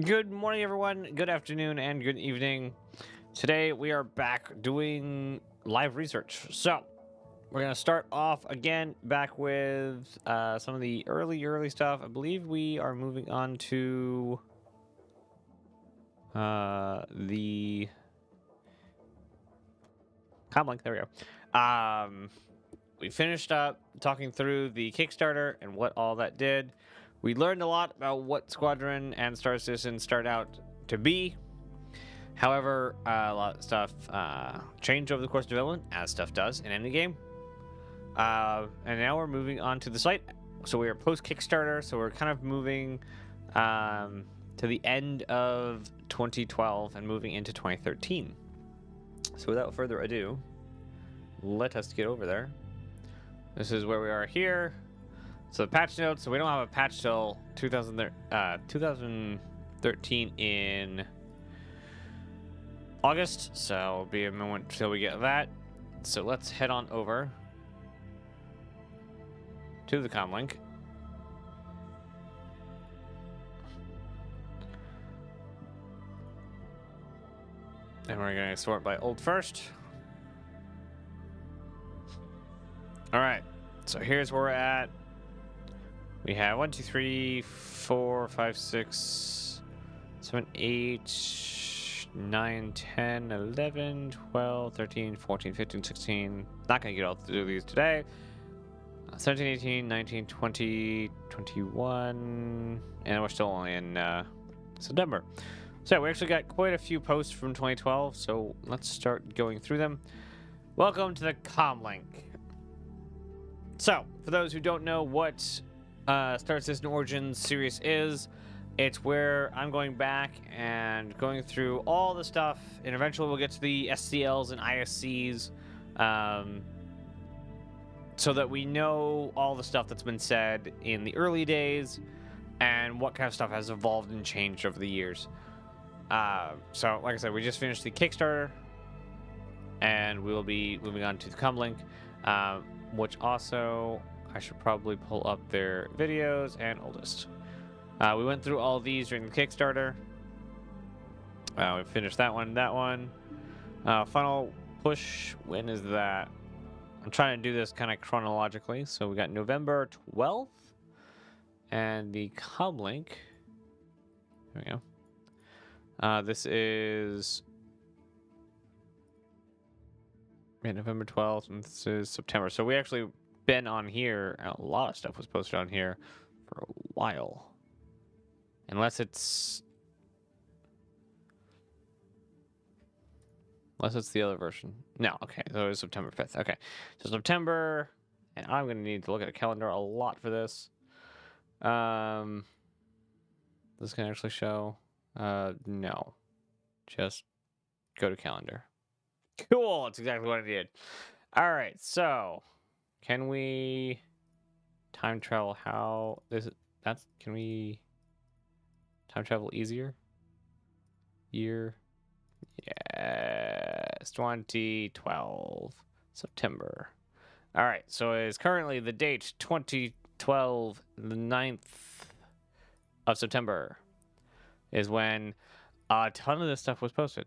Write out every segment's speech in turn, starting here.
Good morning, everyone. Good afternoon and good evening. Today we are back doing live research. So we're gonna start off again back with some of the early stuff. I believe we are moving on to the Comlink. There we go. We finished up talking through the Kickstarter and what all that did. We learned a lot about what Squadron and Star Citizen start out to be. However, a lot of stuff changed over the course of development, as stuff does in any game. And now we're moving on to the site. So we are post Kickstarter, so we're kind of moving to the end of 2012 and moving into 2013. So without further ado, let us get over there. This is where we are here. So the patch notes. So we don't have a patch till 2013 in August. So it'll be a moment till we get that. So let's head on over to the Comlink. And we're going to sort by old first. All right. So here's where we're at. We have 1, 2, 3, 4, 5, 6, 7, 8, 9, 10, 11, 12, 13, 14, 15, 16. Not going to get all through these today. 17, 18, 19, 20, 21. And we're still only in September. So we actually got quite a few posts from 2012. So let's start going through them. Welcome to the Comlink. So, for those who don't know what Star Citizen Origins series is, it's where I'm going back and going through all the stuff, and eventually we'll get to the SCLs and ISCs, so that we know all the stuff that's been said in the early days and what kind of stuff has evolved and changed over the years. So, like I said, we just finished the Kickstarter, and we'll be moving on to the Comlink. Which also, I should probably pull up their videos and oldest. We went through all these during the Kickstarter. We finished that one. Final push, when is that? I'm trying to do this kind of chronologically. So we got November 12th. And the Comlink. There we go. This is... Yeah, November 12th, and this is September. So we actually been on here, a lot of stuff was posted on here for a while. Unless it's the other version. No, okay, so it was September 5th. Okay, so September, and I'm going to need to look at a calendar a lot for this. This can actually show, no, just go to calendar. Cool, that's exactly what I did. All right, so can we time travel? How is it? Can we time travel easier? Year, yes, 2012 September. All right, so it is currently the date 2012, the 9th of September is when a ton of this stuff was posted.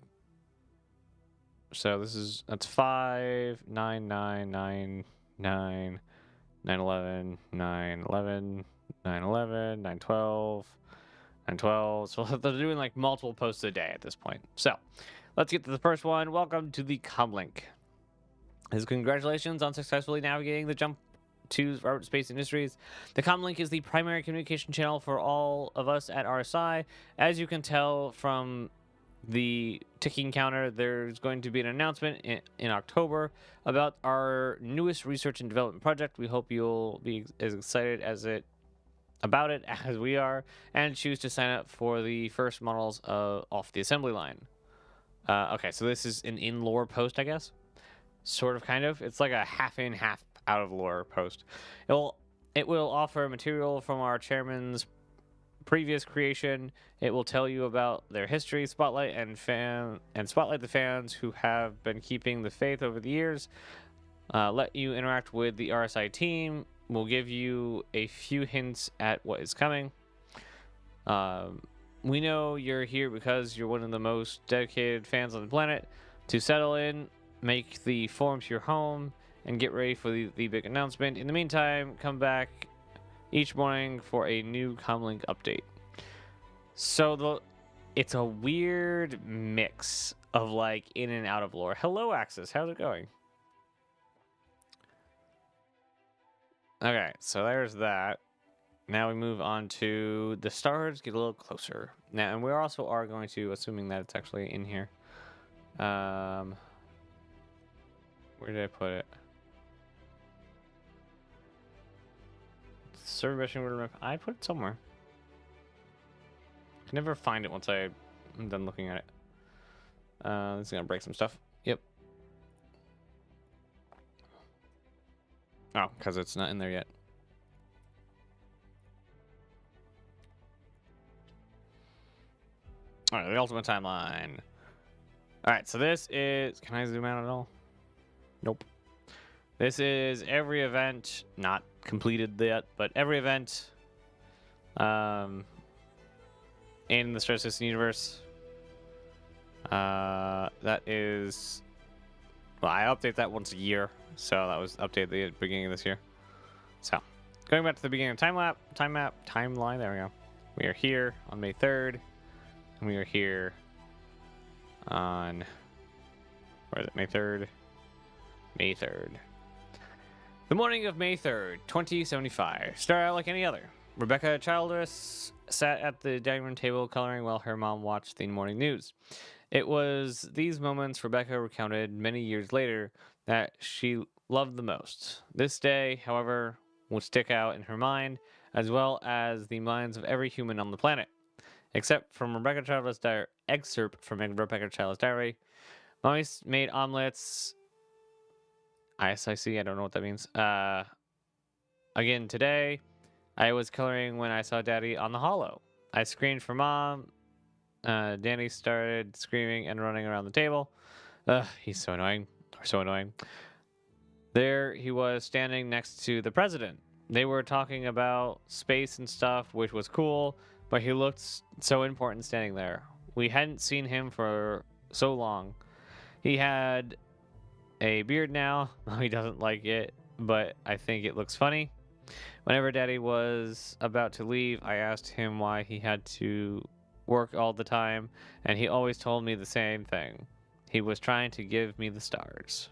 So that's 5, 9, 9, 9, 9, 9, 11, 9, 11, 9, 11, 9, 12, 9, 12. So they're doing like multiple posts a day at this point. So let's get to the first one. Welcome to the Comlink. Congratulations on successfully navigating the jump to Robert Space Industries. The Comlink is the primary communication channel for all of us at RSI. As you can tell from the ticking counter, there's going to be an announcement in October about our newest research and development project. We hope you'll be as excited about it as we are, and choose to sign up for the first models off the assembly line. Okay, so this is an in-lore post, I guess. Sort of, kind of. It's like a half in, half out of lore post. It will offer material from our chairman's previous creation. It will tell you about their history, spotlight the fans who have been keeping the faith over the years. Let you interact with the RSI team. We'll give you a few hints at what is coming. We know you're here because you're one of the most dedicated fans on the planet. To settle in, make the forums your home, and get ready for the big announcement. In the meantime, come back each morning for a new Comlink update. So it's a weird mix of like in and out of lore. Hello, Axis. How's it going? Okay, so there's that. Now we move on to the stars get a little closer. Now, and we also are going to, assuming that it's actually in here. Where did I put it? Server mission order map. I put it somewhere. I can never find it once I'm done looking at it. This is gonna break some stuff. Yep. Oh, because it's not in there yet. All right, the ultimate timeline. All right, so this is. Can I zoom out at all? Nope. This is every event, not completed yet, but every event in the Star Citizen universe. That is. Well, I update that once a year, so that was updated at the beginning of this year. So, going back to the beginning of timeline. There we go. We are here on May 3rd, and we are here on. Where is it? May 3rd. May 3rd. The morning of May 3rd, 2075. Started out like any other. Rebecca Childress sat at the dining room table coloring while her mom watched the morning news. It was these moments Rebecca recounted many years later that she loved the most. This day, however, would stick out in her mind, as well as the minds of every human on the planet. Except from Rebecca Childress' excerpt from Rebecca Childress' diary. Mommy made omelets. ISIC, I don't know what that means. Again, today, I was coloring when I saw Daddy on the holo. I screamed for Mom. Danny started screaming and running around the table. He's so annoying. So annoying. There he was standing next to the president. They were talking about space and stuff, which was cool, but he looked so important standing there. We hadn't seen him for so long. He had a beard now. He doesn't like it, but I think it looks funny. Whenever Daddy was about to leave, I asked him why he had to work all the time, and he always told me the same thing. He was trying to give me the stars.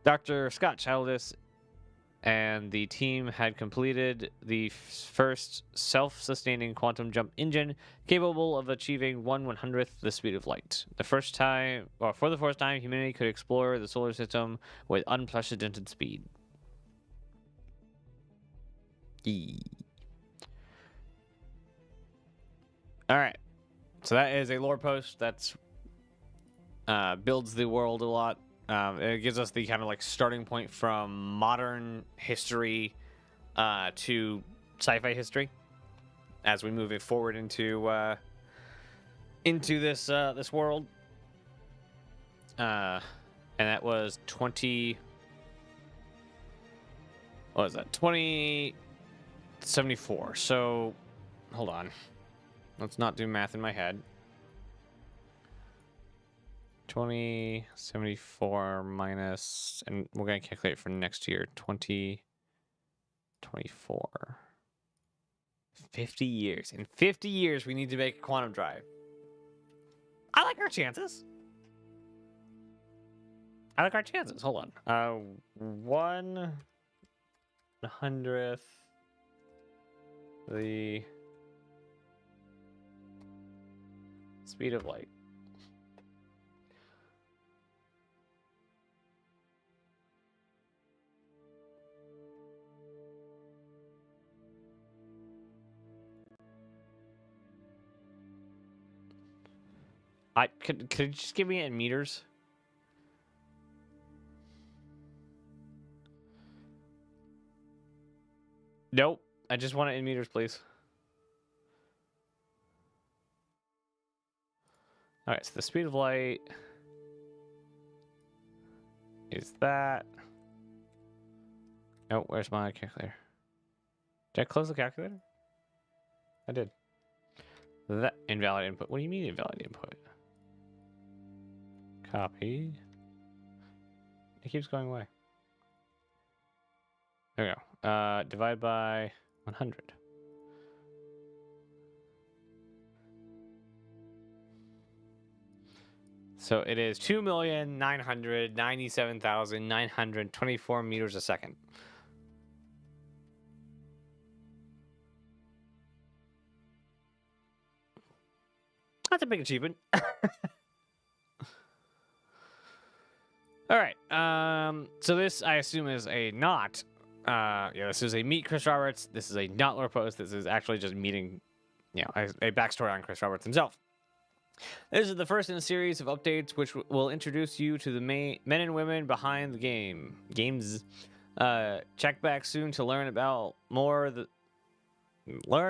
Dr. Scott Childress and the team had completed the first self-sustaining quantum jump engine capable of achieving 1/100th the speed of light. For the first time, humanity could explore the solar system with unprecedented speed. All right, so that is a lore post that's builds the world a lot. It gives us the kind of like starting point from modern history to sci-fi history as we move it forward into this world. And that was 2074. So hold on. Let's not do math in my head. 2074 minus, and we're going to calculate for next year, 2024. 50 years. In 50 years, we need to make a quantum drive. I like our chances. Hold on. 1/100th the speed of light. Could you just give me it in meters? Nope. I just want it in meters, please. All right, so the speed of light is that. Oh, where's my calculator? Did I close the calculator? I did. That invalid input. What do you mean invalid input? Copy. It keeps going away. There we go. Divide by 100. So it is 2,997,924 meters a second. That's a big achievement. All right. So this, I assume, is a not. This is a meet Chris Roberts. This is a not lore post. This is actually just meeting, a backstory on Chris Roberts himself. This is the first in a series of updates which will introduce you to the men and women behind the games. Check back soon to learn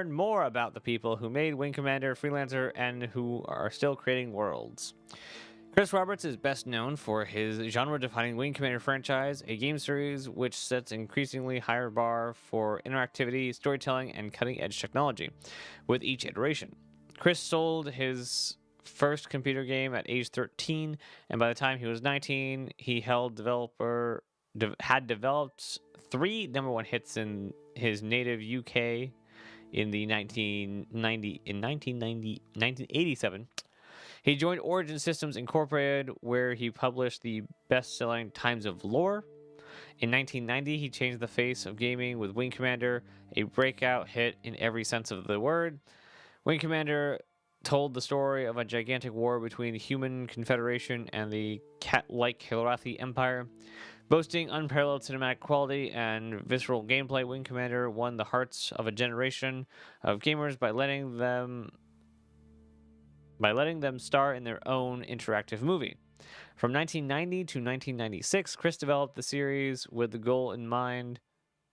more about the people who made Wing Commander, Freelancer, and who are still creating worlds. Chris Roberts is best known for his genre-defining Wing Commander franchise, a game series which sets an increasingly higher bar for interactivity, storytelling, and cutting-edge technology with each iteration. Chris sold his first computer game at age 13, and by the time he was 19, he had developed 3 #1 hits in his native UK in 1987. He joined Origin Systems Incorporated, where he published the best-selling Times of Lore. In 1990, he changed the face of gaming with Wing Commander, a breakout hit in every sense of the word. Wing Commander told the story of a gigantic war between the human confederation and the cat-like Kilrathi Empire. Boasting unparalleled cinematic quality and visceral gameplay, Wing Commander won the hearts of a generation of gamers by letting them star in their own interactive movie. From 1990 to 1996, Chris developed the series with that goal in mind.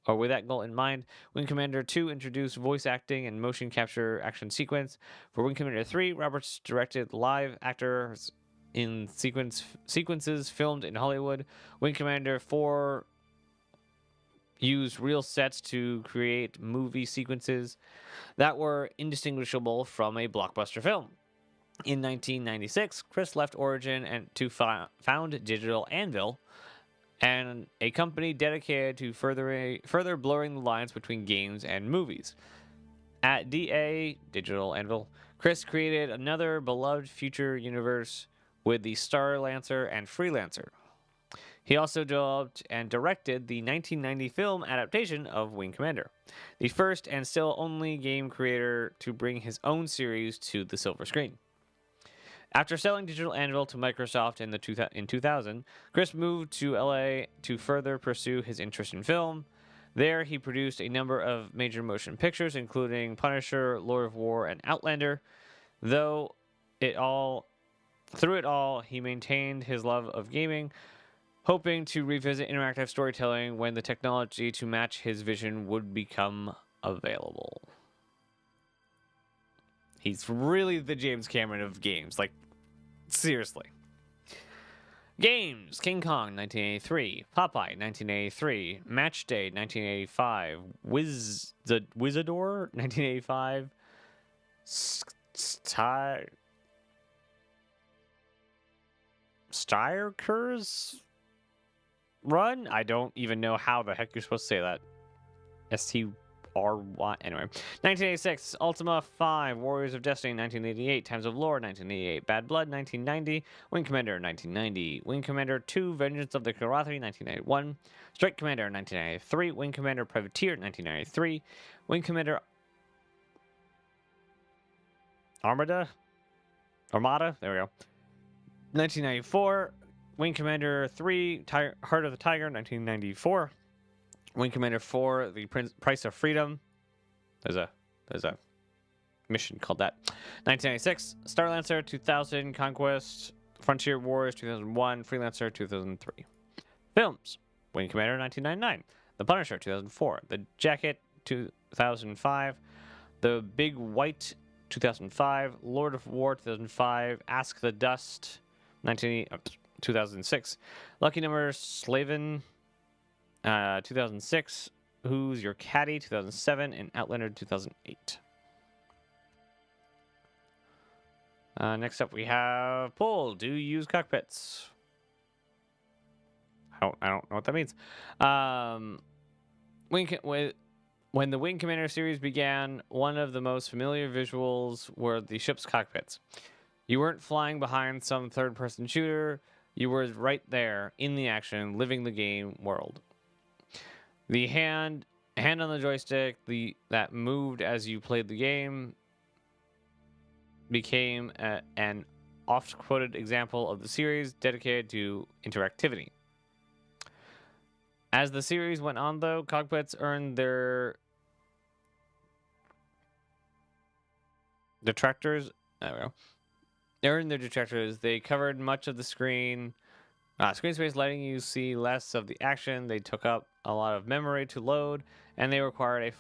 Wing Commander 2 introduced voice acting and motion capture action sequence. For Wing Commander 3, Roberts directed live actors in sequences filmed in Hollywood. Wing Commander 4 used real sets to create movie sequences that were indistinguishable from a blockbuster film. In 1996, Chris left Origin and to found Digital Anvil, and a company dedicated to further blurring the lines between games and movies. At Digital Anvil, Chris created another beloved future universe with the Starlancer and Freelancer. He also developed and directed the 1990 film adaptation of Wing Commander, the first and still only game creator to bring his own series to the silver screen. After selling Digital Anvil to Microsoft in 2000, Chris moved to LA to further pursue his interest in film. There, he produced a number of major motion pictures, including Punisher, Lord of War, and Outlander. Through it all, he maintained his love of gaming, hoping to revisit interactive storytelling when the technology to match his vision would become available. He's really the James Cameron of games, seriously. Games: King Kong 1983, Popeye 1983, Match Day 1985, Wizardor 1985, Styrkers Run? I don't even know how the heck you're supposed to say that. STRY. Anyway. 1986, Ultima 5, Warriors of Destiny 1988, Times of Lore 1988, Bad Blood 1990, Wing Commander 1990, Wing Commander 2, Vengeance of the Kilrathi 1991, Strike Commander 1993, Wing Commander Privateer 1993, Wing Commander Armada, there we go. 1994, Wing Commander 3, Heart of the Tiger 1994. Wing Commander 4, The Price of Freedom. There's a mission called that. 1996, Starlancer 2000, Conquest, Frontier Wars 2001, Freelancer 2003. Films: Wing Commander 1999, The Punisher 2004, The Jacket 2005, The Big White 2005, Lord of War 2005, Ask the Dust 2006, Lucky Number Slaven 2006, Who's Your Caddy 2007, and Outlander 2008. Next up, we have Paul. Do you use cockpits? I don't know what that means. When the Wing Commander series began, one of the most familiar visuals were the ship's cockpits. You weren't flying behind some third-person shooter. You were right there in the action, living the game world. The hand on the joystick that moved as you played the game became an oft-quoted example of the series dedicated to interactivity. As the series went on, though, cockpits earned their detractors. I don't know. They earned their detractors. They covered much of the screen space, letting you see less of the action. They took up a lot of memory to load, and they required a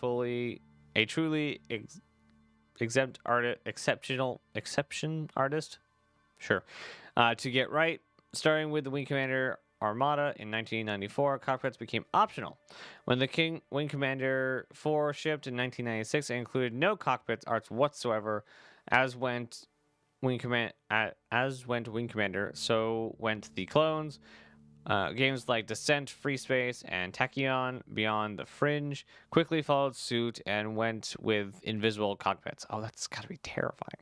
truly exception artist, sure, to get right. Starting with the Wing Commander Armada in 1994, cockpits became optional. When the Wing Commander 4 shipped in 1996, it included no cockpits arts whatsoever, as went Wing Commander, so went the clones. Games like Descent, Free Space, and Tachyon Beyond the Fringe quickly followed suit and went with invisible cockpits. Oh, that's got to be terrifying.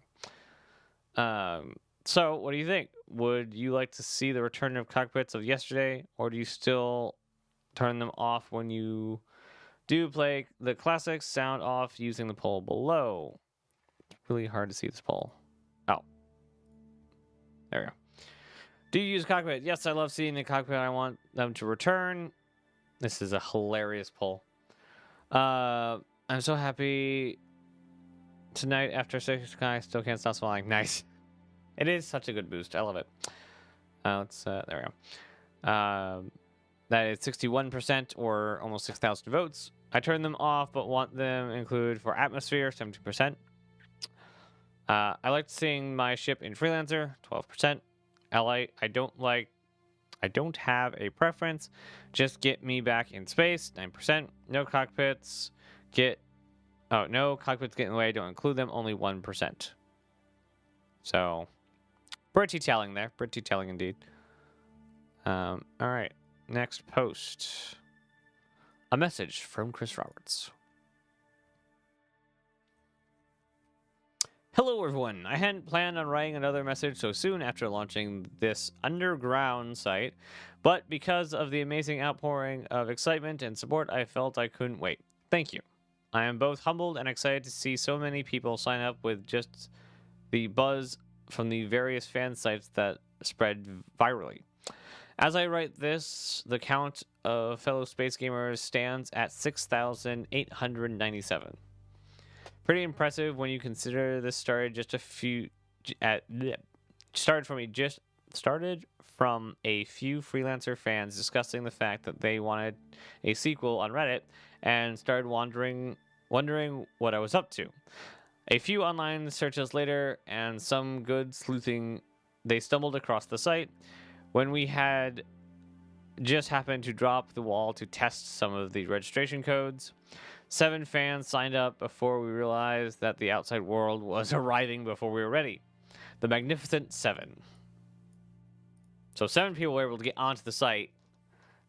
So, what do you think? Would you like to see the return of cockpits of yesterday, or do you still turn them off when you do play the classics? Sound off using the poll below. It's really hard to see this poll. Oh. There we go. Do you use cockpit? Yes, I love seeing the cockpit. I want them to return. This is a hilarious poll. I'm so happy tonight after 6 I still can't stop smiling. Nice. It is such a good boost. I love it. There we go. That is 61% or almost 6,000 votes. I turn them off, but want them included for atmosphere, 70%. I like seeing my ship in Freelancer, 12%. I don't have a preference. Just get me back in space, 9%. No cockpits. No cockpits get in the way. Don't include them. Only 1%. So, pretty telling there. Pretty telling indeed. All right. Next post. A message from Chris Roberts. Hello, everyone. I hadn't planned on writing another message so soon after launching this underground site, but because of the amazing outpouring of excitement and support, I felt I couldn't wait. Thank you. I am both humbled and excited to see so many people sign up with just the buzz from the various fan sites that spread virally. As I write this, the count of fellow space gamers stands at 6,897. Pretty impressive when you consider this started from a few freelancer fans discussing the fact that they wanted a sequel on Reddit and started wondering what I was up to. A few online searches later and some good sleuthing, they stumbled across the site when we had just happened to drop the wall to test some of the registration codes. 7 fans signed up before we realized that the outside world was arriving before we were ready. The Magnificent 7. So 7 people were able to get onto the site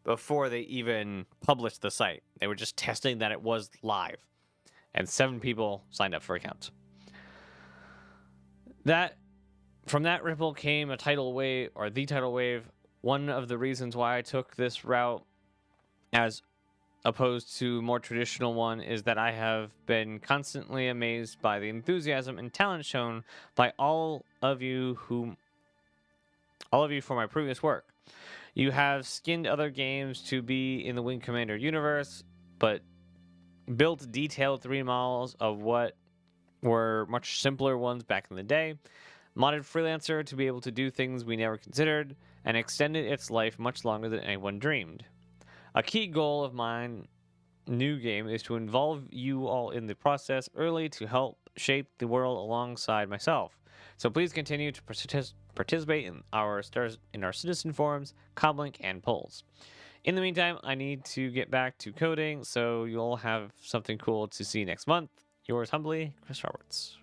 before they even published the site. They were just testing that it was live. And 7 people signed up for accounts. From that ripple came a tidal wave, or the tidal wave. One of the reasons why I took this route as opposed to more traditional one is that I have been constantly amazed by the enthusiasm and talent shown by all of you for my previous work. You have skinned other games to be in the Wing Commander universe, but built detailed 3D models of what were much simpler ones back in the day, modded Freelancer to be able to do things we never considered, and extended its life much longer than anyone dreamed. A key goal of my new game is to involve you all in the process early to help shape the world alongside myself. So please continue to participate in our citizen forums, comlink, and polls. In the meantime, I need to get back to coding, so you'll have something cool to see next month. Yours humbly, Chris Roberts.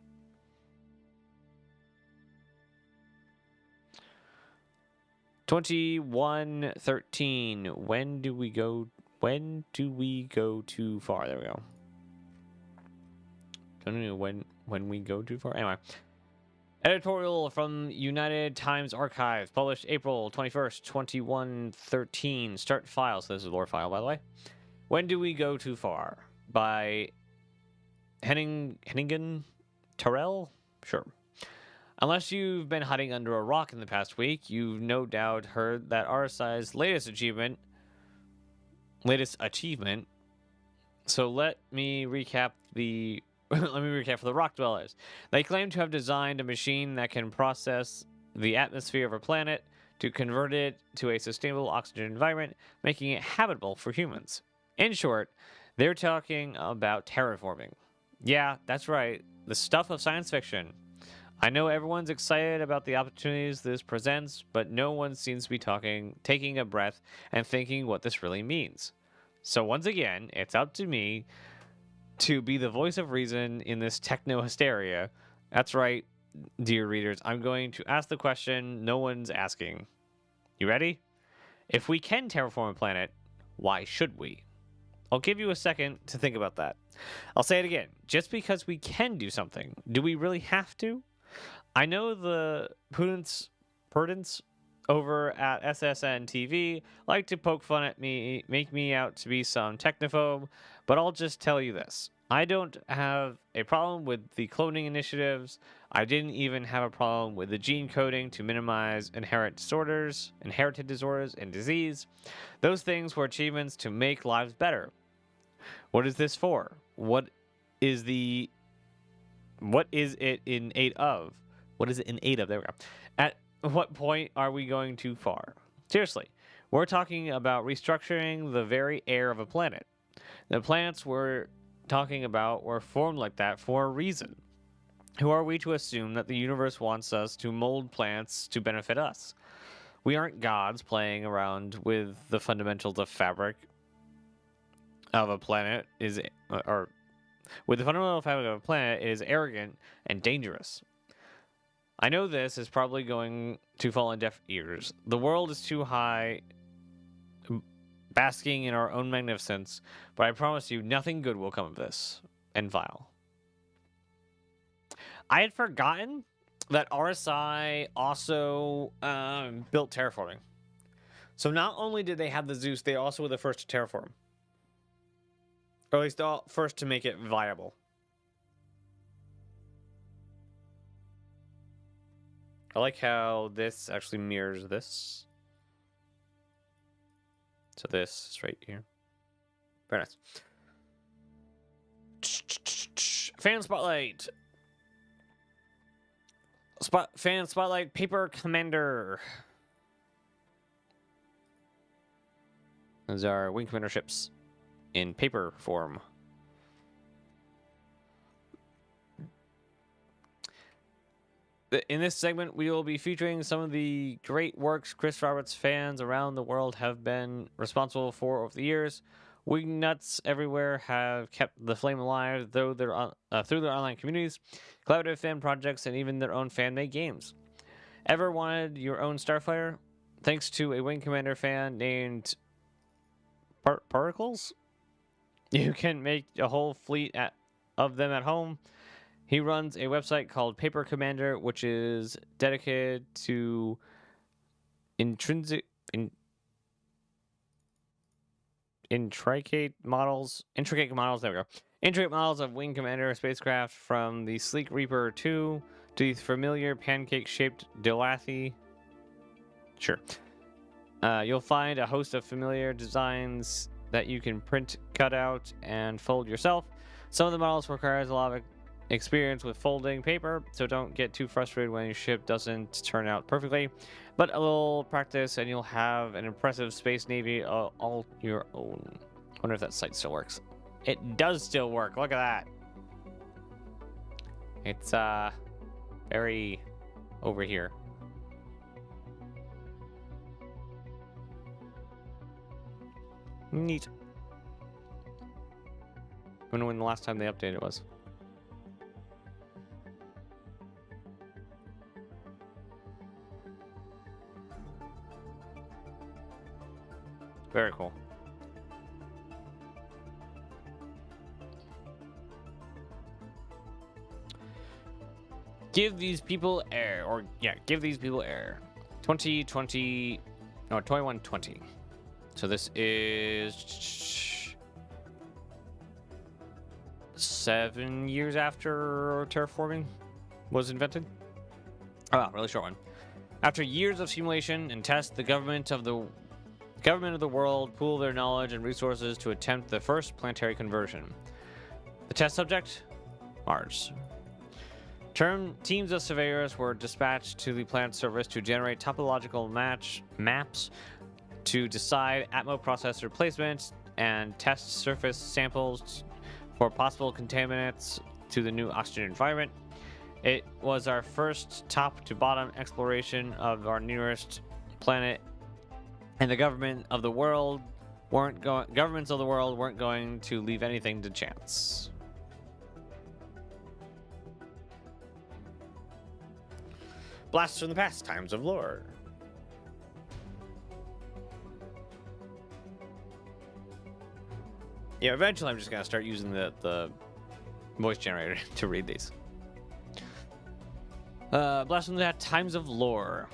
2113. When do we go too far? There we go. Don't know when we go too far. Anyway. Editorial from United Times Archives, published April 21st, 2113. Start file. So this is a lore file, by the way. When do we go too far? By Henningen Terrell? Sure. Unless you've been hiding under a rock in the past week, you've no doubt heard that RSI's latest achievement. So let me recap for the rock dwellers. They claim to have designed a machine that can process the atmosphere of a planet to convert it to a sustainable oxygen environment, making it habitable for humans. In short, they're talking about terraforming. Yeah, that's right. The stuff of science fiction. I know everyone's excited about the opportunities this presents, but no one seems to be taking a breath and thinking what this really means. So once again, it's up to me to be the voice of reason in this techno-hysteria. That's right, dear readers. I'm going to ask the question no one's asking. You ready? If we can terraform a planet, why should we? I'll give you a second to think about that. I'll say it again. Just because we can do something, do we really have to? I know the prudence over at SSN TV like to poke fun at me, make me out to be some technophobe, but I'll just tell you this. I don't have a problem with the cloning initiatives. I didn't even have a problem with the gene coding to minimize inherited disorders and disease. Those things were achievements to make lives better. What is this for? What is it in aid of? What is it in aid of? There we go. At what point are we going too far? Seriously, we're talking about restructuring the very air of a planet. The planets we're talking about were formed like that for a reason. Who are we to assume that the universe wants us to mold plants to benefit us? We aren't gods playing around with the fundamentals of fabric of a planet is arrogant and dangerous. I know this is probably going to fall on deaf ears. The world is too high, basking in our own magnificence, but I promise you nothing good will come of this. End file. I had forgotten that RSI also built terraforming. So not only did they have the Zeus, they also were the first to terraform. Or at least the first to make it viable. I like how this actually mirrors this. So this is right here. Very nice. Fan spotlight. Fan spotlight. Paper Commander. Those are Wing Commander ships in paper form. In this segment, we will be featuring some of the great works Chris Roberts fans around the world have been responsible for over the years. Wingnuts everywhere have kept the flame alive through their online communities, collaborative fan projects, and even their own fan-made games. Ever wanted your own Starfighter? Thanks to a Wing Commander fan named Particles, you can make a whole fleet of them at home. He runs a website called Paper Commander, which is dedicated to intricate models. There we go. Intricate models of Wing Commander spacecraft, from the sleek Reaper 2 to the familiar pancake-shaped Delathi. Sure. You'll find a host of familiar designs that you can print, cut out, and fold yourself. Some of the models requires a lot of experience with folding paper, so don't get too frustrated when your ship doesn't turn out perfectly. But a little practice and you'll have an impressive space navy all your own. I wonder if that site still works. It does still work. Look at that. It's very over here. Neat. I wonder when the last time they updated it was. Very cool. Give these people air, or yeah, give these people air. 2020, no, 2120. So this is 7 years after terraforming was invented. Oh, wow, really short one. After years of simulation and tests, the government of the world pooled their knowledge and resources to attempt the first planetary conversion. The test subject? Mars. Teams of surveyors were dispatched to the planet's surface to generate topological maps to decide Atmo processor placement and test surface samples for possible contaminants to the new oxygen environment. It was our first top-to-bottom exploration of our nearest planet, and the governments of the world weren't going to leave anything to chance. Blasts from the past, times of lore. Yeah, eventually I'm just gonna start using the voice generator to read these. Blast from the past, times of lore.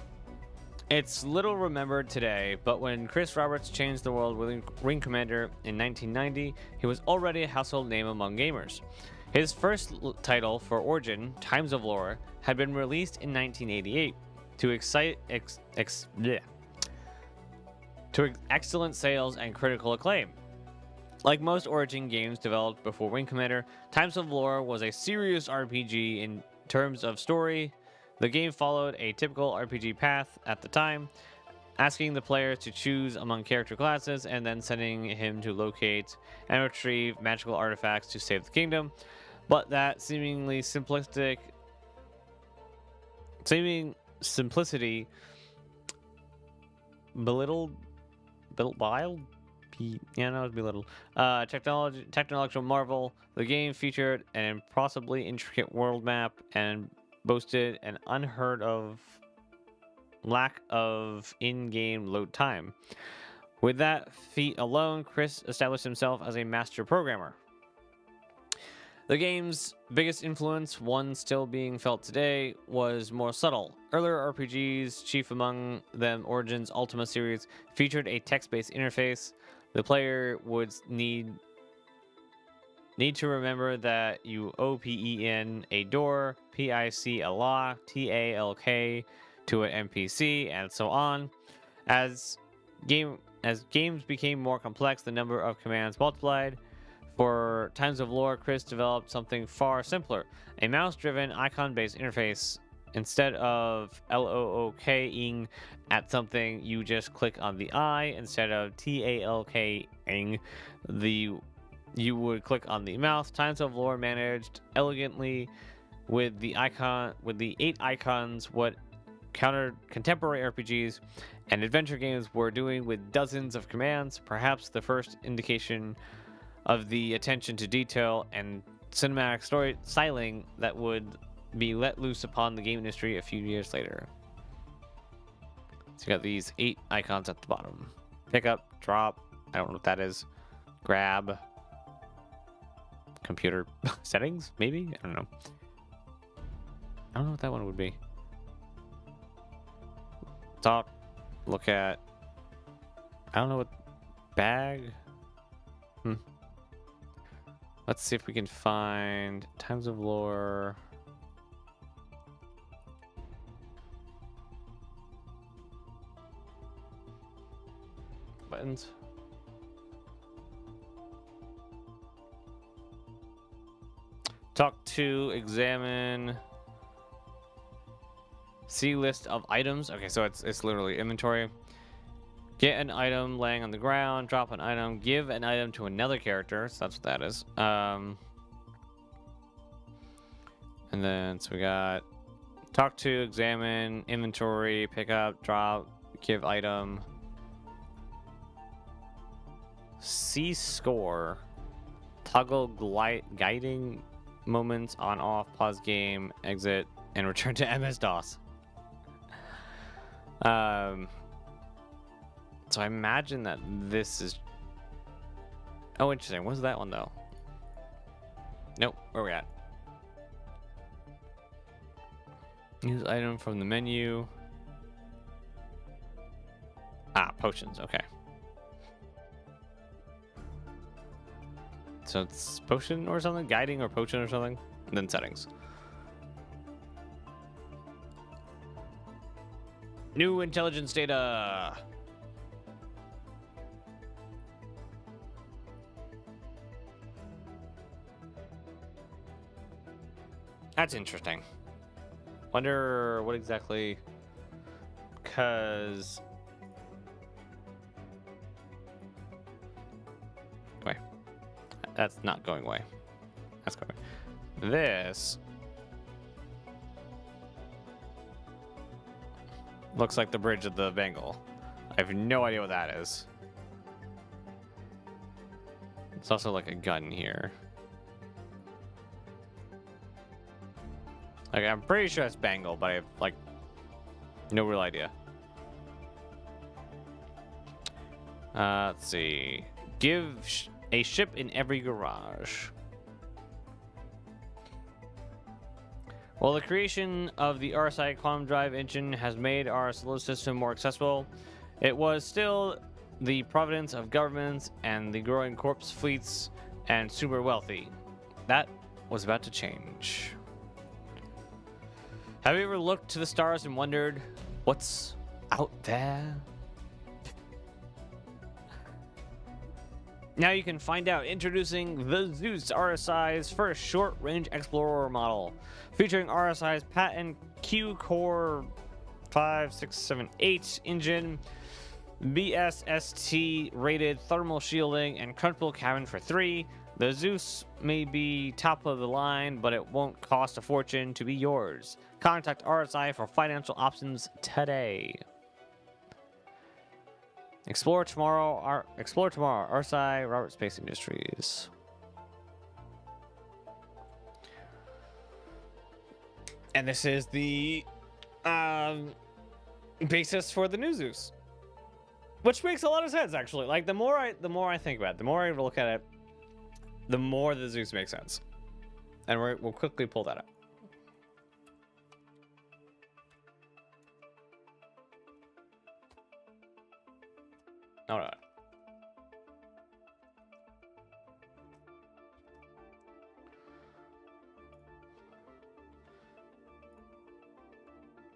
It's little remembered today, but when Chris Roberts changed the world with Wing Commander in 1990, he was already a household name among gamers. His first title for Origin, Times of Lore, had been released in 1988 to excellent sales and critical acclaim. Like most Origin games developed before Wing Commander, Times of Lore was a serious RPG in terms of story. The game followed a typical RPG path at the time, asking the player to choose among character classes and then sending him to locate and retrieve magical artifacts to save the kingdom. But that seeming simplicity belittled. Technological marvel. The game featured an impossibly intricate world map and boasted an unheard of lack of in-game load time. With that feat alone, Chris established himself as a master programmer. The game's biggest influence, one still being felt today, was more subtle. Earlier RPGs, chief among them Origin's Ultima series, featured a text-based interface. The player would need to remember that you open a door, pic a lock, talk to an NPC, and so on. As games became more complex, the number of commands multiplied. For Times of Lore, Chris developed something far simpler, a mouse-driven icon-based interface. Instead of LOOK-ing at something, you just click on the eye. Instead of TALK-ing, you would click on the mouse. Times of Lore managed elegantly with the 8 icons what contemporary RPGs and adventure games were doing with dozens of commands, perhaps the first indication of the attention to detail and cinematic story styling that would be let loose upon the game industry a few years later. So you got these 8 icons at the bottom. Pick up, drop, I don't know what that is. Grab. Computer settings, maybe? I don't know. I don't know what that one would be. Talk, look at. I don't know what. Bag? Let's see if we can find Times of Lore. Buttons. Talk to, examine, see list of items. Okay, so it's literally inventory. Get an item laying on the ground, drop an item, give an item to another character. So that's what that is. And then, so we got talk to, examine, inventory, pick up, drop, give item. See score. Toggle guiding moments on off, pause game, exit, and return to MS-DOS. So I imagine that this is... Oh, interesting. What's that one, though? Nope. Where are we at? Use item from the menu. Ah, potions. Okay. So it's potion or something? Guiding or potion or something? And then settings. New intelligence data. That's interesting. Wonder what exactly... Because... Wait. That's not going away. That's going away. This... looks like the bridge of the Bengal. I have no idea what that is. It's also like a gun here. Like, I'm pretty sure it's Bengal, but I have, like, no real idea. Let's see. Give a ship in every garage. While the creation of the RSI Quantum Drive engine has made our solar system more accessible, it was still the providence of governments and the growing corpse fleets and super wealthy. That was about to change. Have you ever looked to the stars and wondered what's out there? Now you can find out. Introducing the Zeus, RSI's first short-range explorer model, featuring RSI's patent Q-Core 5678 engine, BSST-rated thermal shielding, and comfortable cabin for 3. The Zeus may be top of the line, but it won't cost a fortune to be yours. Contact RSI for financial options today. Explore tomorrow. RSI Robert Space Industries. And this is the basis for the new Zeus, which makes a lot of sense actually. Like the more I think about it, the more I look at it, the more the Zeus makes sense. And we'll quickly pull that up. All right.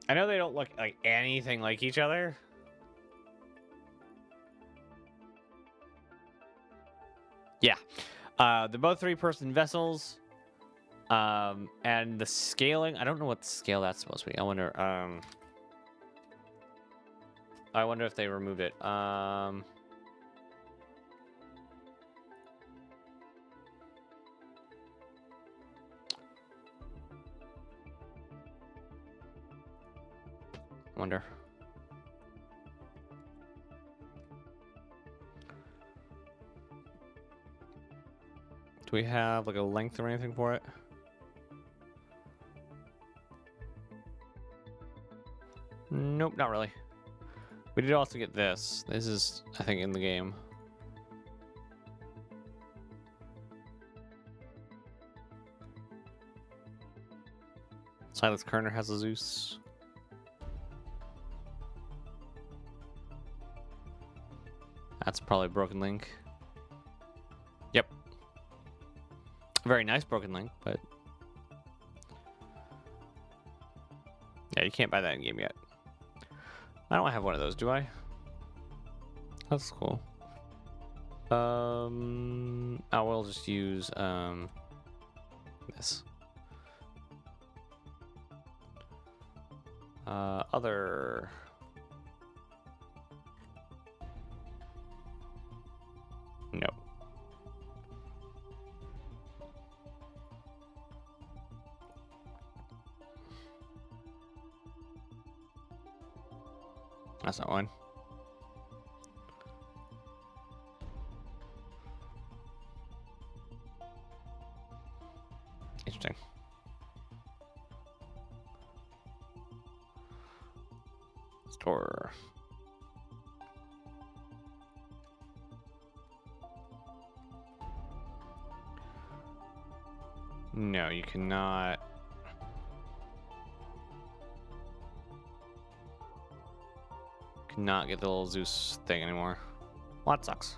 I know they don't look like anything like each other. Yeah. They're both 3-person vessels. And the scaling, I don't know what scale that's supposed to be. I wonder if they removed it. Wonder. Do we have like a length or anything for it? Nope, not really. We did also get this. This is, I think, in the game. Silas Kerner has a Zeus. That's probably Broken Link. Yep. Very nice Broken Link, but... yeah, you can't buy that in game yet. I don't have one of those, do I? That's cool. I will just use this. Other. No. That's not one. Interesting. Store. No, you cannot. Cannot get the little Zeus thing anymore. Well, that sucks.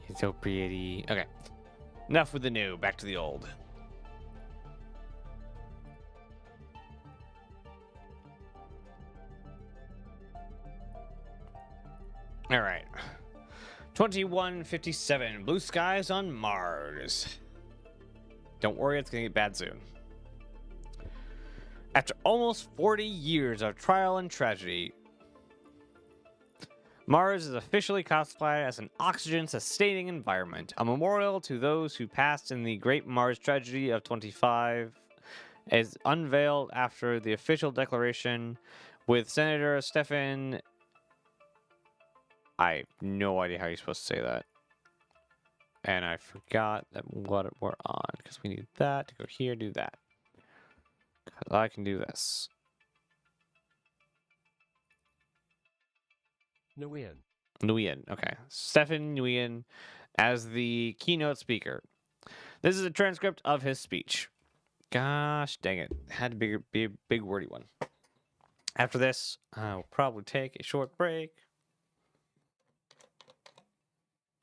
He's so pretty. Okay. Enough with the new. Back to the old. All right. 2157. Blue skies on Mars. Don't worry, it's going to get bad soon. After almost 40 years of trial and tragedy, Mars is officially classified as an oxygen-sustaining environment, a memorial to those who passed in the Great Mars Tragedy of 25, is unveiled after the official declaration with Senator Stephen. I have no idea how you're supposed to say that. And I forgot what we're on, because we need that to go here, do that. I can do this. Nguyen, okay. Stephen Nguyen as the keynote speaker. This is a transcript of his speech. Gosh dang it. Had to be a big wordy one. After this, I'll probably take a short break.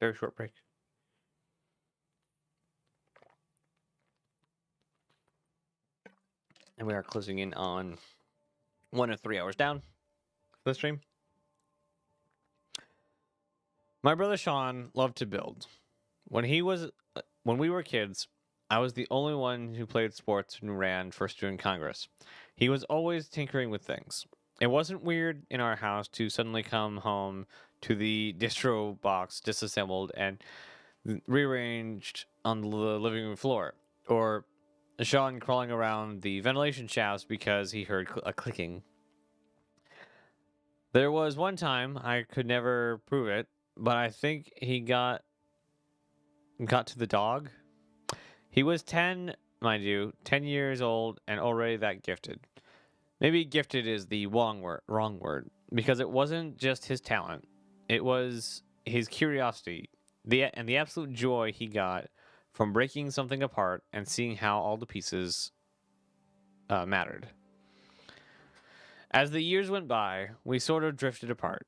Very short break. And we are closing in on 1 or 3 hours down for the stream. My brother Sean loved to build. When we were kids, I was the only one who played sports and ran for student congress. He was always tinkering with things. It wasn't weird in our house to suddenly come home to the distro box disassembled and rearranged on the living room floor, or Sean crawling around the ventilation shafts because he heard a clicking. There was one time, I could never prove it, but I think he got to the dog. He was 10, mind you, 10 years old and already that gifted. Maybe gifted is the wrong word, because it wasn't just his talent. It was his curiosity, and the absolute joy he got from breaking something apart and seeing how all the pieces mattered. As the years went by, we sort of drifted apart.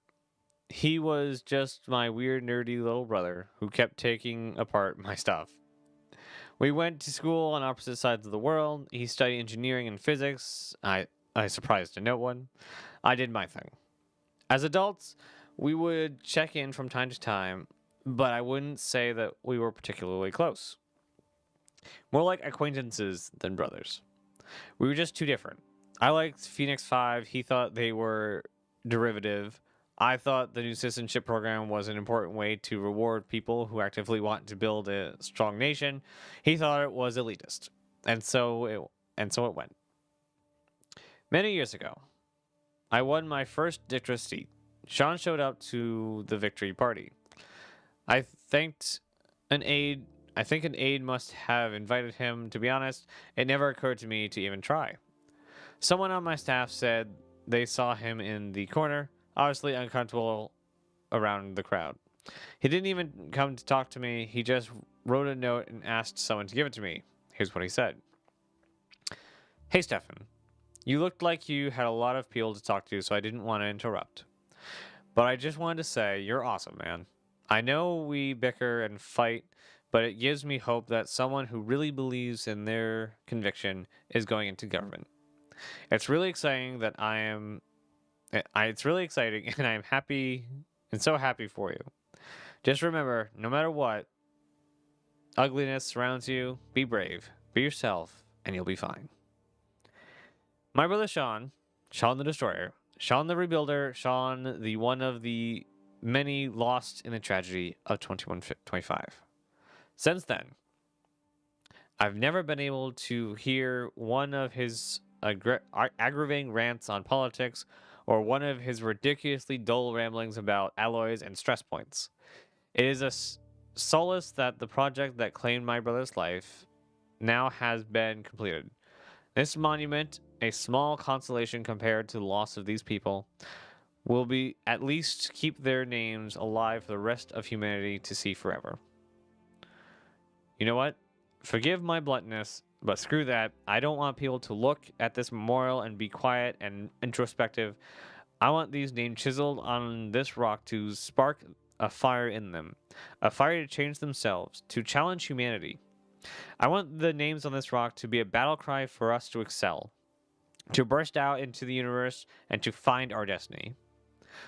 He was just my weird, nerdy little brother who kept taking apart my stuff. We went to school on opposite sides of the world. He studied engineering and physics. I surprised no one. I did my thing. As adults, we would check in from time to time, but I wouldn't say that we were particularly close. More like acquaintances than brothers. We were just too different. I liked Phoenix 5. He thought they were derivative. I thought the new citizenship program was an important way to reward people who actively want to build a strong nation. He thought it was elitist. And so it went. Many years ago, I won my first district seat. Sean showed up to the victory party. I think an aide must have invited him. To be honest, it never occurred to me to even try. Someone on my staff said they saw him in the corner, obviously uncomfortable around the crowd. He didn't even come to talk to me. He just wrote a note and asked someone to give it to me. Here's what he said. Hey, Stefan. You looked like you had a lot of people to talk to, so I didn't want to interrupt. But I just wanted to say, you're awesome, man. I know we bicker and fight, but it gives me hope that someone who really believes in their conviction is going into government. It's really exciting and I am happy and so happy for you. Just remember, no matter what ugliness surrounds you, be brave, be yourself, and you'll be fine. My brother Sean the Destroyer, Sean the Rebuilder, Sean the one of the many lost in the tragedy of 2125. Since then, I've never been able to hear one of his aggravating rants on politics or one of his ridiculously dull ramblings about alloys and stress points. It is a solace that the project that claimed my brother's life now has been completed. This monument, a small consolation compared to the loss of these people, will be at least keep their names alive for the rest of humanity to see forever. You know what? Forgive my bluntness, but screw that. I don't want people to look at this memorial and be quiet and introspective. I want these names chiseled on this rock to spark a fire in them, a fire to change themselves, to challenge humanity. I want the names on this rock to be a battle cry for us to excel, to burst out into the universe and to find our destiny.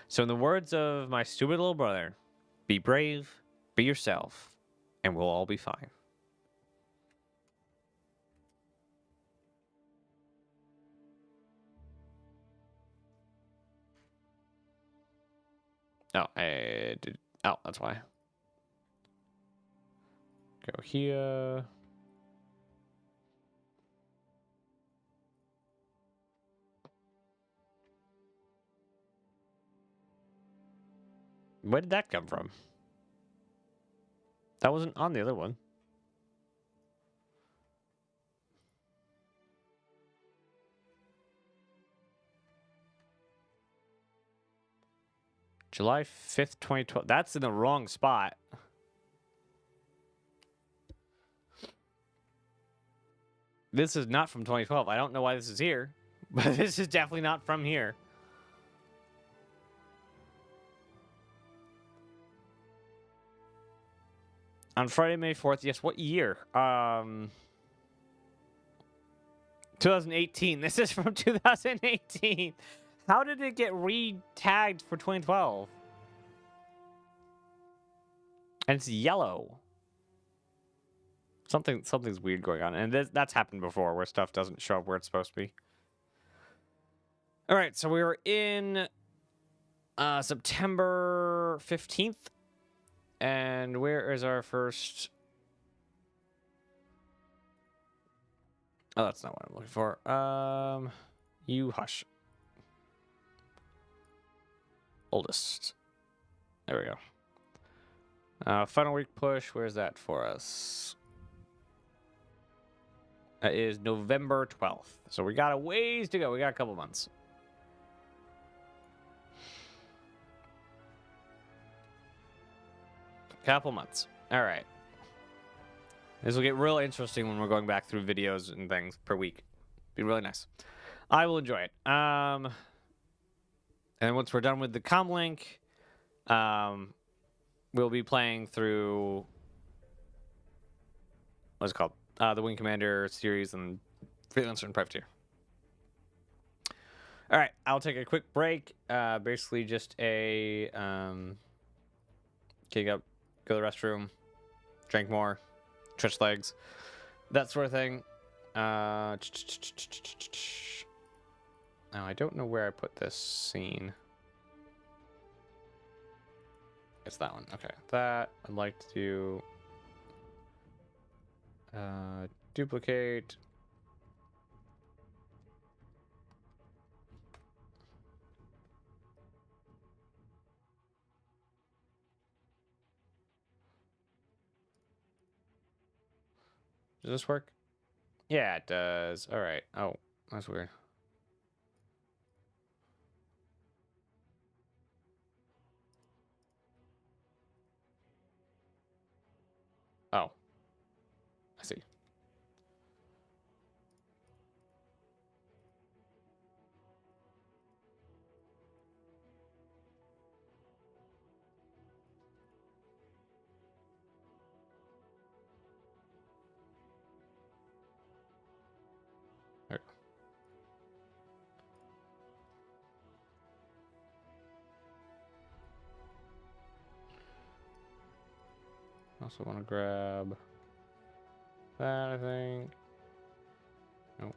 So, in the words of my stupid little brother, be brave, be yourself, and we'll all be fine. Oh, I did. Oh, that's why. Go here. Where did that come from? That wasn't on the other one. July 5th, 2012. That's in the wrong spot. This is not from 2012. I don't know why this is here, but this is definitely not from here. On Friday, May 4th. Yes, what year? 2018. This is from 2018. How did it get re-tagged for 2012? And it's yellow. Something's weird going on. And that's happened before where stuff doesn't show up where it's supposed to be. All right, so we were in September 15th. And where is our first... Oh, that's not what I'm looking for. You hush. Oldest. There we go. Final week push. Where's that for us? That is November 12th. So we got a ways to go. We got a couple months. Couple months. All right. This will get real interesting when we're going back through videos and things per week. Be really nice. I will enjoy it. And once we're done with the comlink, we'll be playing through what's it called? The Wing Commander series and Freelancer and Privateer. All right, I'll take a quick break. Basically, just a getting up, go to the restroom, drink more, stretch legs, that sort of thing. Now I don't know where I put this scene. It's that one. Okay, that I'd like to do. Duplicate. Does this work? Yeah, it does. All right. Oh, that's weird. Oh, I see. There. Also want to grab that, I think. Nope.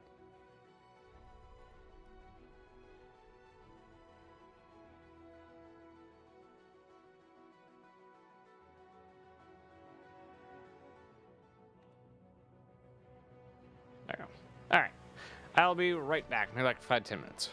There we go. All right. I'll be right back. Maybe like 5-10 minutes.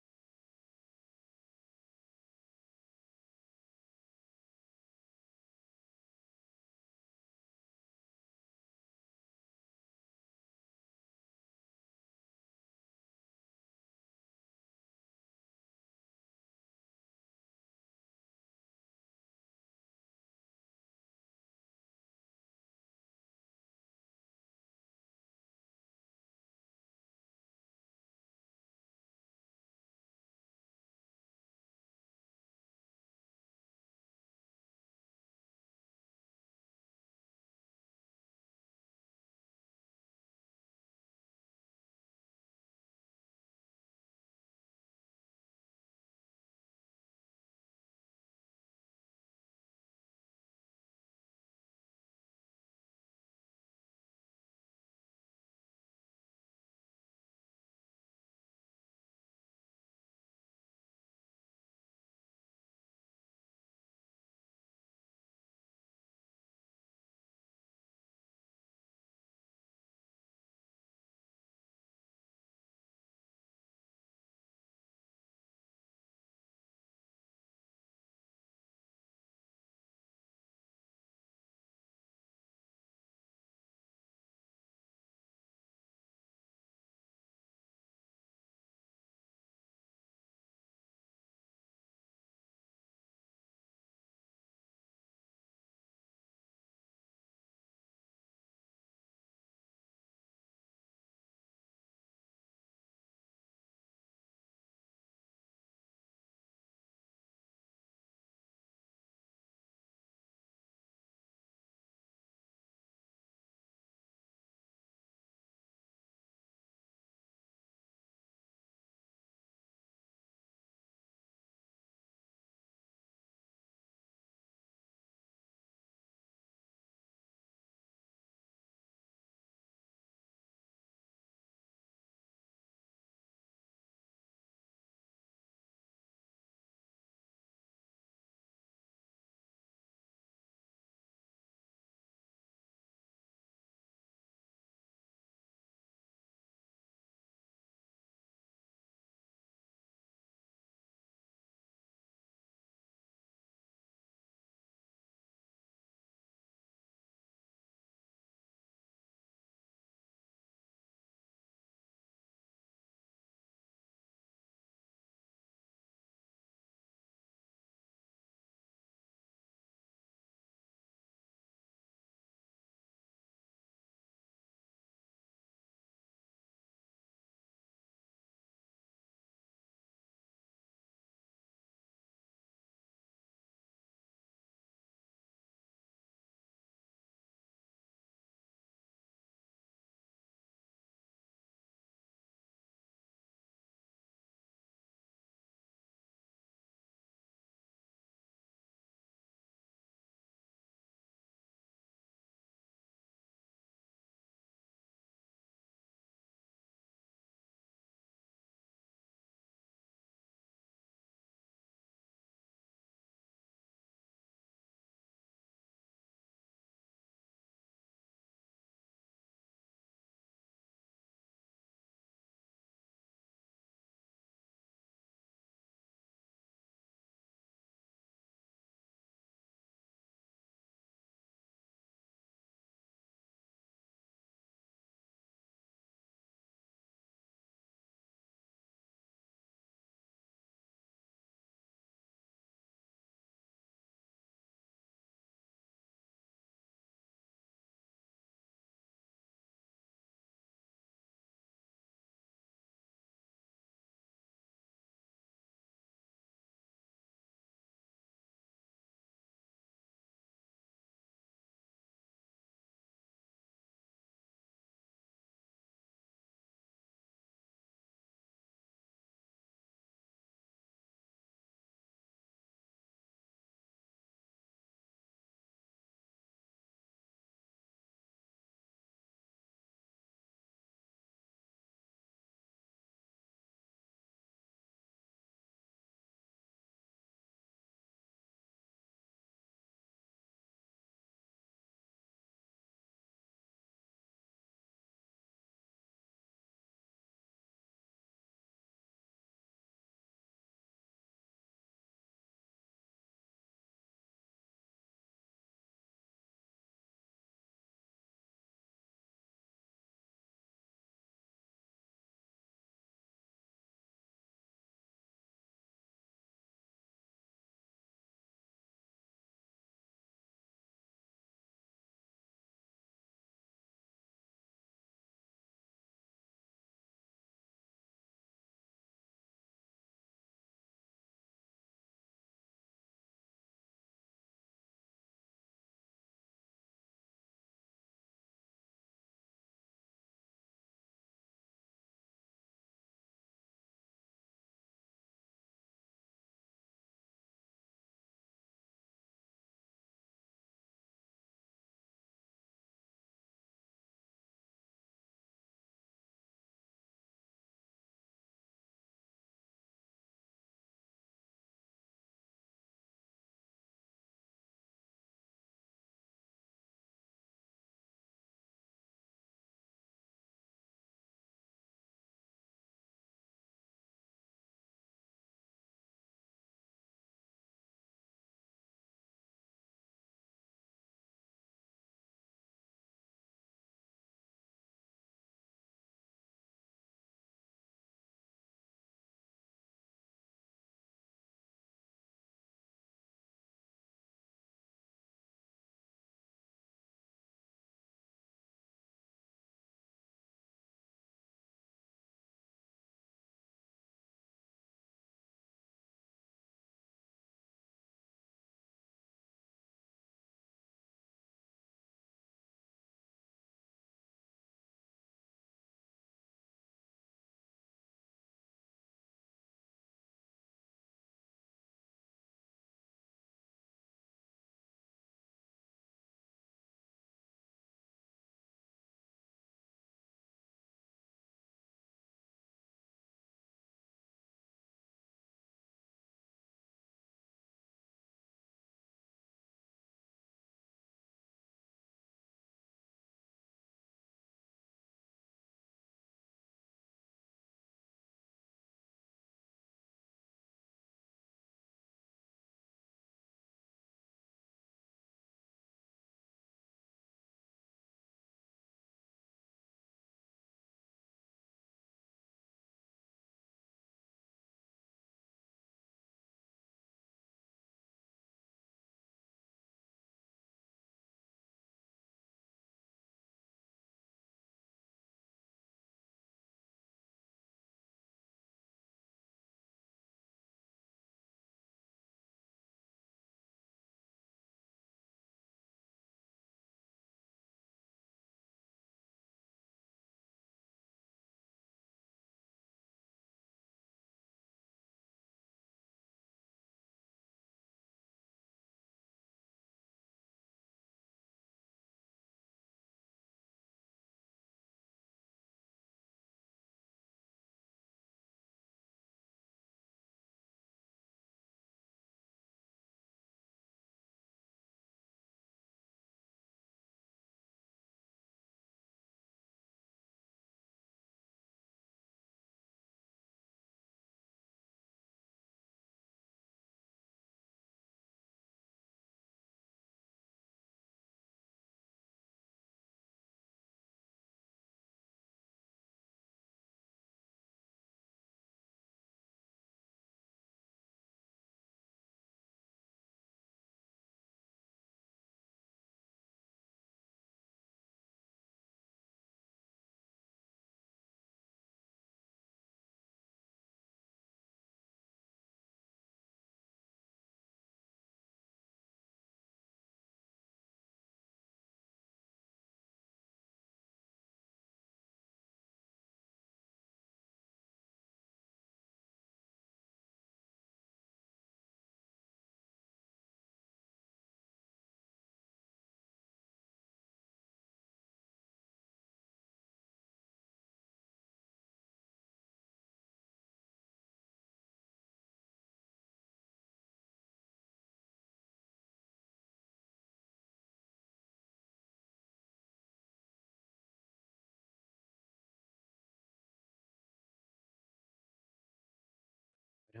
I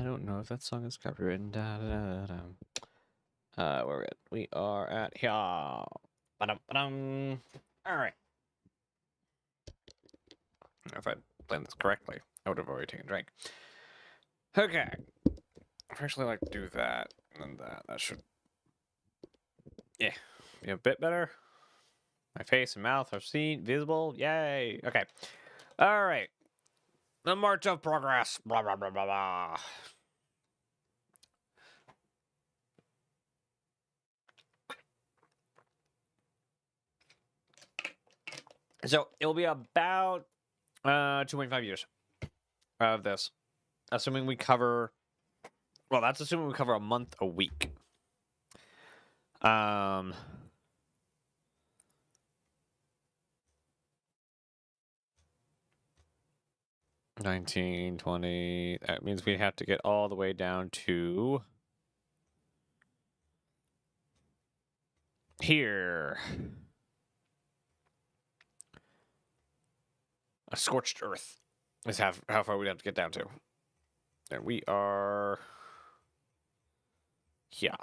don't know if that song is copywritten. Where are we at? We are at here. Ba-dum. All right. If I planned this correctly, I would have already taken a drink. Okay. I actually like to do that and that. That should, yeah, be a bit better. My face and mouth are seen, visible. Yay. Okay. All right. The March of Progress. Blah, blah, blah, blah, blah. So it'll be about 2.5 years of this. Assuming we cover, well, that's assuming we cover a month a week. 19, 20. That means we have to get all the way down to here. A scorched earth is how far we'd have to get down to. And we are, yeah.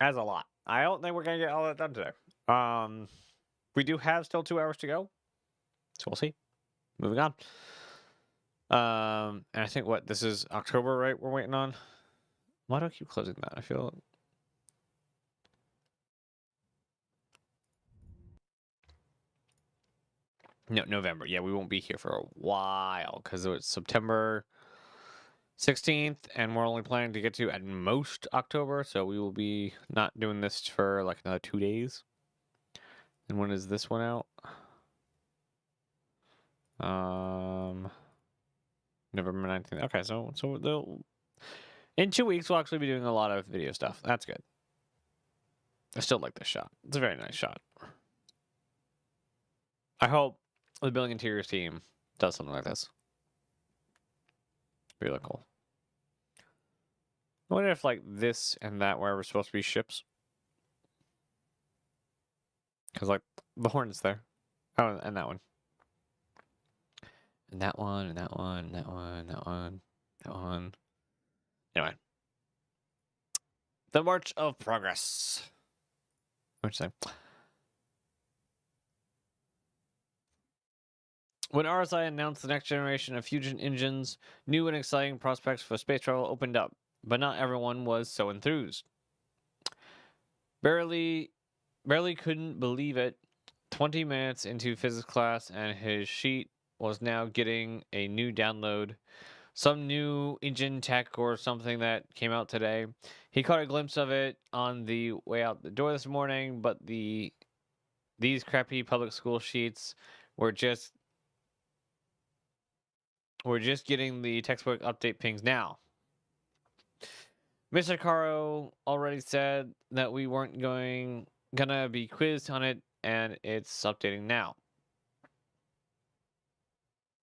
That's a lot. I don't think we're going to get all that done today. We do have still 2 hours to go. So we'll see. Moving on. And I think this is October, right? We're waiting on. Why do I keep closing that? I feel. No, November. Yeah, we won't be here for a while because it's September 16th, and we're only planning to get to at most October, so we will be not doing this for like another 2 days. And when is this one out? November 19th. Okay, so they'll in 2 weeks we'll actually be doing a lot of video stuff. That's good. I still like this shot. It's a very nice shot. I hope the Building Interiors team does something like this. Really cool. I wonder if like this and that were supposed to be ships. Because like the Hornet's there. Oh, and that one. And that one, and that one, and that one, that one, that one. Anyway. The March of Progress. What'd you say? When RSI announced the next generation of fusion engines, new and exciting prospects for space travel opened up, but not everyone was so enthused. Barely couldn't believe it. 20 minutes into physics class, and his sheet was now getting a new download. Some new engine tech or something that came out today. He caught a glimpse of it on the way out the door this morning, but these crappy public school sheets were just getting the textbook update pings now. Mr. Caro already said that we weren't gonna be quizzed on it, and it's updating now.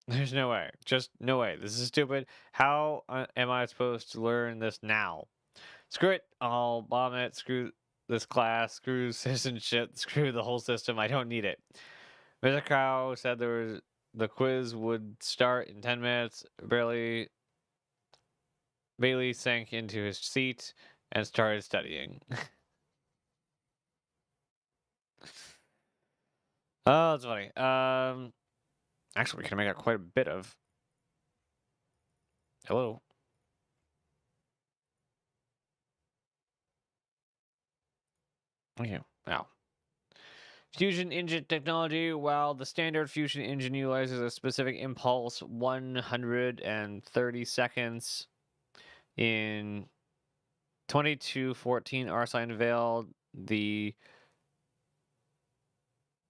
There's no way. Just no way. This is stupid. How am I supposed to learn this now? Screw it. I'll bomb it. Screw this class. Screw citizenship. Screw the whole system. I don't need it. Mr. Crow said the quiz would start in 10 minutes. Bailey sank into his seat and started studying. Oh, that's funny. Actually, we can make out quite a bit of. Hello. Okay. Wow. Fusion engine technology. While the standard fusion engine utilizes a specific impulse 130 seconds in 2214, RSI unveiled the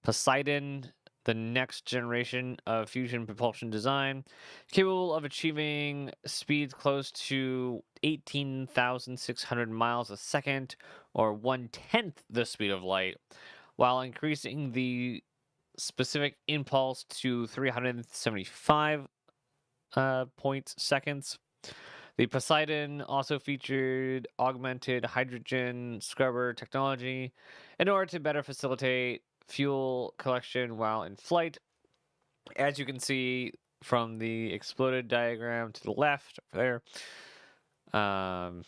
Poseidon, the next generation of fusion propulsion design, capable of achieving speeds close to 18,600 miles a second, or 1/10 the speed of light, while increasing the specific impulse to 375 seconds. The Poseidon also featured augmented hydrogen scrubber technology in order to better facilitate fuel collection while in flight. As you can see, from the exploded diagram to the left over there.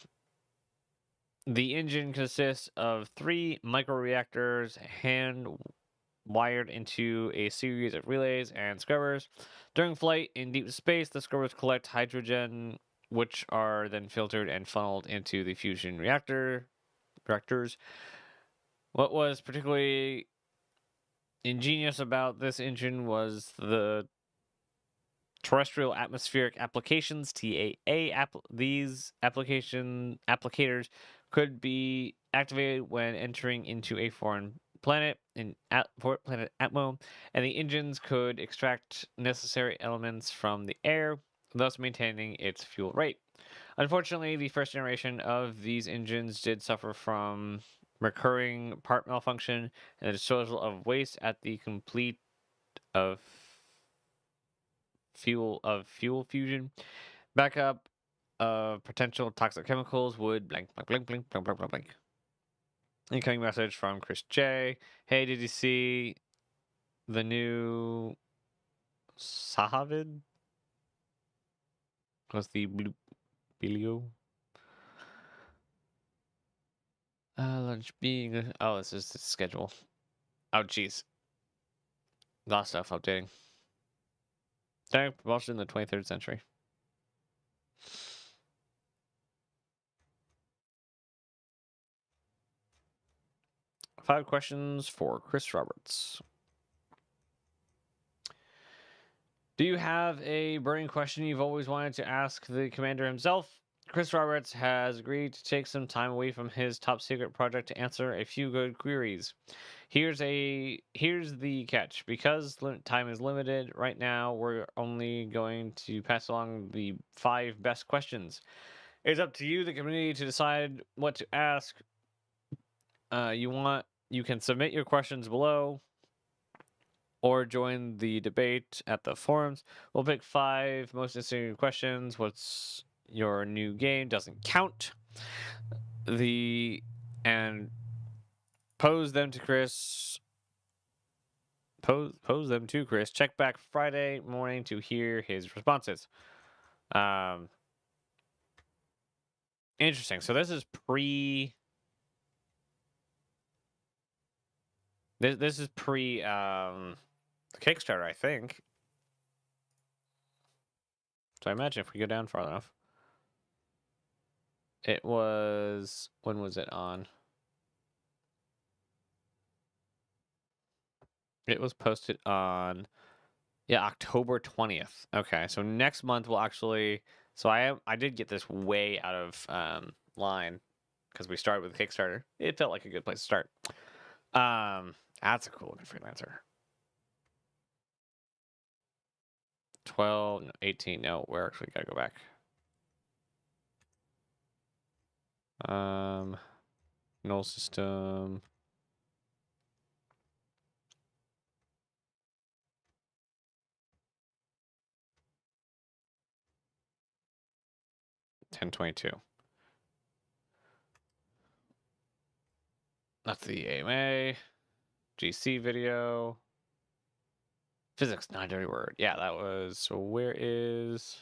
The engine consists of 3 microreactors hand wired into a series of relays and scrubbers. During flight in deep space, the scrubbers collect hydrogen, which are then filtered and funneled into the fusion reactors. What was particularly ingenious about this engine was the terrestrial atmospheric applications (TAA). These applicators could be activated when entering into a foreign planet in planet Atmo, and the engines could extract necessary elements from the air, thus maintaining its fuel rate. Unfortunately, the first generation of these engines did suffer from recurring part malfunction and the disposal of waste at the complete of fuel fusion. Backup of potential toxic chemicals would blank blank blank blank blank blank blank blank. Incoming message from Chris J. Hey, did you see the new Sahavid? Was the blue Bilio? Lunch being. Oh, this is the schedule. Oh, jeez. A lot of stuff updating. Direct propulsion in the 23rd century. Five questions for Chris Roberts. Do you have a burning question you've always wanted to ask the commander himself? Chris Roberts has agreed to take some time away from his top secret project to answer a few good queries. Here's the catch. Because time is limited right now, we're only going to pass along the 5 best questions. It's up to you, the community, to decide what to ask. You can submit your questions below or join the debate at the forums. We'll pick 5 most interesting questions. What's your new game? Doesn't count. And pose them to Chris. Pose them to Chris. Check back Friday morning to hear his responses. Interesting. So this is pre. This is pre Kickstarter, I think. So I imagine if we go down far enough. It was, when was it on? It was posted on, yeah, October 20th. Okay, so next month we'll actually, so I did get this way out of line because we started with Kickstarter. It felt like a good place to start. That's a cool looking freelancer. 12, no, 18, no, we're actually gotta go back. Null system. $10.22. That's the AMA. GC video. Physics, not a dirty word. Yeah, that was. So where is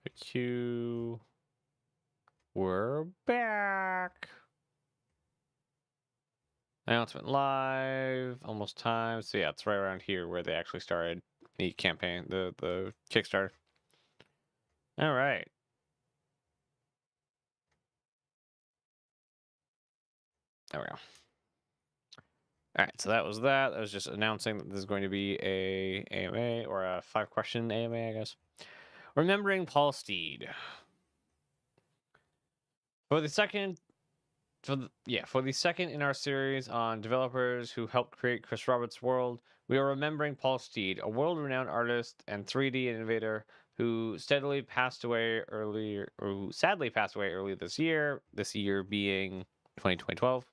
the queue? We're back. Announcement live, almost time. So yeah, it's right around here where they actually started the campaign, the Kickstarter. All right. There we go. All right, so that was that. That was just announcing that this is going to be a AMA, or a 5-question AMA, I guess. Remembering Paul Steed. For the second in our series on developers who helped create Chris Roberts' world, we are remembering Paul Steed, a world-renowned artist and 3D innovator who sadly passed away earlier this year being 2012.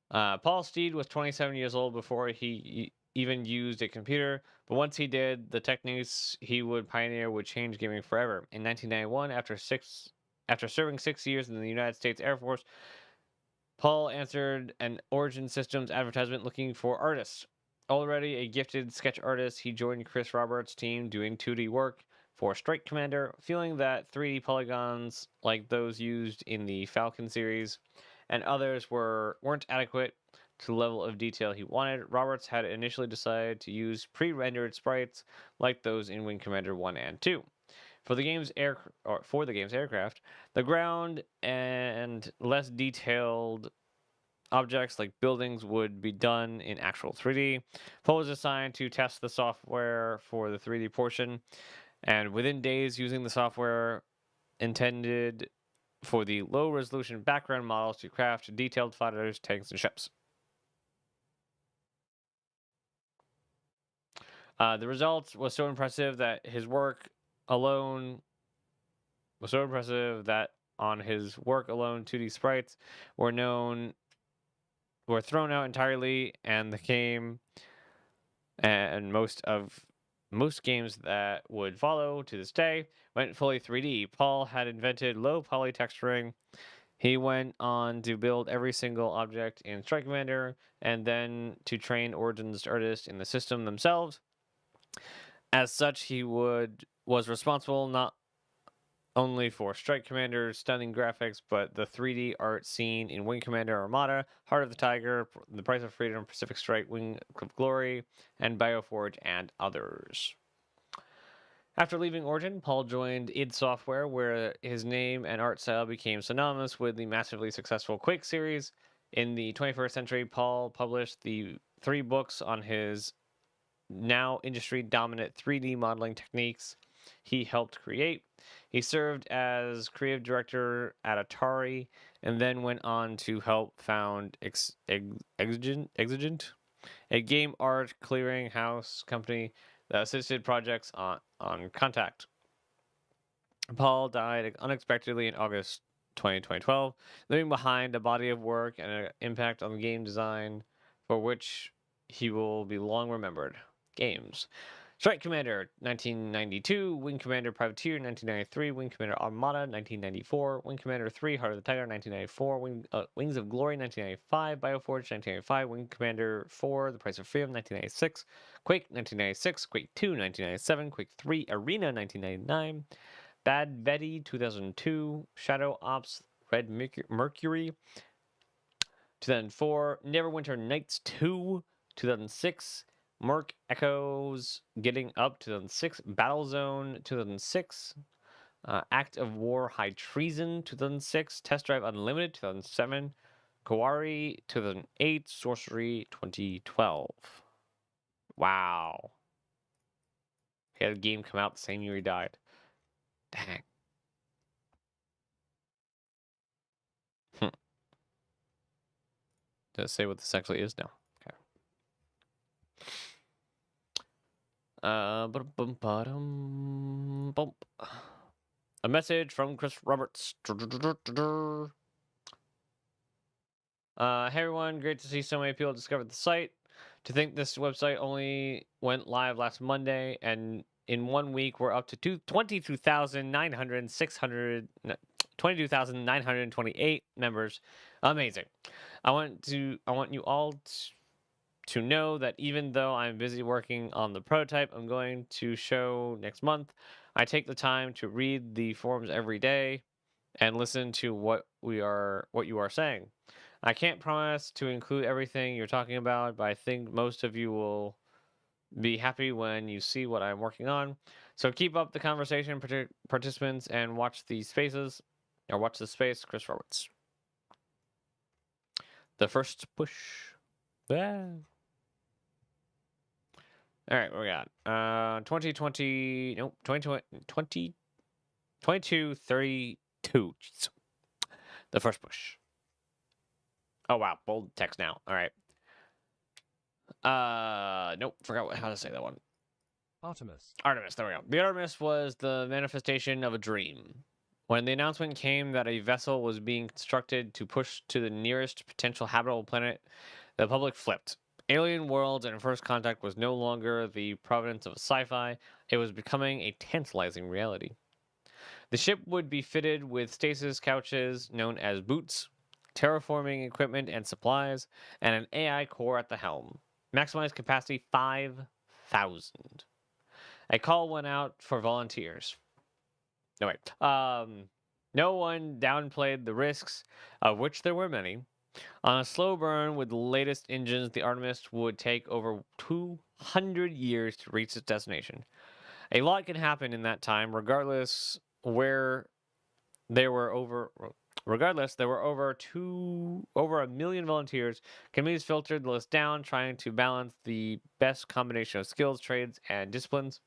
Paul Steed was 27 years old before he even used a computer, but once he did, the techniques he would pioneer would change gaming forever. In 1991, after serving 6 years in the United States Air Force, Paul answered an Origin Systems advertisement looking for artists. Already a gifted sketch artist, he joined Chris Roberts' team doing 2D work for Strike Commander, feeling that 3D polygons like those used in the Falcon series and others weren't adequate to the level of detail he wanted. Roberts had initially decided to use pre-rendered sprites like those in Wing Commander 1 and 2. For the game's aircraft, the ground and less detailed objects like buildings would be done in actual 3D. Paul was assigned to test the software for the 3D portion, and within days using the software intended for the low resolution background models to craft detailed fighters, tanks, and ships. The result was so impressive that on his work alone 2D sprites were thrown out entirely, and the game and most games that would follow to this day went fully 3D. Paul had invented low poly texturing. He went on to build every single object in Strike Commander and then to train Origins artists in the system themselves. As such, he was responsible not only for Strike Commander's stunning graphics, but the 3D art seen in Wing Commander Armada, Heart of the Tiger, The Price of Freedom, Pacific Strike, Wing of Glory, and Bioforge, and others. After leaving Origin, Paul joined id Software, where his name and art style became synonymous with the massively successful Quake series. In the 21st century, Paul published the 3 books on his now industry-dominant 3D modeling techniques he helped create. He served as creative director at Atari and then went on to help found Exigent, a game art clearinghouse company that assisted projects on Contact. Paul died unexpectedly in August 2012, leaving behind a body of work and an impact on game design for which he will be long remembered. Games. Strike Commander 1992, Wing Commander Privateer 1993, Wing Commander Armada 1994, Wing Commander 3 Heart of the Tiger 1994, Wings of Glory 1995, Bioforge 1995, Wing Commander 4 The Price of Freedom 1996, Quake 1996, Quake 2 1997, Quake 3 Arena 1999, Bad Betty 2002, Shadow Ops Red Mercury 2004, Neverwinter Nights 2 2006, Merc Echoes Getting Up 2006, Battlezone 2006, Act of War High Treason 2006, Test Drive Unlimited 2007, Kawari 2008, Sorcery 2012. Wow. He had a game come out the same year he died. Dang. Does it say what this actually is now? A message from Chris Roberts. Hey everyone, great to see so many people discover the site. To think this website only went live last Monday, and in 1 week we're up to 22,928 members. Amazing. I want you all to know that even though I'm busy working on the prototype I'm going to show next month, I take the time to read the forums every day and listen to what you are saying. I can't promise to include everything you're talking about, but I think most of you will be happy when you see what I'm working on. So keep up the conversation, participants, and watch the space, Chris Roberts. The first push. Ah. All right, what we got? 2232. Jeez. The first push. Oh, wow. Bold text now. All right. Nope. Forgot how to say that one. Artemis. There we go. The Artemis was the manifestation of a dream. When the announcement came that a vessel was being constructed to push to the nearest potential habitable planet, the public flipped. Alien Worlds and First Contact was no longer the providence of sci-fi. It was becoming a tantalizing reality. The ship would be fitted with stasis couches known as boots, terraforming equipment and supplies, and an AI core at the helm. Maximized capacity 5,000. A call went out for volunteers. No, wait. No one downplayed the risks, of which there were many. On a slow burn with the latest engines, the Artemis would take over 200 years to reach its destination. A lot can happen in that time, there were over over a million volunteers. Committees filtered the list down, trying to balance the best combination of skills, trades, and disciplines.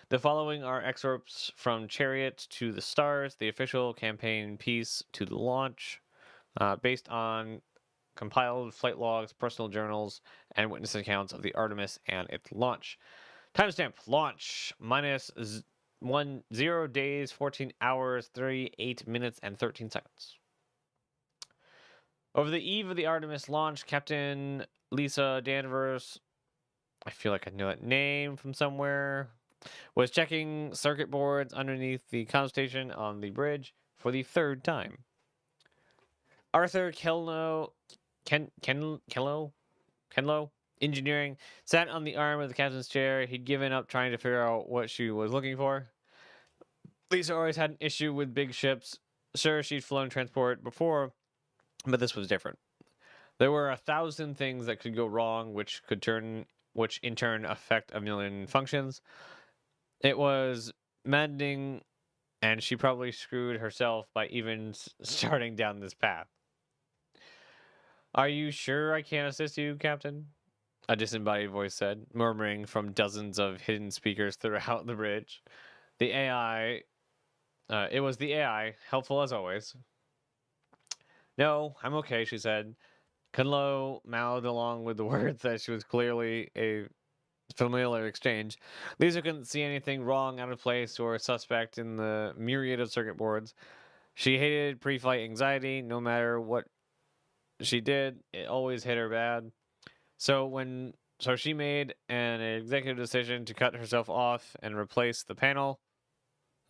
The following are excerpts from Chariot to the Stars, the official campaign piece to the launch, based on compiled flight logs, personal journals, and witness accounts of the Artemis and its launch. Timestamp launch minus 0 days, 14 hours, 38 minutes, and 13 seconds. Over the eve of the Artemis launch, Captain Lisa Danvers, I feel like I know that name from somewhere, was checking circuit boards underneath the comm station on the bridge for the third time. Arthur Kenlow, engineering, sat on the arm of the captain's chair. He'd given up trying to figure out what she was looking for. Lisa always had an issue with big ships. Sure, she'd flown transport before, but this was different. There were 1,000 things that could go wrong, which in turn affect a million functions. It was maddening, and she probably screwed herself by even starting down this path. Are you sure I can't assist you, Captain? A disembodied voice said, murmuring from dozens of hidden speakers throughout the bridge. It was the AI, helpful as always. No, I'm okay, she said. Kunlo mouthed along with the words that she was clearly a familiar exchange. Lisa couldn't see anything wrong, out of place, or suspect in the myriad of circuit boards. She hated pre-flight anxiety. No matter what she did, it always hit her bad. So she made an executive decision to cut herself off and replace the panel.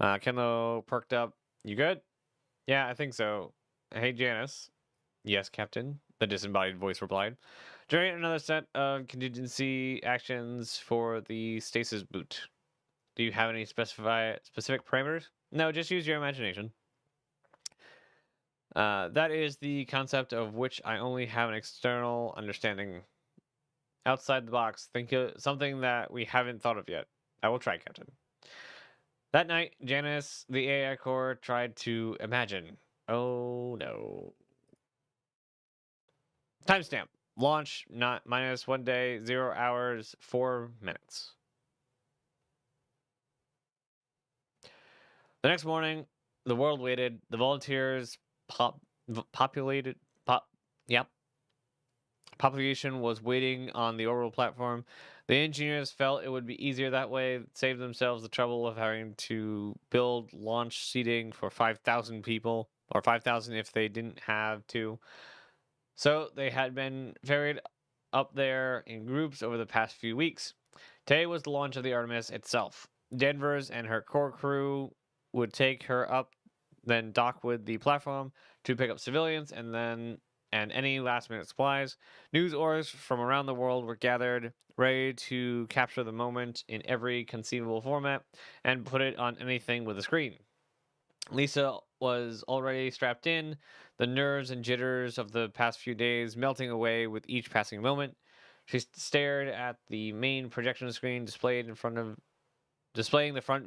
Kenlo perked up. You good? Yeah, I think so. Hey, Janice. Yes, Captain, the disembodied voice replied. Generate another set of contingency actions for the stasis boot. Do you have any specific parameters? No, just use your imagination. That is the concept of which I only have an external understanding. Outside the box, think of something that we haven't thought of yet. I will try, Captain. That night, Janice, the AI core, tried to imagine. Oh no. Timestamp. Launch not minus 1 day, 0 hours, 4 minutes. The next morning, the world waited. The volunteers population was waiting on the orbital platform. The engineers felt it would be easier that way, save themselves the trouble of having to build launch seating for 5,000 people, or 5,000 if they didn't have to. So they had been ferried up there in groups over the past few weeks. Today was the launch of the Artemis itself. Danvers and her core crew would take her up, then dock with the platform to pick up civilians and any last-minute supplies. News oars from around the world were gathered, ready to capture the moment in every conceivable format and put it on anything with a screen. Lisa was already strapped in, the nerves and jitters of the past few days melting away with each passing moment. She stared at the main projection screen displaying the front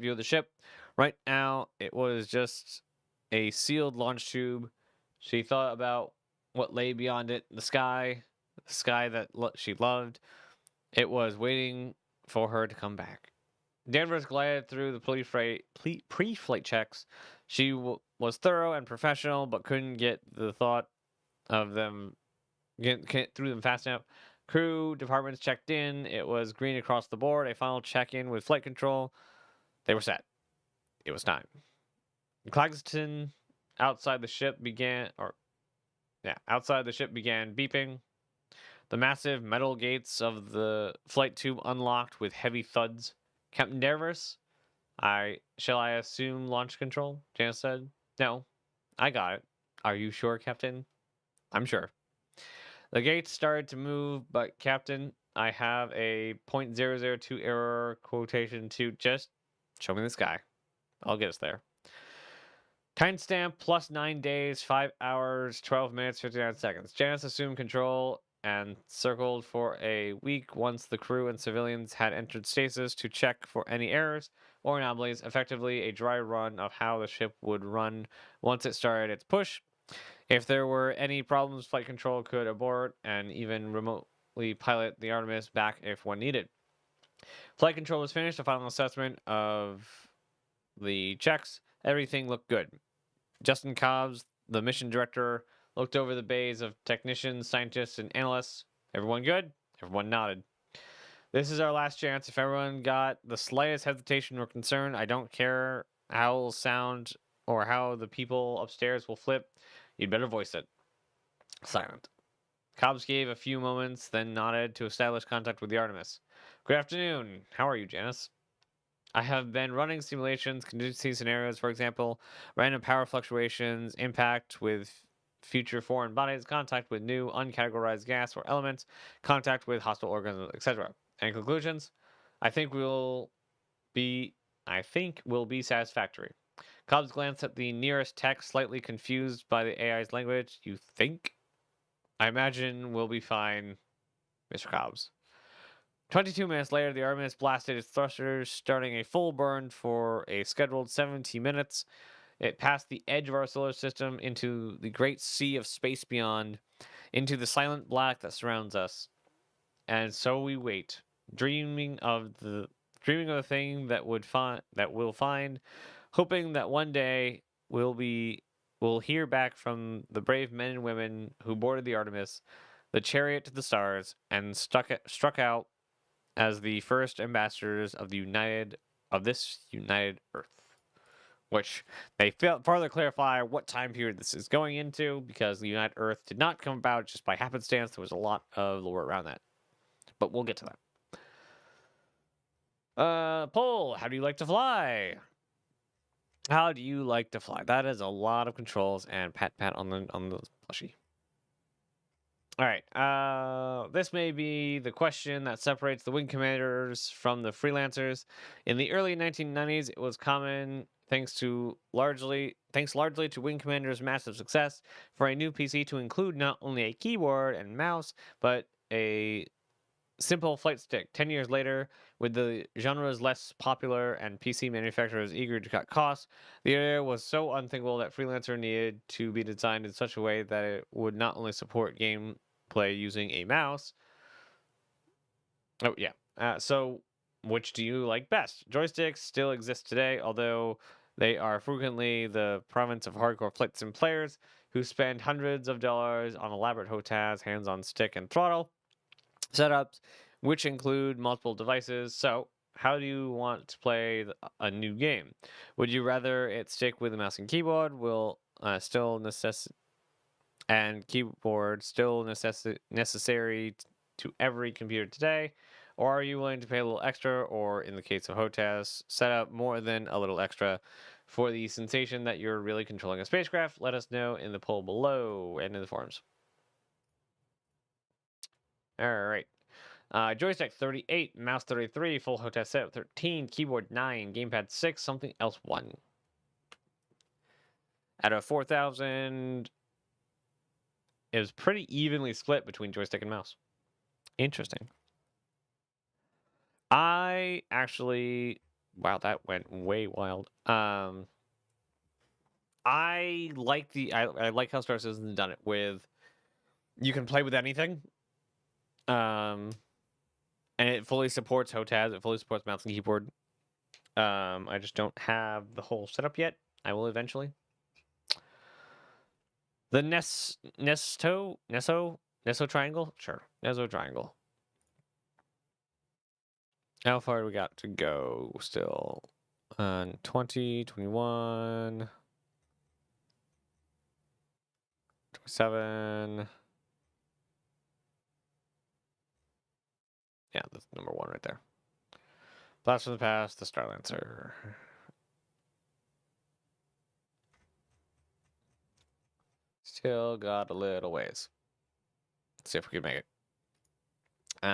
view of the ship. Right now, it was just a sealed launch tube. She thought about what lay beyond it, the sky that she loved. It was waiting for her to come back. Danvers glided through the pre-flight checks. She was thorough and professional, but couldn't get the thought of them get through them fast enough. Crew departments checked in. It was green across the board. A final check-in with flight control. They were set. It was time. Claxton outside the ship began beeping. The massive metal gates of the flight tube unlocked with heavy thuds. Captain Danvers, shall I assume launch control? Janice said. No, I got it. Are you sure, Captain? I'm sure. The gates started to move, but Captain, I have a .002 error quotation to just show me the sky. I'll get us there. Timestamp plus 9 days, 5 hours, 12 minutes, 59 seconds. Janus assumed control and circled for a week once the crew and civilians had entered stasis to check for any errors or anomalies, effectively a dry run of how the ship would run once it started its push. If there were any problems, flight control could abort and even remotely pilot the Artemis back if one needed. Flight control was finished. A final assessment of the checks. Everything looked good. Justin Cobbs, the mission director, looked over the bays of technicians, scientists, and analysts. Everyone good? Everyone nodded. This is our last chance. If everyone got the slightest hesitation or concern, I don't care how it'll sound or how the people upstairs will flip, you'd better voice it. Silent. Cobbs gave a few moments, then nodded to establish contact with the Artemis. Good afternoon. How are you, Janice? I have been running simulations, contingency scenarios, for example, random power fluctuations, impact with future foreign bodies, contact with new uncategorized gas or elements, contact with hostile organisms, etc. And conclusions? I think will be satisfactory. Cobbs glanced at the nearest tech, slightly confused by the AI's language. You think? I imagine we'll be fine, Mr. Cobbs. 22 minutes later, the Artemis blasted its thrusters, starting a full burn for a scheduled 70 minutes. It passed the edge of our solar system into the great sea of space beyond, into the silent black that surrounds us. And so we wait, dreaming of the thing that we'll find, hoping that one day we'll hear back from the brave men and women who boarded the Artemis, the chariot to the stars, and struck out as the first ambassadors of this united Earth. Which they further clarify what time period this is going into, because the United Earth did not come about just by happenstance. There was a lot of lore around that. But we'll get to that. Poll, how do you like to fly? How do you like to fly? That is a lot of controls and pat on the plushie. All right. This may be the question that separates the wing commanders from the freelancers. In the early 1990s, it was common, thanks largely to Wing Commander's massive success, for a new PC to include not only a keyboard and mouse, but a simple flight stick. 10 years later, with the genres less popular and PC manufacturers eager to cut costs, the area was so unthinkable that Freelancer needed to be designed in such a way that it would not only support gameplay using a mouse. Oh, yeah. So, which do you like best? Joysticks still exist today, although they are frequently the province of hardcore flight sim players who spend hundreds of dollars on elaborate HOTAS, hands-on stick and throttle setups, which include multiple devices. So, how do you want to play a new game? Would you rather it stick with a mouse and keyboard? Keyboard still necessary to every computer today? Or are you willing to pay a little extra, or in the case of HOTAS, set up more than a little extra for the sensation that you're really controlling a spacecraft? Let us know in the poll below and in the forums. All right. Joystick 38, mouse 33, full HOTAS setup 13, keyboard 9, gamepad 6, something else 1. Out of 4,000, it was pretty evenly split between joystick and mouse. Interesting. I actually, wow, that went way wild. I like how Star Citizen's done it with, you can play with anything. And it fully supports HOTAS, it fully supports mouse and keyboard. I just don't have the whole setup yet. I will eventually. The Neso triangle? Sure. Neso triangle. How far do we got to go still? 20, 21, 27. Yeah, that's number 1 right there. Blast from the Past, the Starlancer. Still got a little ways. Let's see if we can make it.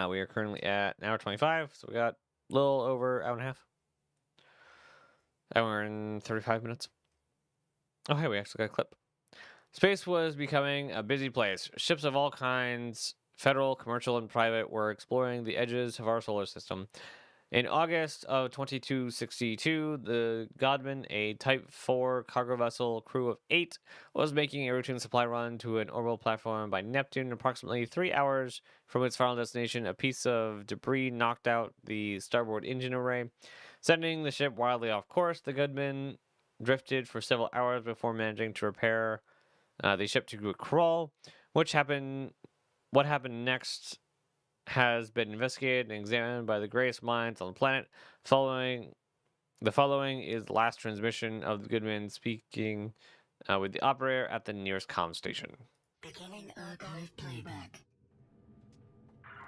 We are currently at an hour 25, so we got a little over hour and a half. Hour and 35 minutes. Oh, hey, we actually got a clip. Space was becoming a busy place. Ships of all kinds, federal, commercial, and private, were exploring the edges of our solar system. In August of 2262, the Godman, a Type 4 cargo vessel crew of 8, was making a routine supply run to an orbital platform by Neptune. Approximately 3 hours from its final destination, a piece of debris knocked out the starboard engine array, sending the ship wildly off course. The Goodman drifted for several hours before managing to repair the ship to a crawl. What happened next has been investigated and examined by the greatest minds on the planet. The following is the last transmission of the Goodman speaking with the operator at the nearest comm station. Beginning archive playback.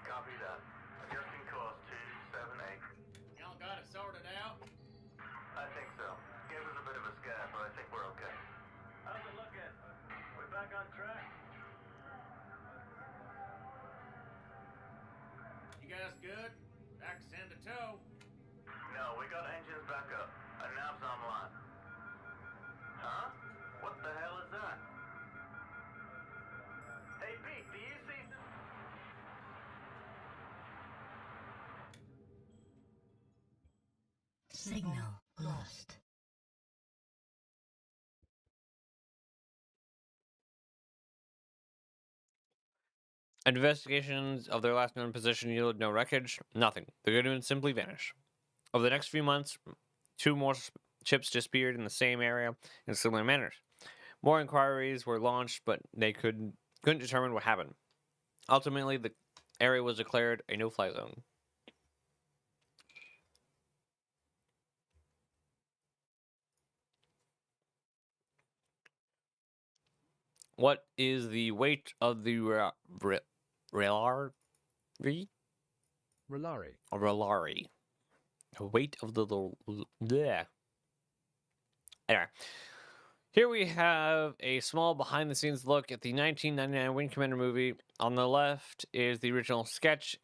Copy that. Adjusting course 278. Y'all got it sorted out? I think so. Gave us a bit of a scare, but I think we're okay. How's it looking? We're back on track? You guys good? Back to send a tow. No, we got engines back up. And nav's online. Huh? What the hell is that? Hey, Pete, do you see... Signal lost. Investigations of their last known position yielded no wreckage, nothing. The Goodman simply vanished. Over the next few months, 2 more ships disappeared in the same area in similar manners. More inquiries were launched, but they couldn't determine what happened. Ultimately, the area was declared a no-fly zone. What is the weight of the Relari? Relari. The weight of the yeah. Anyway, here we have a small behind-the-scenes look at the 1999 Wing Commander movie. On the left is the original sketch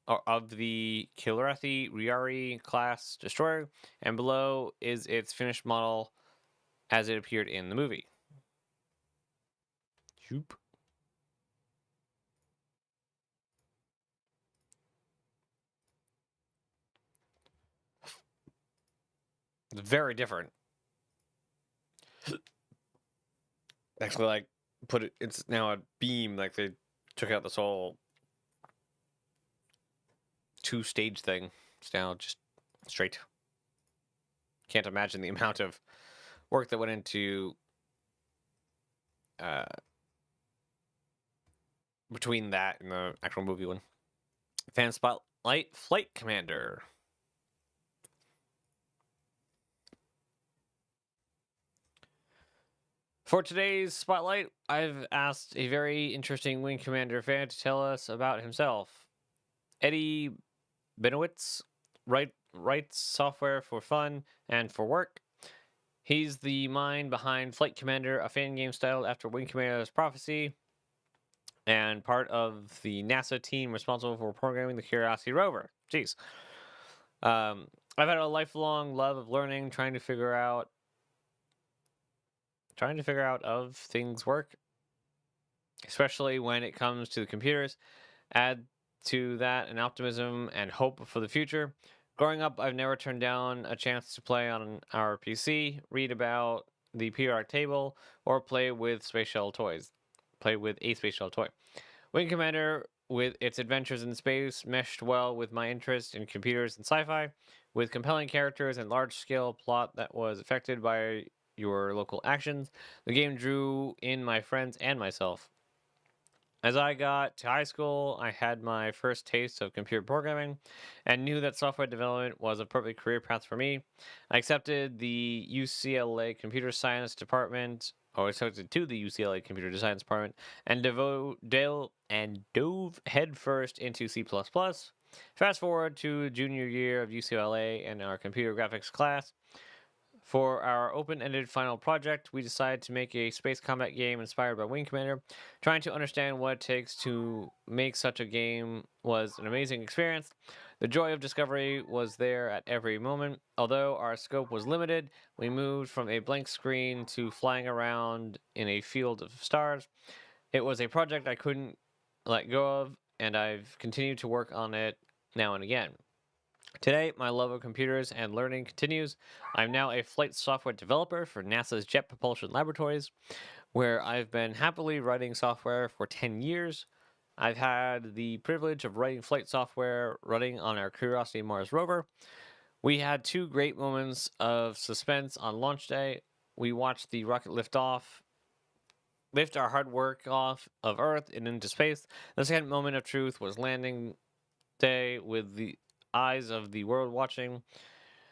of the Kilrathi Riari class destroyer, and below is its finished model as it appeared in the movie. Shoop. Very different. Actually, like, it's now a beam, like they took out this whole 2-stage thing. It's now just straight. Can't imagine the amount of work that went into between that and the actual movie one. Fan Spotlight Flight Commander. For today's Spotlight, I've asked a very interesting Wing Commander fan to tell us about himself. Eddie Benowitz writes software for fun and for work. He's the mind behind Flight Commander, a fan game styled after Wing Commander's Prophecy, and part of the NASA team responsible for programming the Curiosity rover. Jeez. I've had a lifelong love of learning, trying to figure out of things work, especially when it comes to the computers. Add to that an optimism and hope for the future. Growing up, I've never turned down a chance to play on our PC, read about the periodic table, or play with a space shuttle toy. Wing Commander, with its adventures in space, meshed well with my interest in computers and sci-fi, with compelling characters and large-scale plot that was affected by your local actions. The game drew in my friends and myself. As I got to high school, I had my first taste of computer programming and knew that software development was a perfect career path for me. I accepted the UCLA Computer Science Department, or accepted to the UCLA Computer Science Department, and dove headfirst into C++. Fast forward to junior year of UCLA and our computer graphics class. For our open-ended final project, we decided to make a space combat game inspired by Wing Commander. Trying to understand what it takes to make such a game was an amazing experience. The joy of discovery was there at every moment. Although our scope was limited, we moved from a blank screen to flying around in a field of stars. It was a project I couldn't let go of, and I've continued to work on it now and again. Today, my love of computers and learning continues. I'm now a flight software developer for NASA's Jet Propulsion Laboratories, where I've been happily writing software for 10 years. I've had the privilege of writing flight software running on our Curiosity Mars rover. We had two great moments of suspense on launch day. We watched the rocket lift our hard work off of Earth and into space. The second moment of truth was landing day with the eyes of the world watching.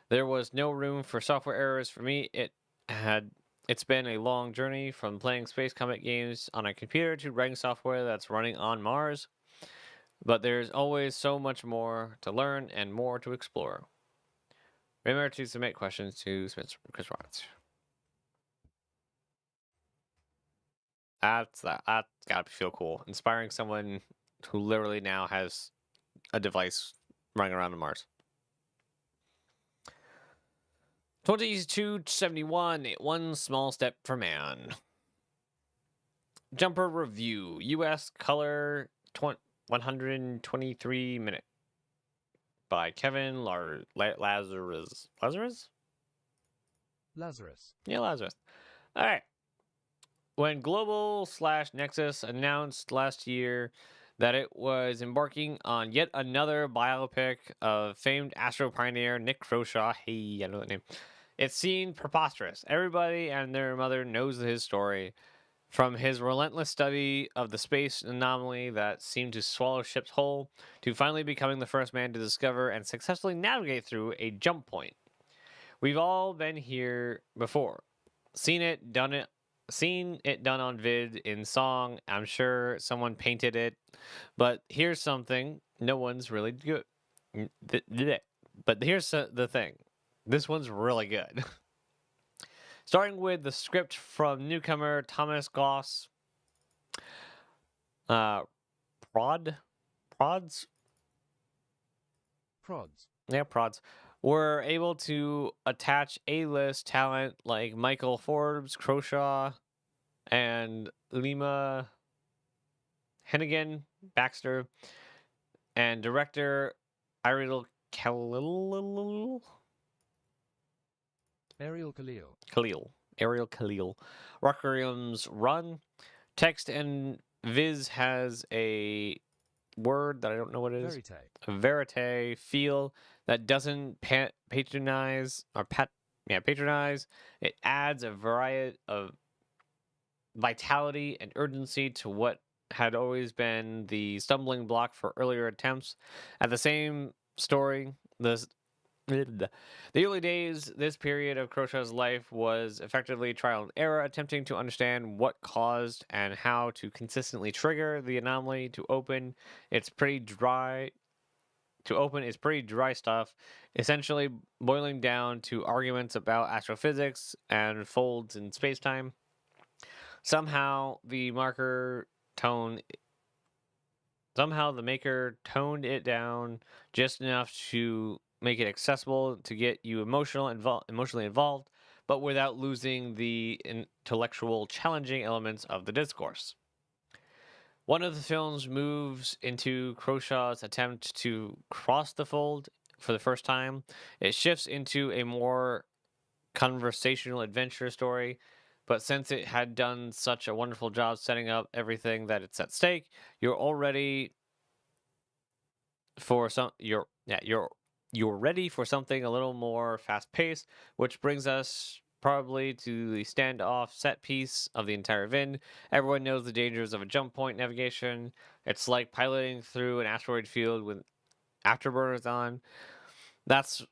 There was no room for software errors for me. It's been a long journey from playing space combat games on a computer to writing software that's running on Mars. But there's always so much more to learn and more to explore. Remember to submit questions to Chris Roberts. That's gotta feel cool. Inspiring someone who literally now has a device running around on Mars. 2271, One Small Step for Man. Jumper Review, US Color 123 minute by Kevin Lazarus. Lazarus? Lazarus. Yeah, Lazarus. All right. When Global/Nexus announced last year that it was embarking on yet another biopic of famed astro pioneer Nick Croshaw, hey, I know that name, it seemed preposterous. Everybody and their mother knows his story. From his relentless study of the space anomaly that seemed to swallow ships whole, to finally becoming the first man to discover and successfully navigate through a jump point. We've all been here before. Seen it done on vid, in song. I'm sure someone painted it. But here's something no one's really good. But here's the thing. This one's really good. Starting with the script from newcomer Thomas Goss. Prods? Yeah, Prods. Were able to attach A-list talent like Michael Forbes, Croshaw, and Lima Hennigan Baxter, and director Ariel Khalil. Ariel Khalil. Requiem's Run. Text and Viz has a word that I don't know what it is. Verite. A verite feel that doesn't patronize. It adds a variety of vitality and urgency to what had always been the stumbling block for earlier attempts at the same story. The early days, this period of Croshaw's life was effectively trial and error, attempting to understand what caused and how to consistently trigger the anomaly to open. It's pretty dry stuff, essentially boiling down to arguments about astrophysics and folds in spacetime. Somehow the maker toned it down just enough to make it accessible to get you emotionally involved, but without losing the intellectual challenging elements of the discourse. One of the films moves into Croshaw's attempt to cross the fold for the first time. It shifts into a more conversational adventure story, but since it had done such a wonderful job setting up everything that it's at stake, you're ready for something a little more fast-paced, which brings us probably to the standoff set piece of the entire VIN. Everyone knows the dangers of a jump point navigation. It's like piloting through an asteroid field with afterburners on. That's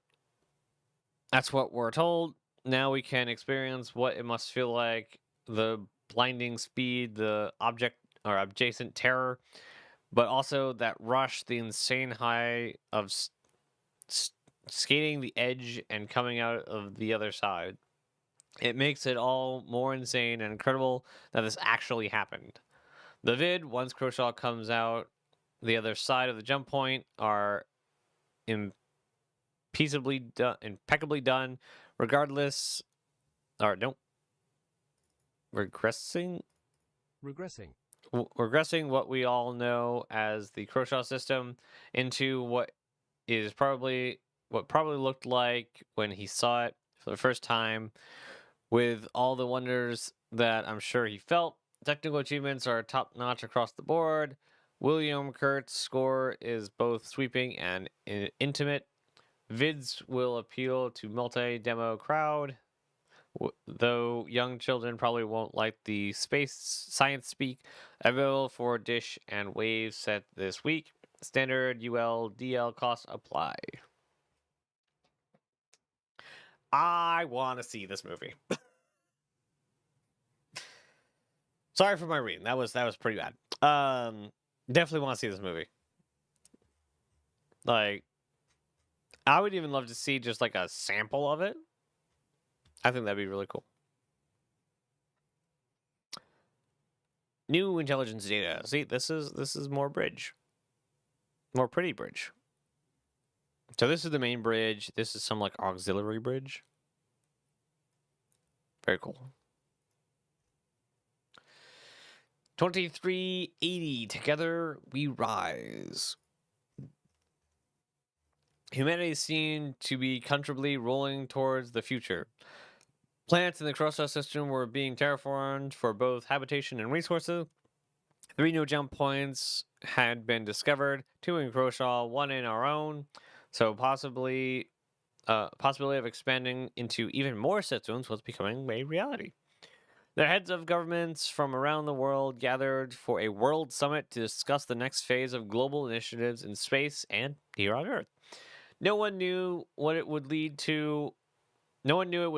what we're told. Now we can experience what it must feel like, the blinding speed, the object or adjacent terror, but also that rush, the insane high of skating the edge and coming out of the other side. It makes it all more insane and incredible that this actually happened. The vid, once Croshaw comes out the other side of the jump point, are impeccably done, regardless, or no, regressing regressing what we all know as the Croshaw system into what probably looked like when he saw it for the first time, with all the wonders that I'm sure he felt. Technical achievements are top notch across the board. William Kurt's score is both sweeping and intimate. Vids will appeal to multi-demo crowd, though young children probably won't like the space science speak. Available for Dish and Wave set this week. Standard UL DL costs apply. I want to see this movie. Sorry for my reading. That was pretty bad. Definitely want to see this movie. Like, I would even love to see just like a sample of it. I think that'd be really cool. New intelligence data. See, this is more bridge. More pretty bridge. So this is the main bridge. This is some like auxiliary bridge. Very cool. 2380. Together we rise. Humanity seemed to be comfortably rolling towards the future. Planets in the Croshaw system were being terraformed for both habitation and resources. 3 new jump points had been discovered, 2 in Croshaw, 1 in our own. So possibility of expanding into even more systems was becoming a reality. The heads of governments from around the world gathered for a world summit to discuss the next phase of global initiatives in space and here on Earth. No one knew what it would lead to. No one knew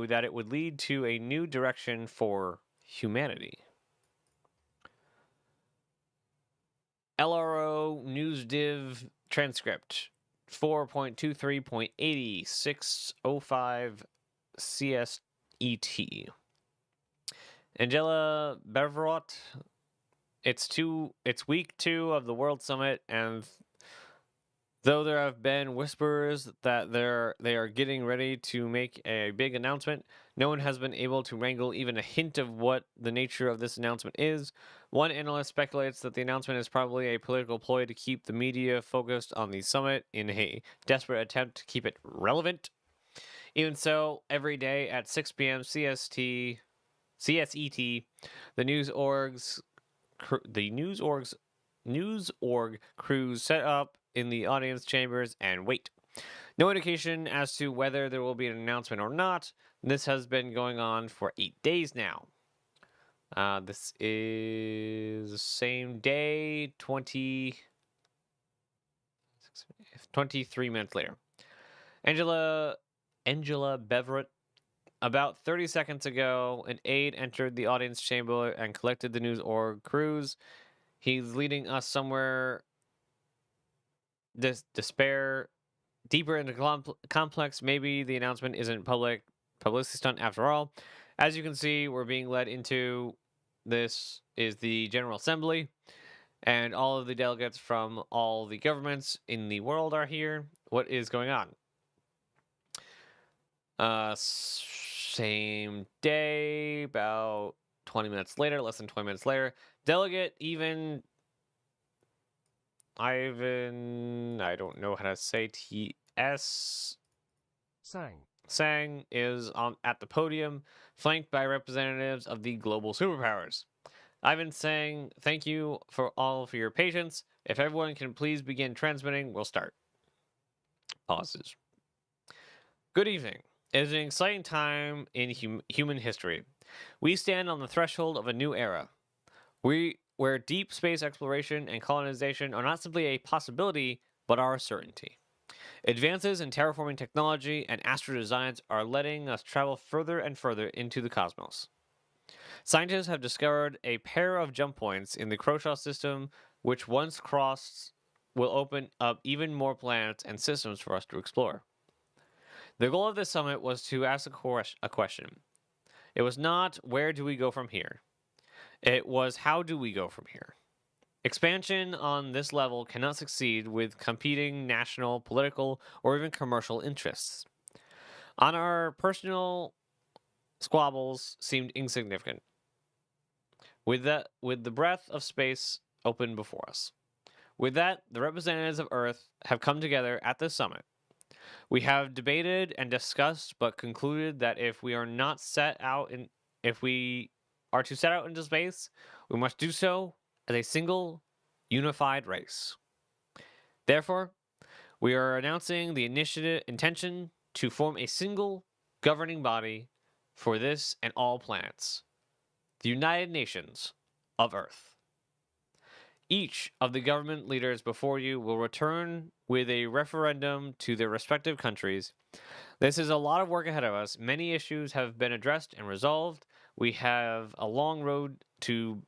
that it would lead to a new direction for humanity. LRO News Div transcript 4.23.80 605 CSET. Angela Beverot. It's week 2 of the World Summit, and though there have been whispers that they are getting ready to make a big announcement, no one has been able to wrangle even a hint of what the nature of this announcement is. One analyst speculates that the announcement is probably a political ploy to keep the media focused on the summit in a desperate attempt to keep it relevant. Even so, every day at 6 p.m. CSET, the news org crews set up in the audience chambers and wait. No indication as to whether there will be an announcement or not. This has been going on for 8 days now. This is the same day, 23 minutes later. Angela Beverett. About 30 seconds ago, an aide entered the audience chamber and collected the news org crews. He's leading us somewhere deeper into complex. Maybe the announcement isn't publicity stunt after all. As you can see, we're being led into this is the General Assembly, and all of the delegates from all the governments in the world are here. What is going on? Same day, about 20 minutes later, less than 20 minutes later, delegate Ivan, I don't know how to say T.S. Sang is at the podium, flanked by representatives of the global superpowers. Ivan Sang, thank you for your patience. If everyone can please begin transmitting, we'll start. Pauses. Good evening. It is an exciting time in human history. We stand on the threshold of a new era. Where deep space exploration and colonization are not simply a possibility, but are a certainty. Advances in terraforming technology and astro designs are letting us travel further and further into the cosmos. Scientists have discovered a pair of jump points in the Croshaw system, which once crossed will open up even more planets and systems for us to explore. The goal of this summit was to ask a question. It was not where do we go from here? It was how do we go from here? Expansion on this level cannot succeed with competing national, political, or even commercial interests. On our personal squabbles seemed insignificant. With the breadth of space open before us. With that, the representatives of Earth have come together at this summit. We have debated and discussed, but concluded that if we are to set out into space, we must do so as a single, unified race. Therefore, we are announcing the intention to form a single governing body for this and all planets, the United Nations of Earth. Each of the government leaders before you will return with a referendum to their respective countries. This is a lot of work ahead of us. Many issues have been addressed and resolved. We have a long road to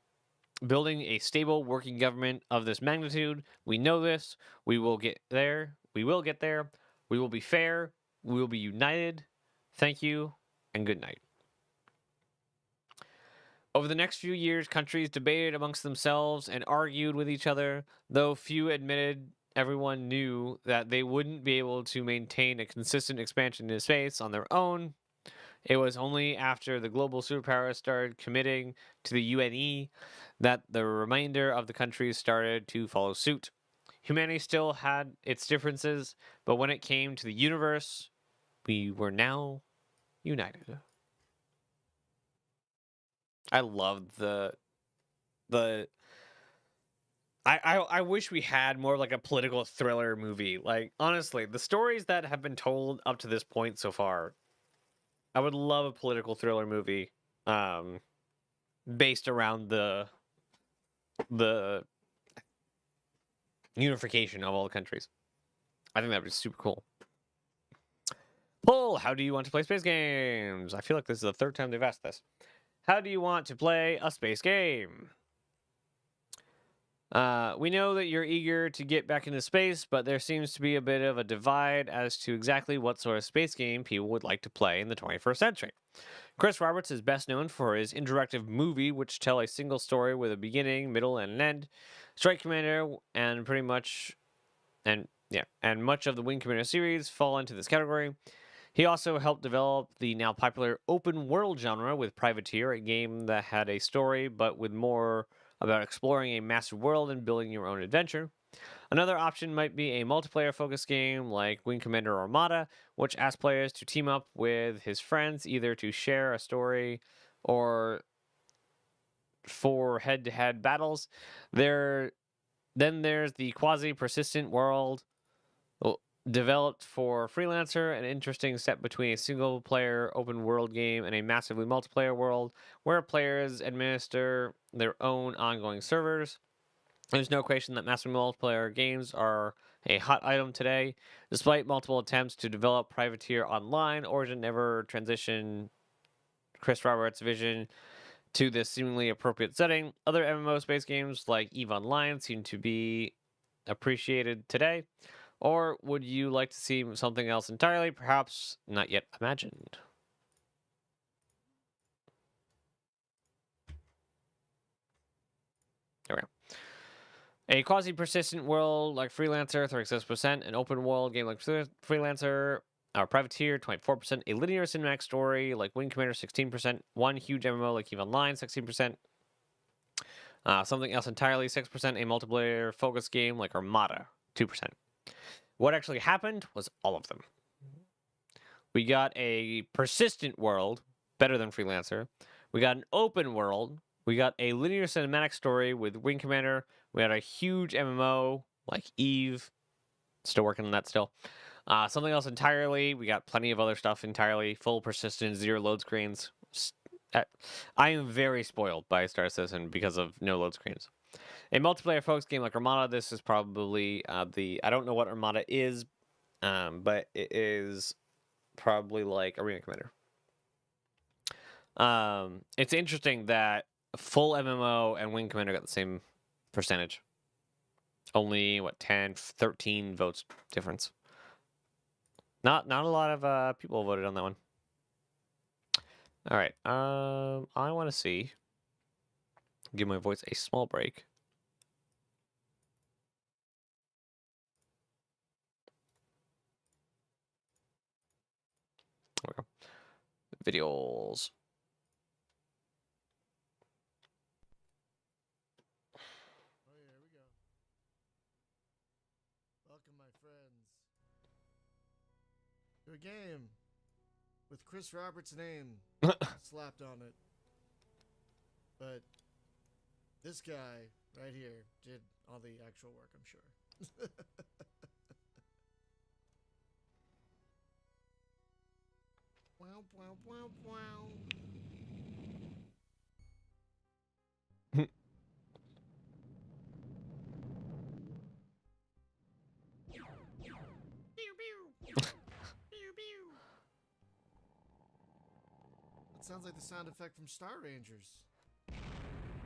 building a stable working government of this magnitude. We know this. We will get there. We will get there. We will be fair. We will be united. Thank you, and good night. Over the next few years, countries debated amongst themselves and argued with each other, though few admitted. Everyone knew that they wouldn't be able to maintain a consistent expansion into space on their own. It was only after the global superpowers started committing to the UNE that the remainder of the countries started to follow suit. Humanity still had its differences, but when it came to the universe, we were now united. I love I wish we had more of like a political thriller movie. Like, honestly, the stories that have been told up to this point so far, I would love a political thriller movie based around the unification of all the countries. I think that would be super cool. Paul, how do you want to play space games? I feel like this is the third time they've asked this. How do you want to play a space game? We know that you're eager to get back into space, but there seems to be a bit of a divide as to exactly what sort of space game people would like to play in the 21st century. Chris Roberts is best known for his interactive movie, which tell a single story with a beginning, middle, and an end. Strike Commander and much of the Wing Commander series fall into this category. He also helped develop the now popular open world genre with Privateer, a game that had a story but with more about exploring a massive world and building your own adventure. Another option might be a multiplayer-focused game like Wing Commander Armada, which asks players to team up with his friends either to share a story or for head-to-head battles. Then there's the quasi-persistent world developed for Freelancer, an interesting step between a single-player open-world game and a massively multiplayer world where players administer their own ongoing servers. There's no question that massive multiplayer games are a hot item today. Despite multiple attempts to develop Privateer online, Origin never transitioned Chris Roberts' vision to this seemingly appropriate setting. Other MMO space games like EVE Online seem to be appreciated today. Or would you like to see something else entirely, perhaps not yet imagined? There we go. A quasi-persistent world like Freelancer, 36%. An open world game like Freelancer, or Privateer, 24%. A linear cinematic story like Wing Commander, 16%. One huge MMO like EVE Online, 16%. Something else entirely, 6%. A multiplayer-focused game like Armada, 2%. What actually happened was all of them. We got a persistent world, better than Freelancer. We got an open world. We got a linear cinematic story with Wing Commander. We had a huge MMO like EVE. Still working on that still. Something else entirely. We got plenty of other stuff entirely. Full persistent, 0 load screens. I am very spoiled by Star Citizen because of no load screens. A multiplayer-focused game like Armada, this is probably I don't know what Armada is, but it is probably like Arena Commander. It's interesting that full MMO and Wing Commander got the same percentage. Only, 10, 13 votes difference. Not a lot of people voted on that one. All right. I want to see. Give my voice a small break. There we go. Videos. Oh, yeah, here we go. Welcome, my friends, to a game with Chris Roberts' name slapped on it. But this guy right here did all the actual work, I'm sure. Wow, wow, wow, wow. Pew, pew. Pew, pew. That sounds like the sound effect from Star Rangers.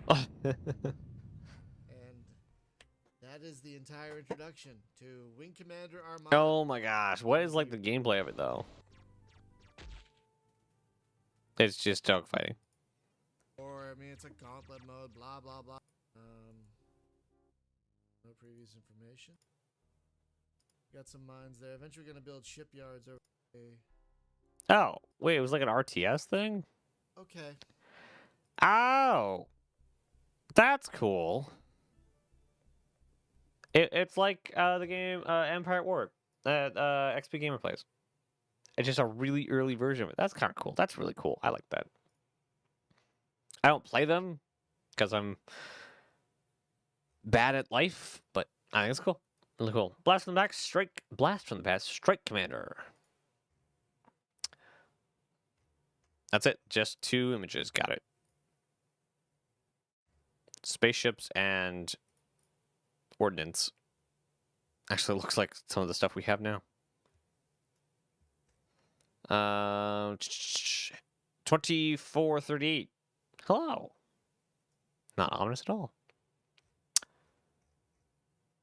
And that is the entire introduction to Wing Commander Armada. Oh my gosh. What is like the gameplay of it though? It's just dogfighting. Or, I mean, it's a gauntlet mode, blah, blah, blah. No previous information. Got some mines there. Eventually, we're going to build shipyards over Oh, wait, it was like an RTS thing? Okay. Oh. That's cool. It's like the game Empire at War that XP Gamer plays. It's just a really early version of it. That's kind of cool. That's really cool. I like that. I don't play them because I'm bad at life, but I think it's cool. Really cool. Blast from the back, strike. Blast from the past, strike commander. That's it. Just 2 images. Got it. Spaceships and ordnance. Actually, looks like some of the stuff we have now. 2438. Hello. Not ominous at all.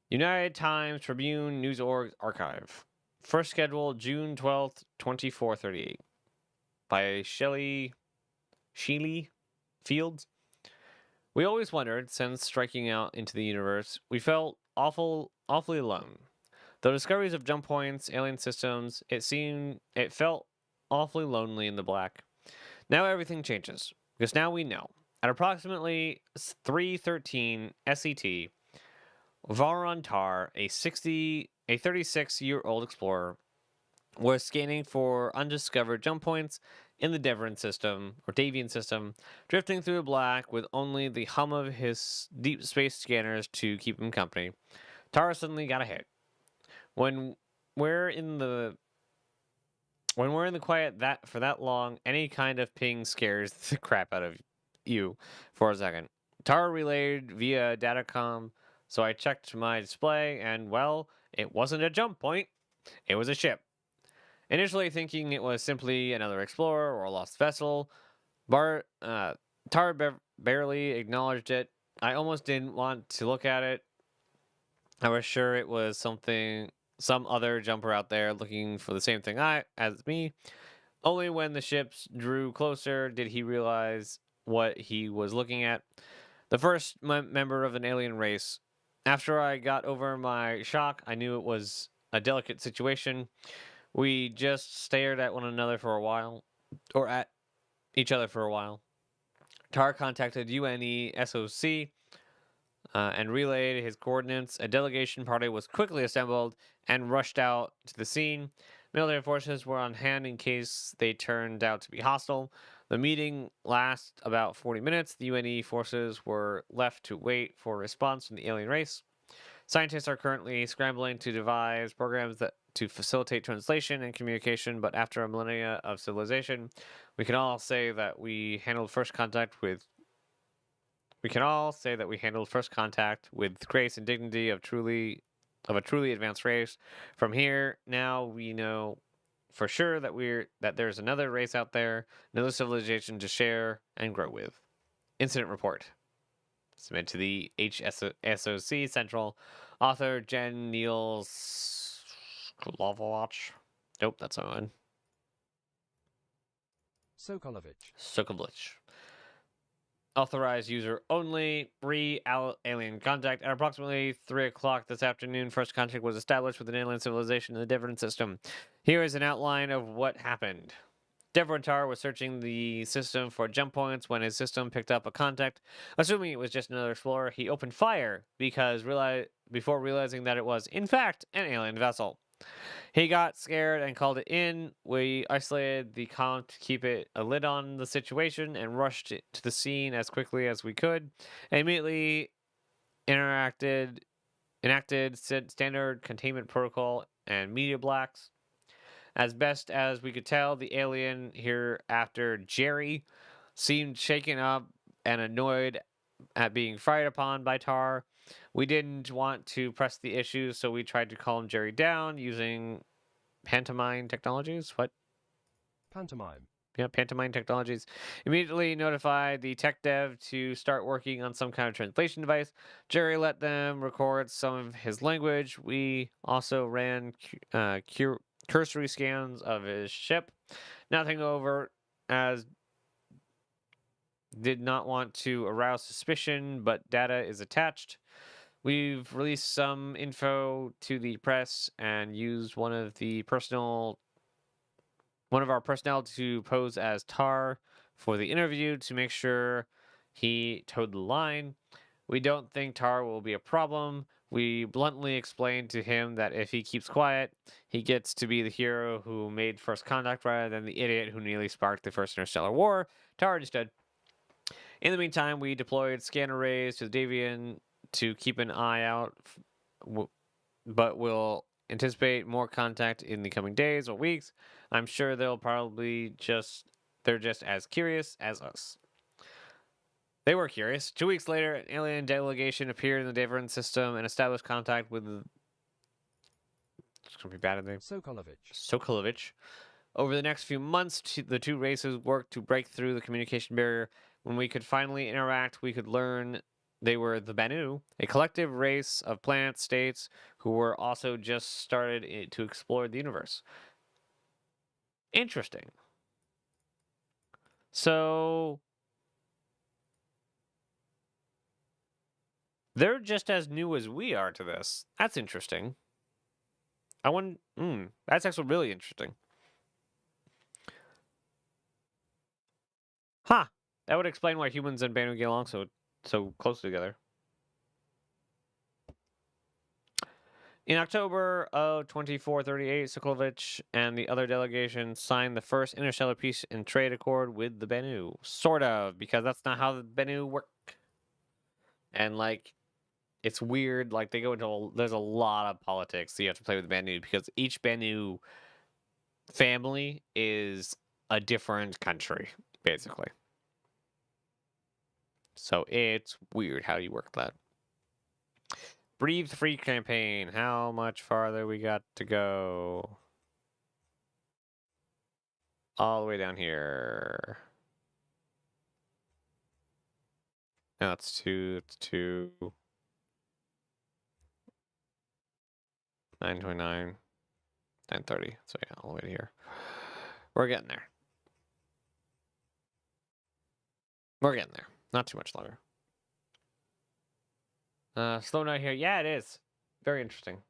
United Times Tribune News Org Archive. First schedule June 12th, 2438. By Shelley Fields. We always wondered, since striking out into the universe, we felt awfully alone. The discoveries of jump points, alien systems, it felt awfully lonely in the black. Now everything changes, because now we know. At approximately 3:13 SET, Varon Tar, a 36-year-old explorer, was scanning for undiscovered jump points in the Devian system, drifting through the black with only the hum of his deep space scanners to keep him company. Tar suddenly got a hit. When we're in the quiet for that long, any kind of ping scares the crap out of you for a second. Tar relayed via datacom, so I checked my display, and well, it wasn't a jump point. It was a ship. Initially thinking it was simply another explorer or a lost vessel, Tar barely acknowledged it. I almost didn't want to look at it. I was sure it was some other jumper out there looking for the same thing as me. Only when the ships drew closer did he realize what he was looking at. The first member of an alien race. After I got over my shock, I knew it was a delicate situation. We just stared at one another for a while, or at each other for a while. Tar contacted UNE SOC and relayed his coordinates. A delegation party was quickly assembled and rushed out to the scene. Military forces were on hand in case they turned out to be hostile. The meeting lasted about 40 minutes. The UNE forces were left to wait for a response from the alien race. Scientists are currently scrambling to devise programs to facilitate translation and communication, but after a millennia of civilization, we can all say that we handled first contact with grace and dignity of a truly advanced race. From here, now we know for sure that there's another race out there, another civilization to share and grow with. Incident report. Submitted to the HSOC Central. Author Jen Niels Lovolach. Nope, that's not one. Sokolovich. Sokolovich. Authorized user only. Alien contact. At approximately 3 o'clock this afternoon, first contact was established with an alien civilization in the Deveron system. Here is an outline of what happened. Devrontar was searching the system for jump points when his system picked up a contact. Assuming it was just another explorer, he opened fire before realizing that it was, in fact, an alien vessel. He got scared and called it in. We isolated the comm to keep a lid on the situation and rushed to the scene as quickly as we could. And immediately enacted standard containment protocol and media blacks. As best as we could tell, the alien hereafter, Jerry, seemed shaken up and annoyed at being fired upon by Tar. We didn't want to press the issue, so we tried to calm Jerry down using pantomime technologies. What? Pantomime. Yeah, pantomime technologies. Immediately notified the tech dev to start working on some kind of translation device. Jerry let them record some of his language. We also ran cursory scans of his ship. Nothing overt, as did not want to arouse suspicion, but data is attached. We've released some info to the press and used one of our personnel to pose as Tar for the interview to make sure he towed the line. We don't think Tar will be a problem. We bluntly explained to him that if he keeps quiet, he gets to be the hero who made first contact rather than the idiot who nearly sparked the first interstellar war. Tar understood. In the meantime, we deployed scan arrays to the Davian to keep an eye out, but we'll anticipate more contact in the coming days or weeks. I'm sure they're just as curious as us. They were curious. 2 weeks later, an alien delegation appeared in the Deveron system and established contact with it's gonna be bad name. Sokolovich. Over the next few months, the two races worked to break through the communication barrier. When we could finally interact, we could learn they were the Banu, a collective race of planet states who were also just started to explore the universe. Interesting. So they're just as new as we are to this. That's interesting. That's actually really interesting. Huh. That would explain why humans and Banu get along so close together. In October of 2438, Sokolovich and the other delegation signed the first interstellar peace and trade accord with the Banu. Sort of, because that's not how the Banu work. And, it's weird. They go into there's a lot of politics that you have to play with the Banu, because each Banu family is a different country, basically. So it's weird how you work that. Breathe Free campaign. How much farther we got to go? All the way down here. No, it's two. 929. 930. So yeah, all the way to here. We're getting there. Not too much longer. Slow down here. Yeah, it is. Very interesting.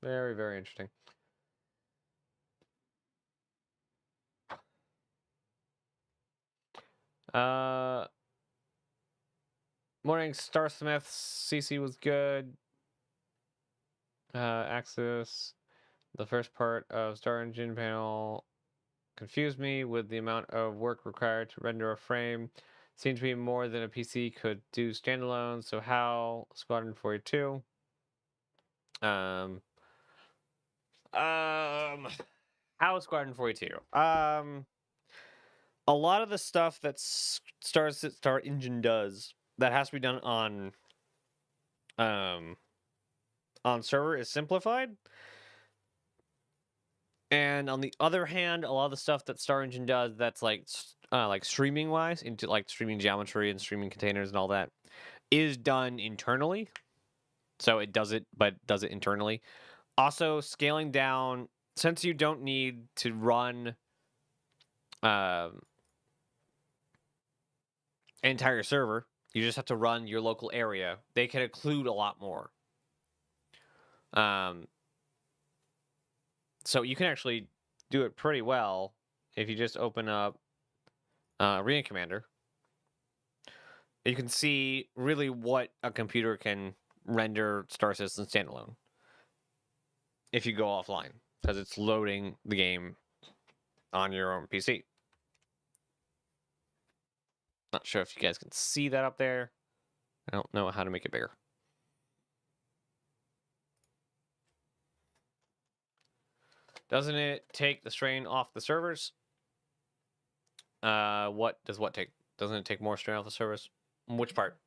Very, very interesting. Morning, Starsmith. CC was good. Axis. The first part of Star Engine panel confused me with the amount of work required to render a frame. Seemed to be more than a PC could do standalone. So how Squadron 42? How Squadron 42? A lot of the stuff that Star Engine does that has to be done on server is simplified. And on the other hand, a lot of the stuff that Star Engine does that's like streaming wise, into like streaming geometry and streaming containers and all that, is done internally. So it does it, but does it internally. Also, scaling down, since you don't need to run an entire server, you just have to run your local area. They can include a lot more. So you can actually do it pretty well if you just open up Arena Commander. You can see really what a computer can render Star Citizen standalone if you go offline, because it's loading the game on your own PC. Not sure if you guys can see that up there. I don't know how to make it bigger. Doesn't it take the strain off the servers? What take? Doesn't it take more strain off the servers? Which part?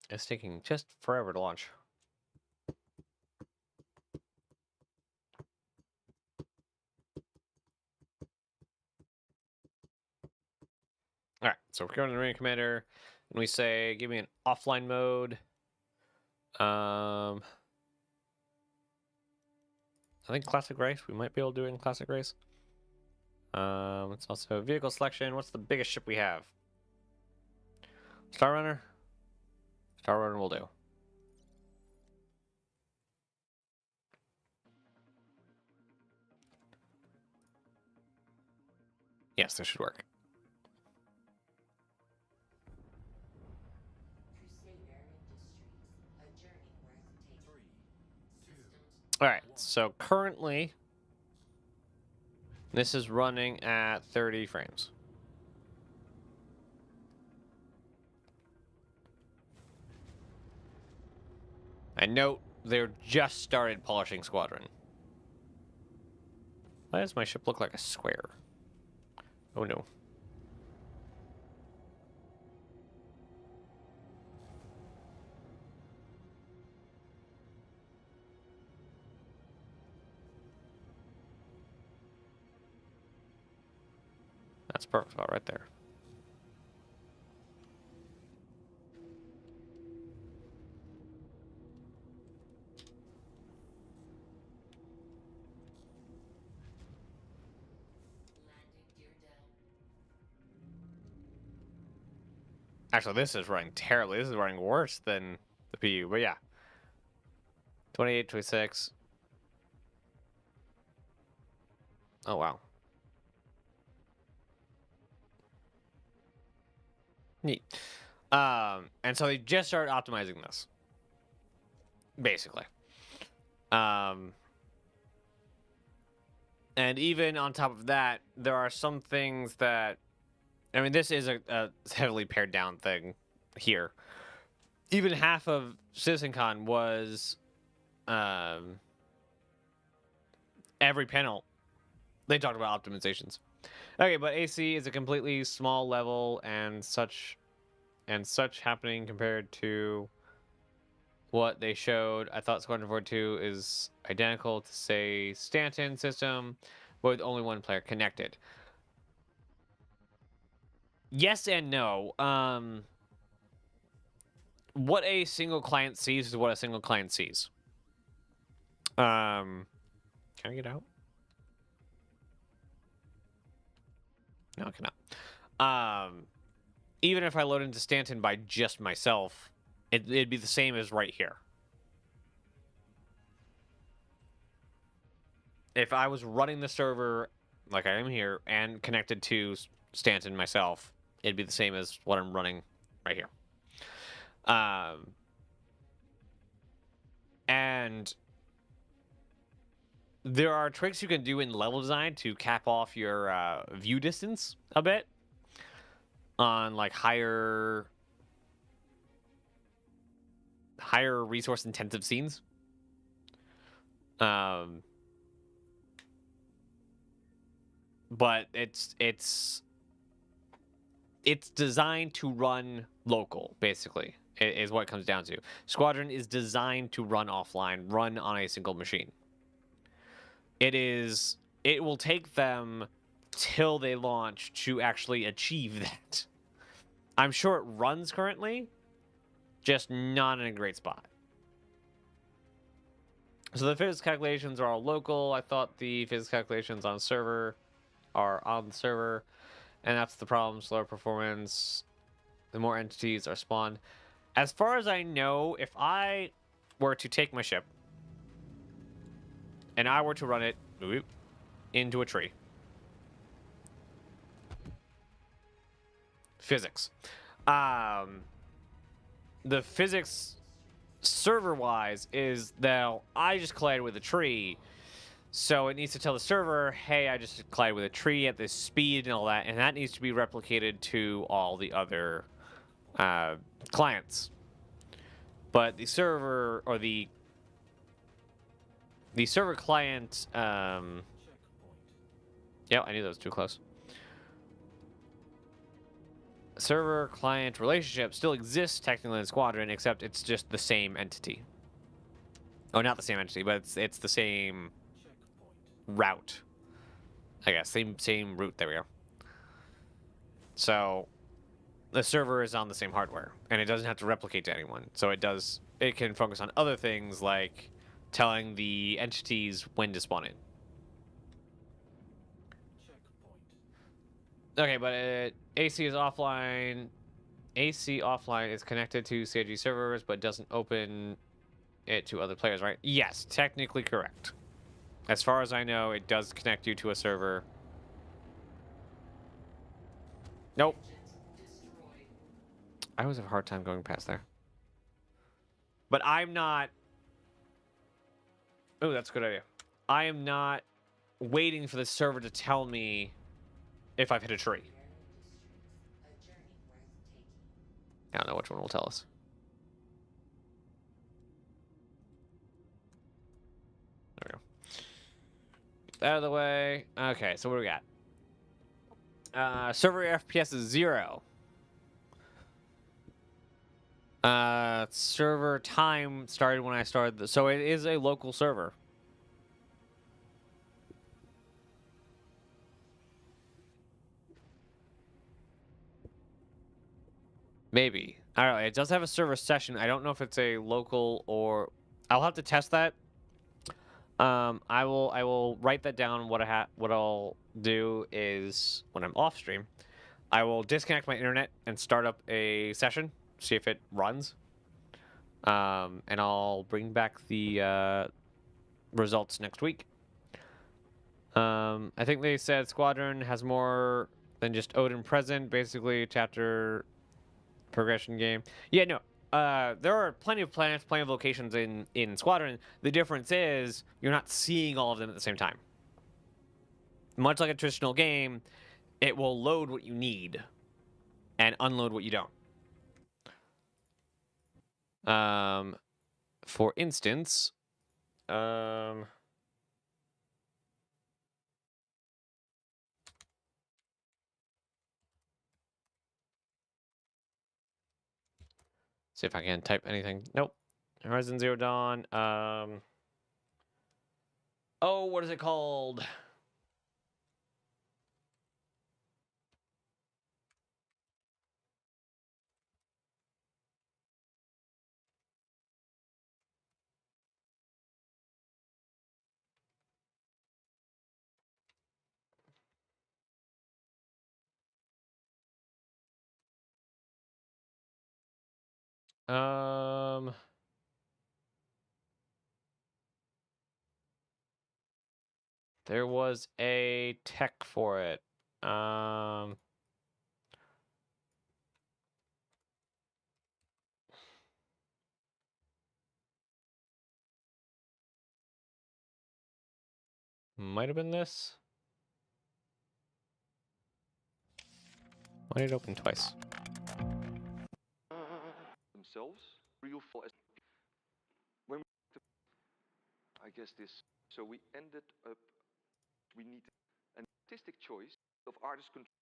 It's taking just forever to launch. All right, so we're going to the Arena Commander, and we say, give me an offline mode. I think Classic Race. We might be able to do it in Classic Race. It's also vehicle selection. What's the biggest ship we have? Star Runner? Star Runner will do. Yes, this should work. All right, so currently this is running at 30 frames. And note, they're just started polishing Squadron. Why does my ship look like a square? Oh no. That's perfect spot right there. Actually, this is running terribly. This is running worse than the PU, but yeah. 28, 26. Oh, wow. Neat. And so they just started optimizing this. Basically. And even on top of that, there are some things that... I mean, this is a heavily pared down thing here. Even half of CitizenCon was every panel. They talked about optimizations. Okay, but AC is a completely small level and such happening compared to what they showed. I thought Squadron 42 is identical to, say, Stanton system, with only one player connected. Yes and no. What a single client sees is what a single client sees. Can I get out? No, I cannot. Even if I load into Stanton by just myself, it'd be the same as right here. If I was running the server like I am here and connected to Stanton myself, it'd be the same as what I'm running right here. And there are tricks you can do in level design to cap off your view distance a bit on like higher resource intensive scenes. But it's designed to run local, basically. is what it comes down to. Squadron is designed to run offline, run on a single machine. It will take them till they launch to actually achieve that. I'm sure it runs currently, just not in a great spot. So the physics calculations are all local. I thought the physics calculations on server are on the server, and that's the problem. Slower performance. The more entities are spawned. As far as I know, if I were to take my ship and I were to run it into a tree, physics, the physics server-wise is that I just collided with a tree, so it needs to tell the server, hey, I just collided with a tree at this speed and all that, and that needs to be replicated to all the other clients. But the server, or the server client, yeah, I knew that was too close. Server client relationship still exists technically in Squadron, except it's just the same entity. Oh, not the same entity, but it's the same route. I guess same route. There we go. So the server is on the same hardware, and it doesn't have to replicate to anyone. So it can focus on other things like telling the entities when to spawn in. Okay, but AC is offline. AC offline is connected to CIG servers, but doesn't open it to other players, right? Yes, technically correct. As far as I know, it does connect you to a server. Nope. I always have a hard time going past there. But I'm not... Oh, that's a good idea. I am not waiting for the server to tell me if I've hit a tree. I don't know which one will tell us. There we go. Get that out of the way. Okay, so what do we got? Server FPS is 0. Server time started when I started. So it is a local server. Maybe. I don't know. It does have a server session. I don't know if it's a local or... I'll have to test that. I will write that down. What I'll do is when I'm off stream, I will disconnect my internet and start up a session, see if it runs. And I'll bring back the results next week. I think they said Squadron has more than just Odin present, basically chapter progression game. Yeah, no. There are plenty of planets, plenty of locations in Squadron. The difference is you're not seeing all of them at the same time. Much like a traditional game, it will load what you need and unload what you don't. For instance, see if I can type anything. Nope. Horizon Zero Dawn. Oh, what is it called? There was a tech for it. Might have been this. Why did it open twice? Themselves, real full. When I guess this, so we ended up. We need an artistic choice of artist control.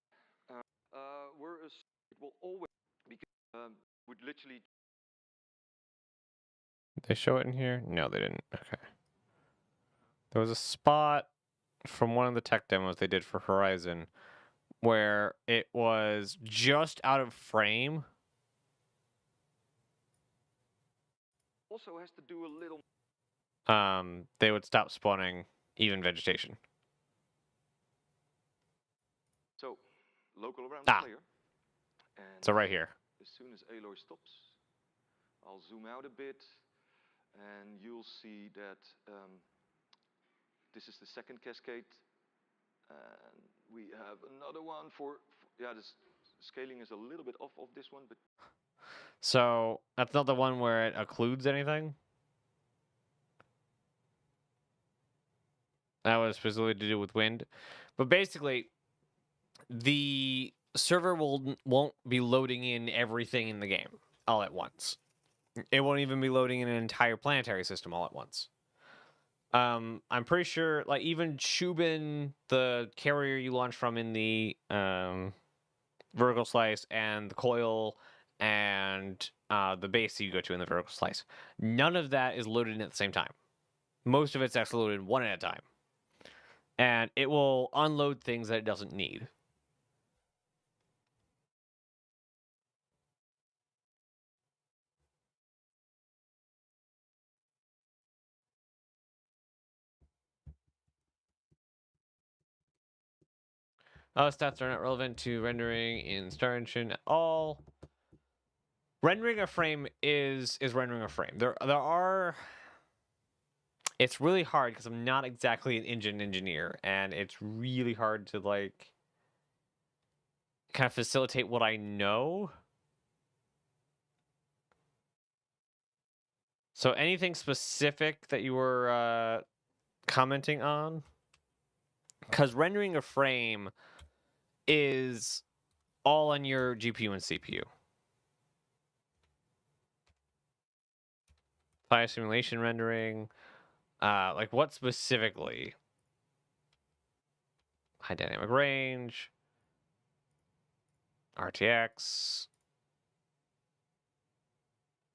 Whereas it will always because would literally Did they show it in here? No, they didn't. Okay. There was a spot from one of the tech demos they did for Horizon where it was just out of frame. Also has to do a little. They would stop spawning even vegetation. So, local around Ah. the player. And So right here. as soon as Aloy stops, I'll zoom out a bit, and you'll see that this is the second cascade, and we have another one for yeah. This scaling is a little bit off of this one, but So that's not the one where it occludes anything. That was specifically to do with wind. But basically, the server won't be loading in everything in the game all at once. It won't even be loading in an entire planetary system all at once. I'm pretty sure, like, even Shubin, the carrier you launch from in the vertical slice, and the coil, and the base you go to in the vertical slice, none of that is loaded in at the same time. Most of it's actually loaded one at a time. And it will unload things that it doesn't need. Stats are not relevant to rendering in Star Engine at all. Rendering a frame is rendering a frame. There are. It's really hard because I'm not exactly an engine engineer, and it's really hard to like kind of facilitate what I know. So anything specific that you were commenting on? Because rendering a frame is all on your GPU and CPU. Fire simulation rendering. Like what specifically? High dynamic range. RTX.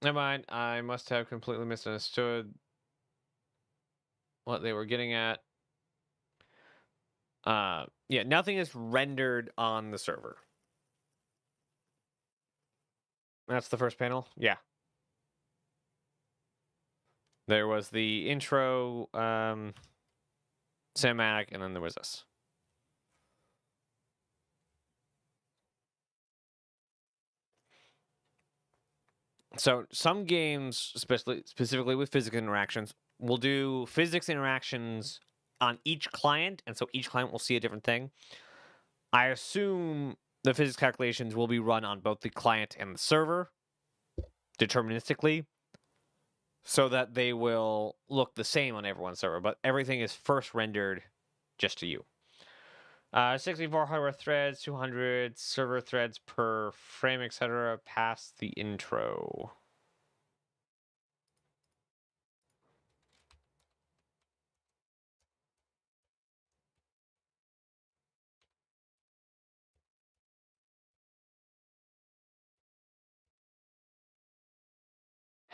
Never mind. I must have completely misunderstood what they were getting at. Yeah, nothing is rendered on the server. That's the first panel? Yeah. There was the intro cinematic, and then there was this. So some games, specifically with physics interactions, will do physics interactions on each client, and so each client will see a different thing. I assume the physics calculations will be run on both the client and the server, deterministically, so that they will look the same on everyone's server, but everything is first rendered just to you. 64 hardware threads, 200 server threads per frame, etc. Past the intro.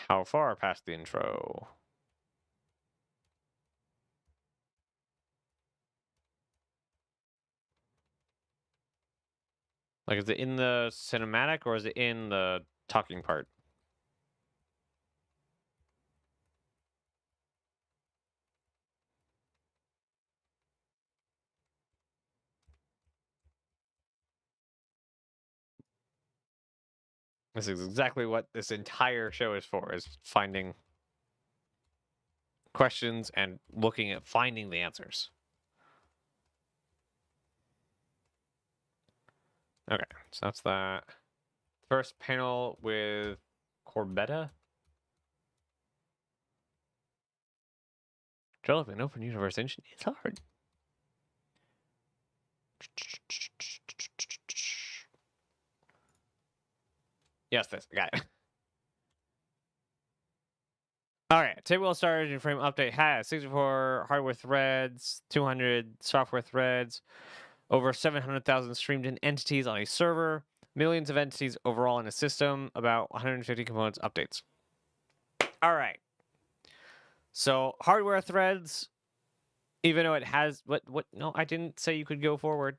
How far past the intro? Like, is it in the cinematic or is it in the talking part? This is exactly what this entire show is for, is finding questions and looking at finding the answers. Okay, so that's that. First panel with Corbetta. Developing an open universe engine is hard. Yes, this. I got it. Alright, typical Star Engine frame update has 64 hardware threads, 200 software threads, over 700,000 streamed in entities on a server, millions of entities overall in a system, about 150 components updates. Alright, So hardware threads, even though it has what no, I didn't say you could go forward.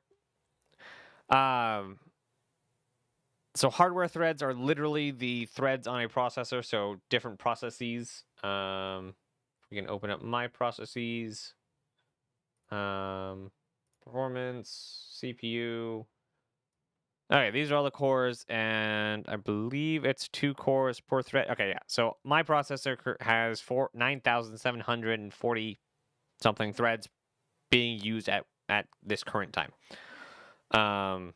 So hardware threads are literally the threads on a processor, so different processes. We can open up my processes. Performance, CPU. Okay, these are all the cores, and I believe it's 2 cores per thread. Okay, yeah. So my processor has 9,740 something threads being used at this current time. I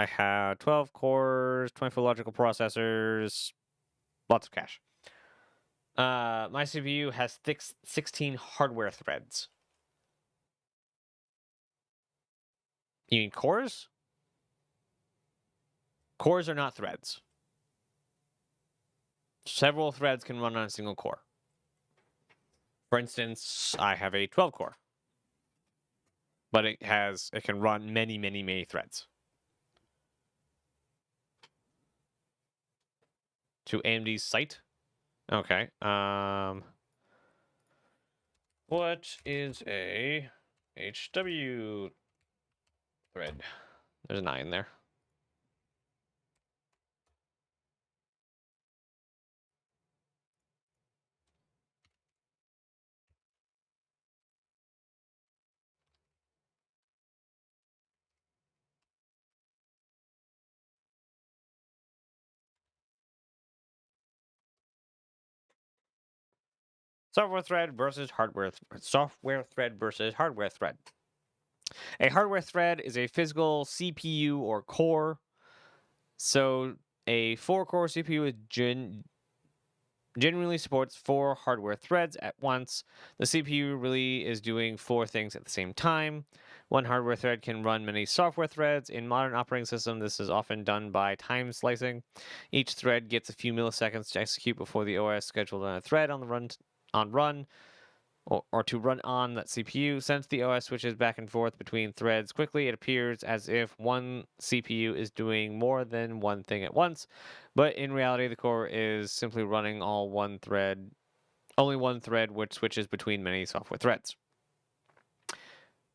have 12 cores, 24 logical processors, lots of cache. My CPU has 16 hardware threads. You mean cores? Cores are not threads. Several threads can run on a single core. For instance, I have a 12 core. But it can run many, many, many threads. To AMD's site? Okay. What is a HW thread? There's a 9 there. Software thread versus hardware. Software thread versus hardware thread. A hardware thread is a physical CPU or core. So a 4-core CPU is generally supports 4 hardware threads at once. The CPU really is doing 4 things at the same time. One hardware thread can run many software threads. In modern operating systems, this is often done by time slicing. Each thread gets a few milliseconds to execute before the OS scheduled on a thread on the run or to run on that CPU. Since the OS switches back and forth between threads quickly, it appears as if one CPU is doing more than one thing at once, but in reality, the core is simply running only one thread, which switches between many software threads.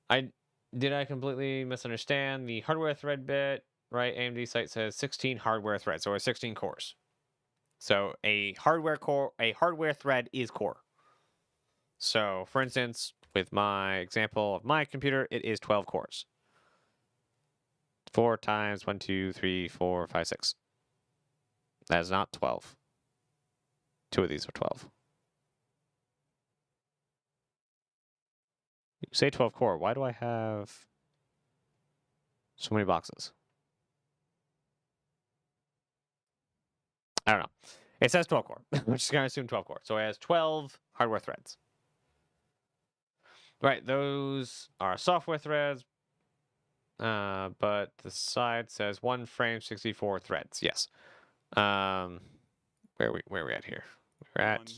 Did I completely misunderstand the hardware thread bit? Right, AMD site says 16 hardware threads, or 16 cores. So a hardware thread is core. So, for instance, with my example of my computer, it is 12 cores. 4 times 1, 2, 3, 4, 5, 6. That is not 12. 2 of these are 12. You say 12 core. Why do I have so many boxes? I don't know. It says 12 core. I'm just going to assume 12 core. So it has 12 hardware threads. Right, those are software threads, but the side says 1 frame, 64 threads. Yes. Where are we at here? We're at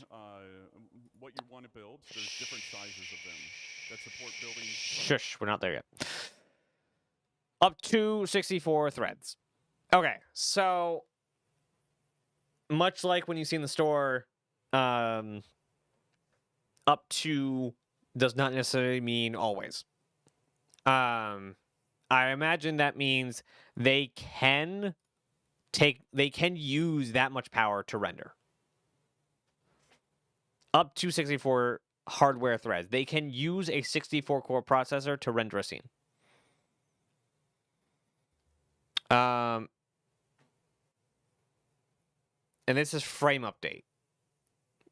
what you want to build. There's different sizes of them that support building. Shush, we're not there yet. Up to 64 threads. Okay, so much like when you see in the store, up to does not necessarily mean always. I imagine that means they can use that much power to render. Up to 64 hardware threads. They can use a 64-core processor to render a scene. And this is frame update.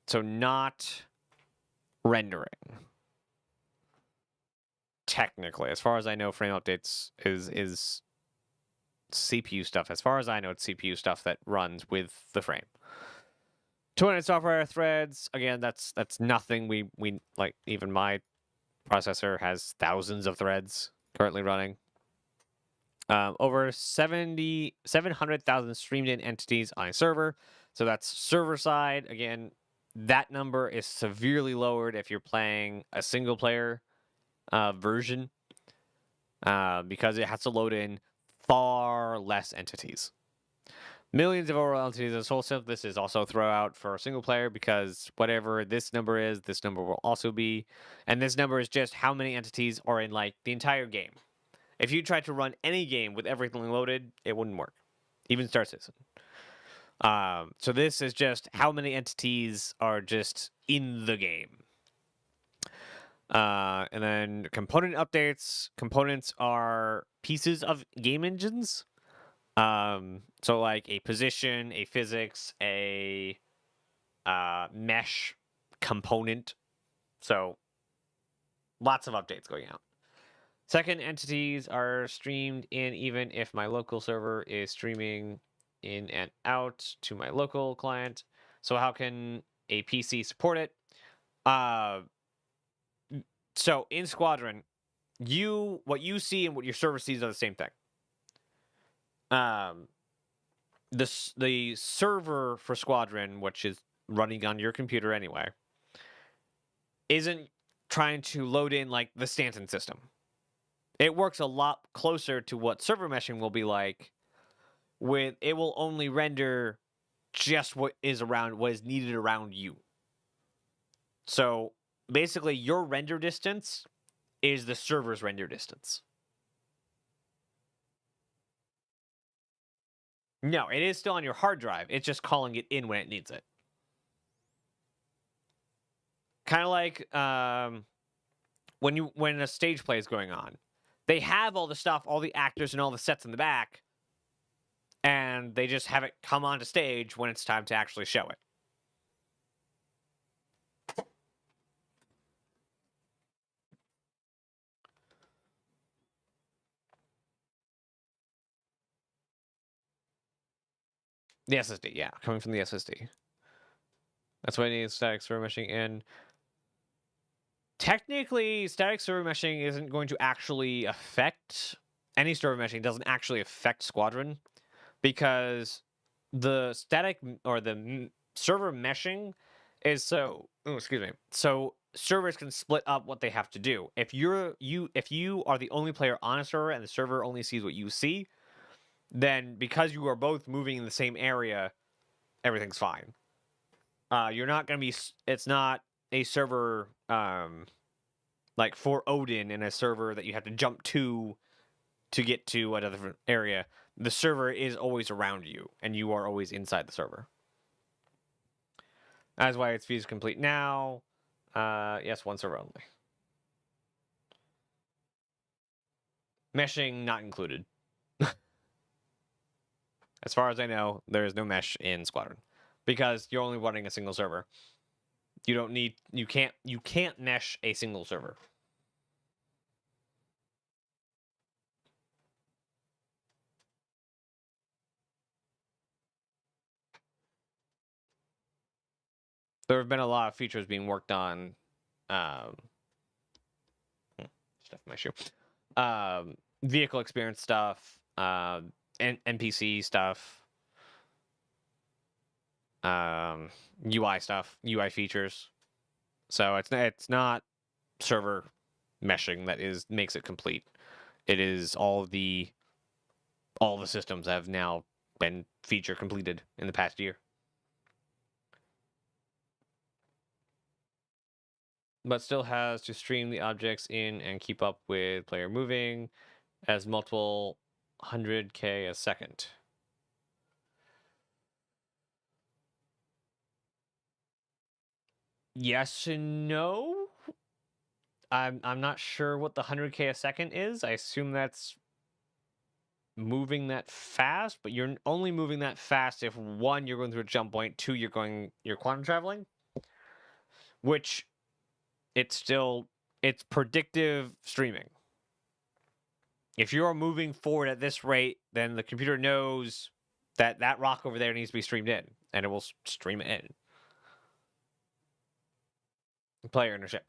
So not rendering. Technically, as far as I know, frame updates is CPU stuff. As far as I know, it's CPU stuff that runs with the frame. 200 software threads. Again, that's nothing. We like, even my processor has thousands of threads currently running. Over 700,000 streamed in entities on a server. So that's server side. Again, that number is severely lowered if you're playing a single player version, because it has to load in far less entities. millions of overall entities as whole synthesis is also throw out for a single player because whatever this number is, this number will also be. And this number is just how many entities are in like the entire game. If you tried to run any game with everything loaded, it wouldn't work. Even Star Citizen. So this is just how many entities are just in the game. And then component updates. Components are pieces of game engines. So like a position, a physics, a mesh component. So lots of updates going out. Second, entities are streamed in even if my local server is streaming in and out to my local client. So how can a PC support it? So in Squadron, what you see and what your server sees are the same thing. The server for Squadron, which is running on your computer anyway, isn't trying to load in like the Stanton system. It works a lot closer to what server meshing will be like, with it will only render just what is needed around you. So basically your render distance is the server's render distance. No, it is still on your hard drive. It's just calling it in when it needs it. Kind of like when a stage play is going on. They have all the stuff, all the actors and all the sets in the back, and they just have it come onto stage when it's time to actually show it. The SSD, yeah, coming from the SSD. That's why I need static server meshing in. Technically, static server meshing isn't going to actually affect any server meshing. Doesn't actually affect Squadron because the static or the server meshing is so. Oh, excuse me. So servers can split up what they have to do. If you are the only player on a server and the server only sees what you see, then because you are both moving in the same area, everything's fine. You're not going to be. It's not a server like for Odin in a server that you have to jump to get to another area. The server is always around you, and you are always inside the server. That's why it's fused complete now. Yes, one server only. Meshing not included. As far as I know, there is no mesh in Squadron because you're only running a single server. You can't mesh a single server. There have been a lot of features being worked on. Stuff in my shoe. Vehicle experience stuff, NPC stuff, UI stuff, UI features. So it's not server meshing that makes it complete. It is all the systems have now been feature completed in the past year. But still has to stream the objects in and keep up with player moving as multiple 100K a second. Yes and no. I'm not sure what the 100K a second is. I assume that's moving that fast, but you're only moving that fast if one, you're going through a jump point, two, you're quantum traveling, which it's predictive streaming. If you're moving forward at this rate, then the computer knows that rock over there needs to be streamed in, and it will stream it in. Player in a ship.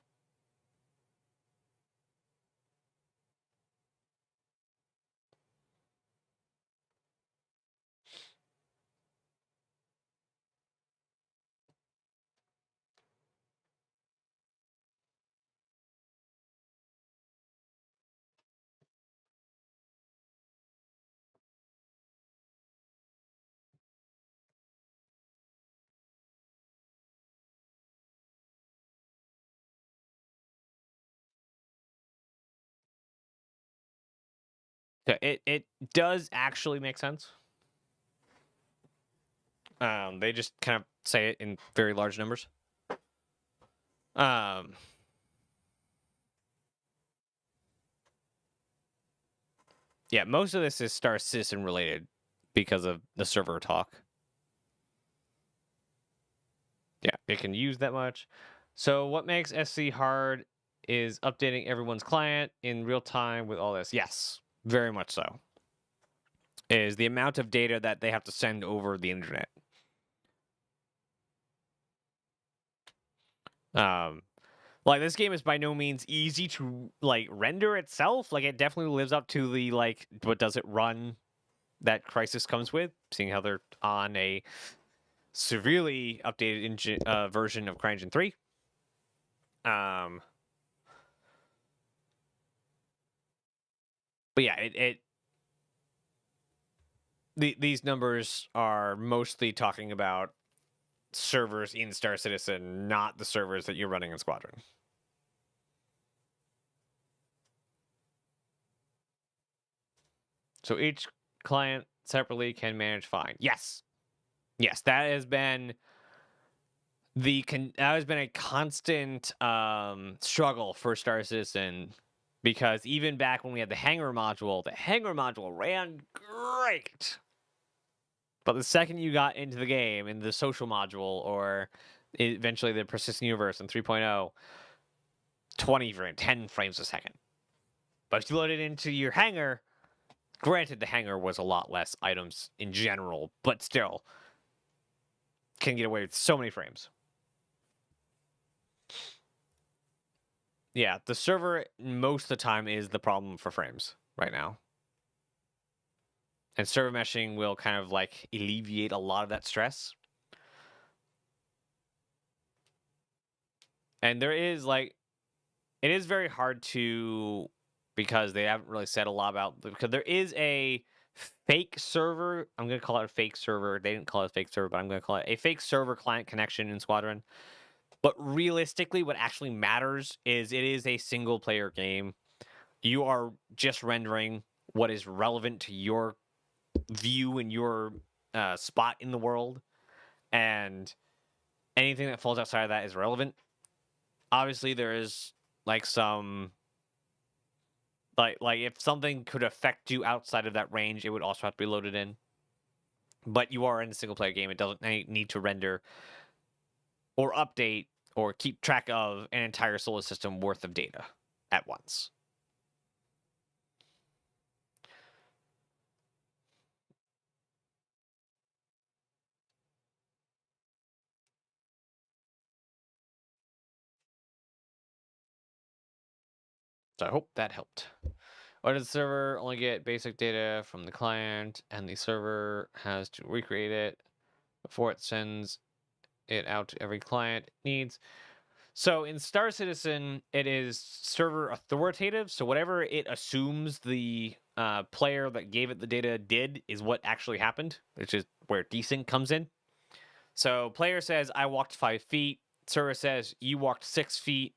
So it does actually make sense. They just kind of say it in very large numbers. Yeah, most of this is Star Citizen related because of the server talk. Yeah, it can use that much. So what makes SC hard is updating everyone's client in real time with all this. Yes, very much so. Is the amount of data that they have to send over the internet. Like this game is by no means easy to like render itself. Like it definitely lives up to the like what does it run that Crysis comes with, seeing how they're on a severely updated engine version of CryEngine 3. But yeah, these numbers are mostly talking about servers in Star Citizen, not the servers that you're running in Squadron. So each client separately can manage fine. Yes. Yes, that has been a constant struggle for Star Citizen, because even back when we had the hangar module ran great. But the second you got into the game, in the social module, or eventually the persistent universe in 3.0, 10 frames a second. But if you load it into your hangar, granted the hangar was a lot less items in general, but still can get away with so many frames. Yeah, the server most of the time is the problem for frames right now. And server meshing will kind of like alleviate a lot of that stress. And there is like, it is very hard to, because they haven't really said a lot about, because there is a fake server. I'm going to call it a fake server. They didn't call it a fake server, but I'm going to call it a fake server client connection in Squadron. But realistically, what actually matters is it is a single player game. You are just rendering what is relevant to your view and your spot in the world. And anything that falls outside of that is relevant. Obviously, there is like some... Like if something could affect you outside of that range, it would also have to be loaded in. But you are in a single player game. It doesn't need to render or update or keep track of an entire solar system worth of data at once. So I hope that helped. Why does the server only get basic data from the client, and the server has to recreate it before it sends it out to every client it needs? So in Star Citizen, it is server authoritative. So whatever it assumes the player that gave it the data did is what actually happened, which is where desync comes in. So player says, I walked 5 feet. Server says, you walked 6 feet.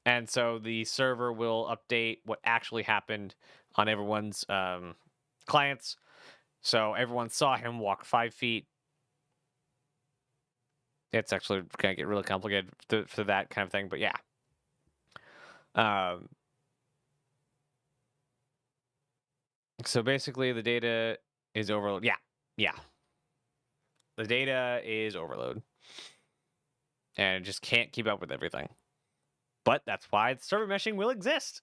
And so the server will update what actually happened on everyone's clients. So everyone saw him walk 5 feet. It's actually going to get really complicated for that kind of thing, but yeah. So basically the data is overload. Yeah. The data is overload. And it just can't keep up with everything. But that's why server meshing will exist.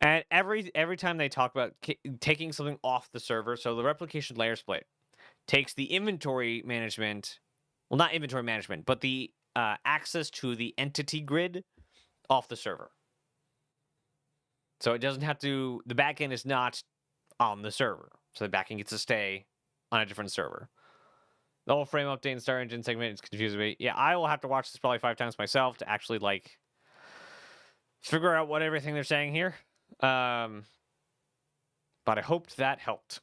And every time they talk about taking something off the server, so the replication layer split takes the inventory management, well, not inventory management, but the access to the entity grid off the server. So it doesn't have to, the backend is not on the server. So the backend gets to stay on a different server. The whole frame update and Star Engine segment is confusing me. Yeah, I will have to watch this probably 5 times myself to actually like figure out what everything they're saying here. But I hoped that helped.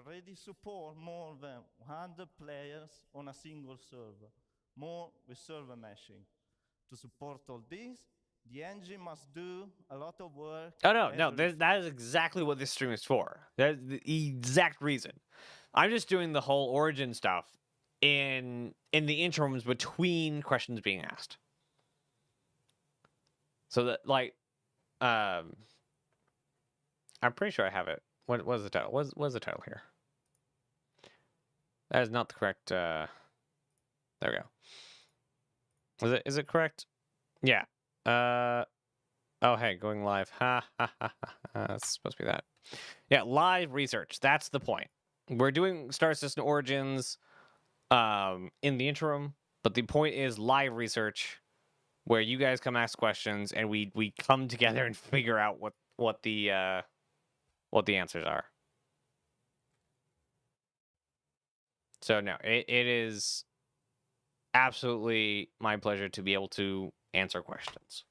already support more than 100 players on a single server, more with server meshing. To support all this, the engine must do a lot of work. Oh no, no, every that is exactly what this stream is for. That's the exact reason. I'm just doing the whole origin stuff in the interims between questions being asked. So that like, I'm pretty sure I have it. What was the title? What's the title here? That is not the correct. There we go. Is it correct? Yeah. Oh, hey, going live. Ha, ha, ha, ha, ha. That's supposed to be that. Yeah, live research. That's the point. We're doing Star Citizen Origins in the interim, but the point is live research where you guys come ask questions and we come together and figure out what the answers are. So no, it is absolutely my pleasure to be able to answer questions.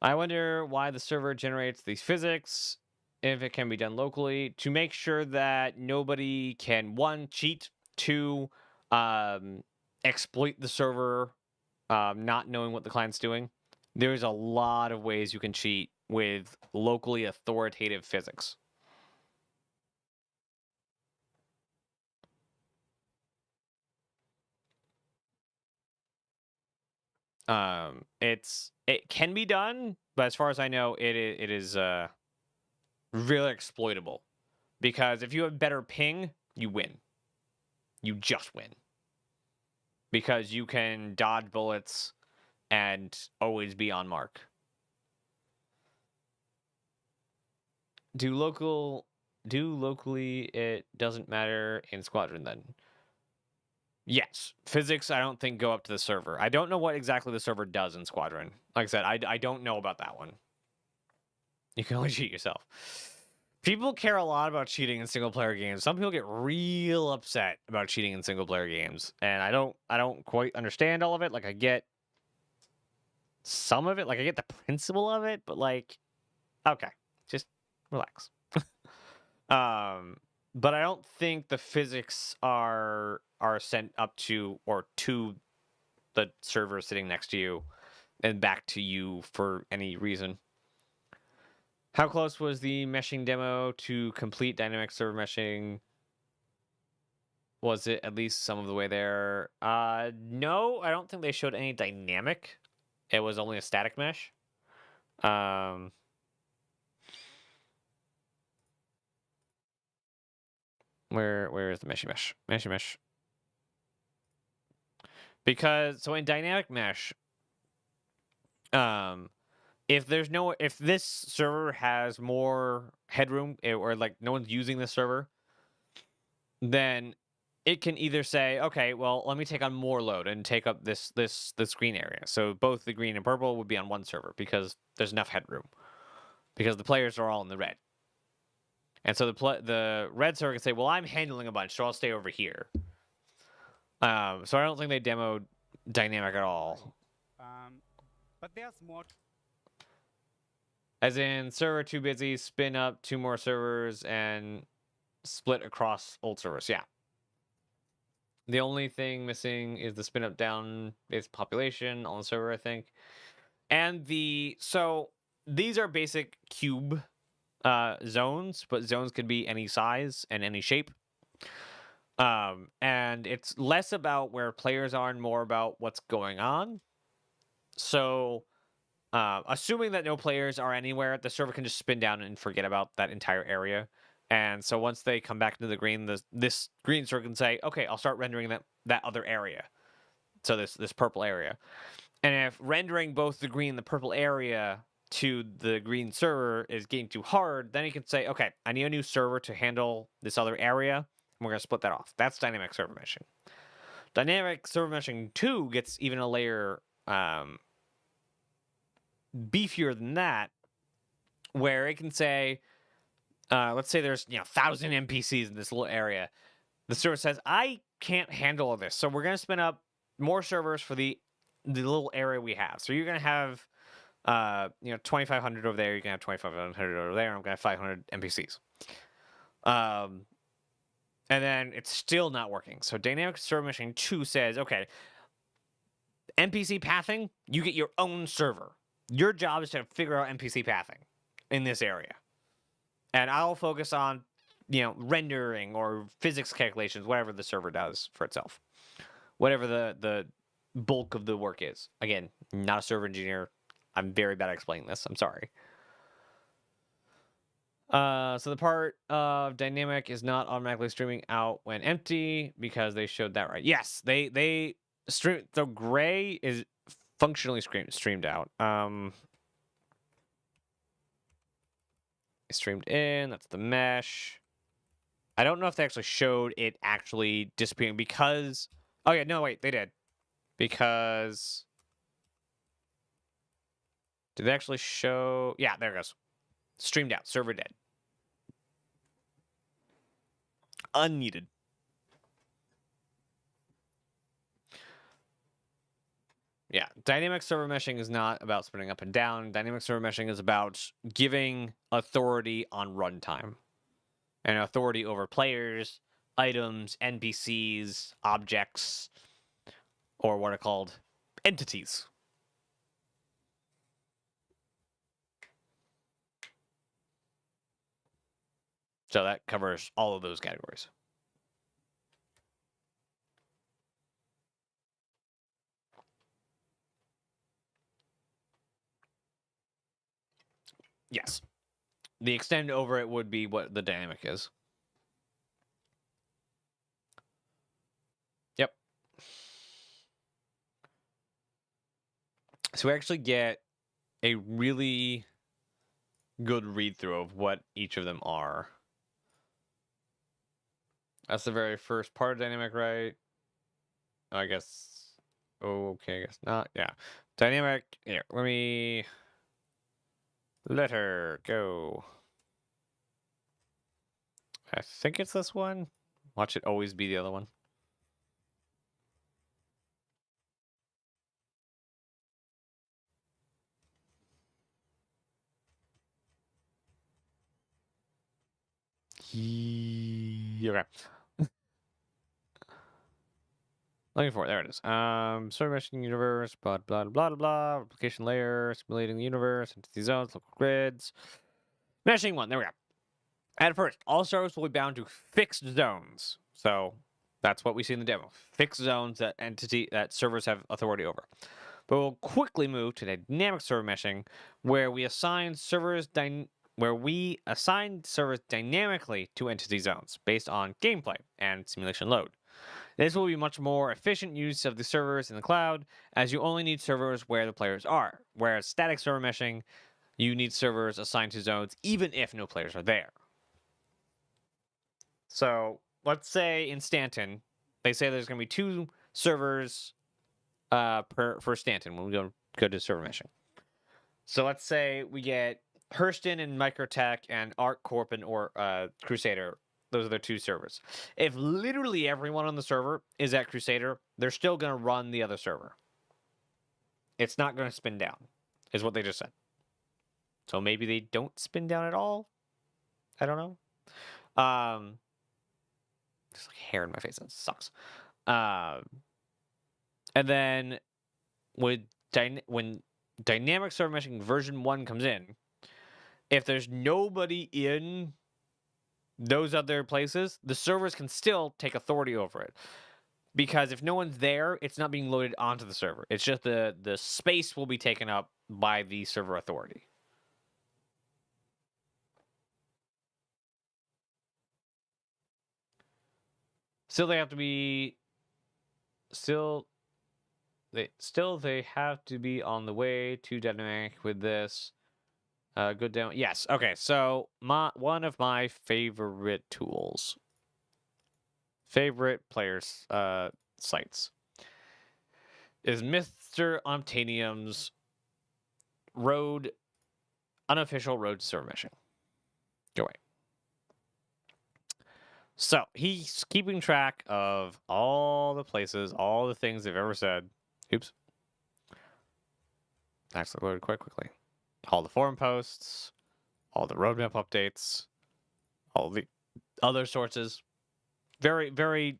I wonder why the server generates these physics, if it can be done locally, to make sure that nobody can, 1, cheat, 2, exploit the server, not knowing what the client's doing. There's a lot of ways you can cheat with locally authoritative physics. It can be done, but as far as I know, it is really exploitable. Because if you have better ping, you win. You just win. Because you can dodge bullets and always be on mark. Do locally it doesn't matter in Squadron then? Yes, physics I don't think go up to the server. I don't know what exactly the server does in Squadron. Like I said, I don't know about that one. You can only cheat yourself. People care a lot about cheating in single player games. Some people get real upset about cheating in single player games, and I don't quite understand all of it. Like I get some of it, like I get the principle of it, but like okay, just relax. But I don't think the physics are sent up to or to the server sitting next to you and back to you for any reason. How close was the meshing demo to complete dynamic server meshing? Was it at least some of the way there? No, I don't think they showed any dynamic. It was only a static mesh. Where is the meshy mesh? Meshy mesh. Because so in dynamic mesh, if this server has more headroom or like no one's using this server, then it can either say, okay, well, let me take on more load and take up this green area. So both the green and purple would be on one server because there's enough headroom. Because the players are all in the red. And so the red server can say, well, I'm handling a bunch, so I'll stay over here. So I don't think they demoed dynamic at all. But there's more. As in, server too busy, spin up 2 more servers and split across old servers. Yeah. The only thing missing is the spin up down its population on the server, I think. And so these are basic cube zones, but zones could be any size and any shape. And it's less about where players are and more about what's going on. So assuming that no players are anywhere, the server can just spin down and forget about that entire area. And so once they come back into the green, this green server can say, okay, I'll start rendering that other area. So this purple area. And if rendering both the green and the purple area to the green server is getting too hard, then you can say, okay, I need a new server to handle this other area. And we're going to split that off. That's dynamic server meshing. Dynamic server meshing 2 gets even a layer beefier than that, where it can say, let's say there's 1,000 NPCs in this little area. The server says, I can't handle all this, so we're going to spin up more servers for the little area we have. So you're going to have 2,500 over there. You're going to have 2,500 over there. I'm going to have 500 NPCs. And then it's still not working. So Dynamic Server Meshing 2 says, okay, NPC pathing, you get your own server. Your job is to figure out NPC pathing in this area. And I'll focus on, rendering or physics calculations, whatever the server does for itself. Whatever the bulk of the work is. Again, not a server engineer. I'm very bad at explaining this. I'm sorry. So the part of dynamic is not automatically streaming out when empty because they showed that right. Yes, they stream. So gray is functionally streamed out. Streamed in. That's the mesh. I don't know if they actually showed it actually disappearing because. Oh yeah, no wait, they did. Because did they actually show? Yeah, there it goes. Streamed out. Server dead. Unneeded. Yeah, dynamic server meshing is not about splitting up and down. Dynamic server meshing is about giving authority on runtime and authority over players, items, NPCs, objects, or what are called entities. So that covers all of those categories. Yes. The extend over it would be what the dynamic is. Yep. So we actually get a really good read through of what each of them are. That's the very first part of dynamic, right? I guess. Okay, I guess not. Yeah. Dynamic. Here, let her go. I think it's this one. Watch it always be the other one. Okay. Looking for it. There it is. Server meshing universe, blah blah blah blah blah. Application layer, simulating the universe, entity zones, local grids. Meshing 1. There we go. At first, all servers will be bound to fixed zones. So that's what we see in the demo. Fixed zones that servers have authority over. But we'll quickly move to dynamic server meshing, where we assign servers dynamically to entity zones based on gameplay and simulation load. This will be much more efficient use of the servers in the cloud, as you only need servers where the players are. Whereas static server meshing, you need servers assigned to zones even if no players are there. So let's say in Stanton, they say there's going to be 2 servers for Stanton when we go to server meshing. So let's say we get Hurston and Microtech and ArcCorp and Crusader. Those are their 2 servers. If literally everyone on the server is at Crusader, they're still going to run the other server. It's not going to spin down, is what they just said. So maybe they don't spin down at all. I don't know. There's like hair in my face. That sucks. And then when dynamic server meshing version 1 comes in, if there's nobody in those other places, the servers can still take authority over it. Because if no one's there, it's not being loaded onto the server. It's just the space will be taken up by the server authority. Still, they have to be. They have to be on the way to dynamic with this. Good demo. Yes. Okay. So one of my favorite tools, favorite players sites, is Mr. Omtanium's unofficial road to server meshing. Go away. So he's keeping track of all the places, all the things they've ever said. Oops. Actually loaded quite quickly. All the forum posts, all the roadmap updates, all the other sources. very, very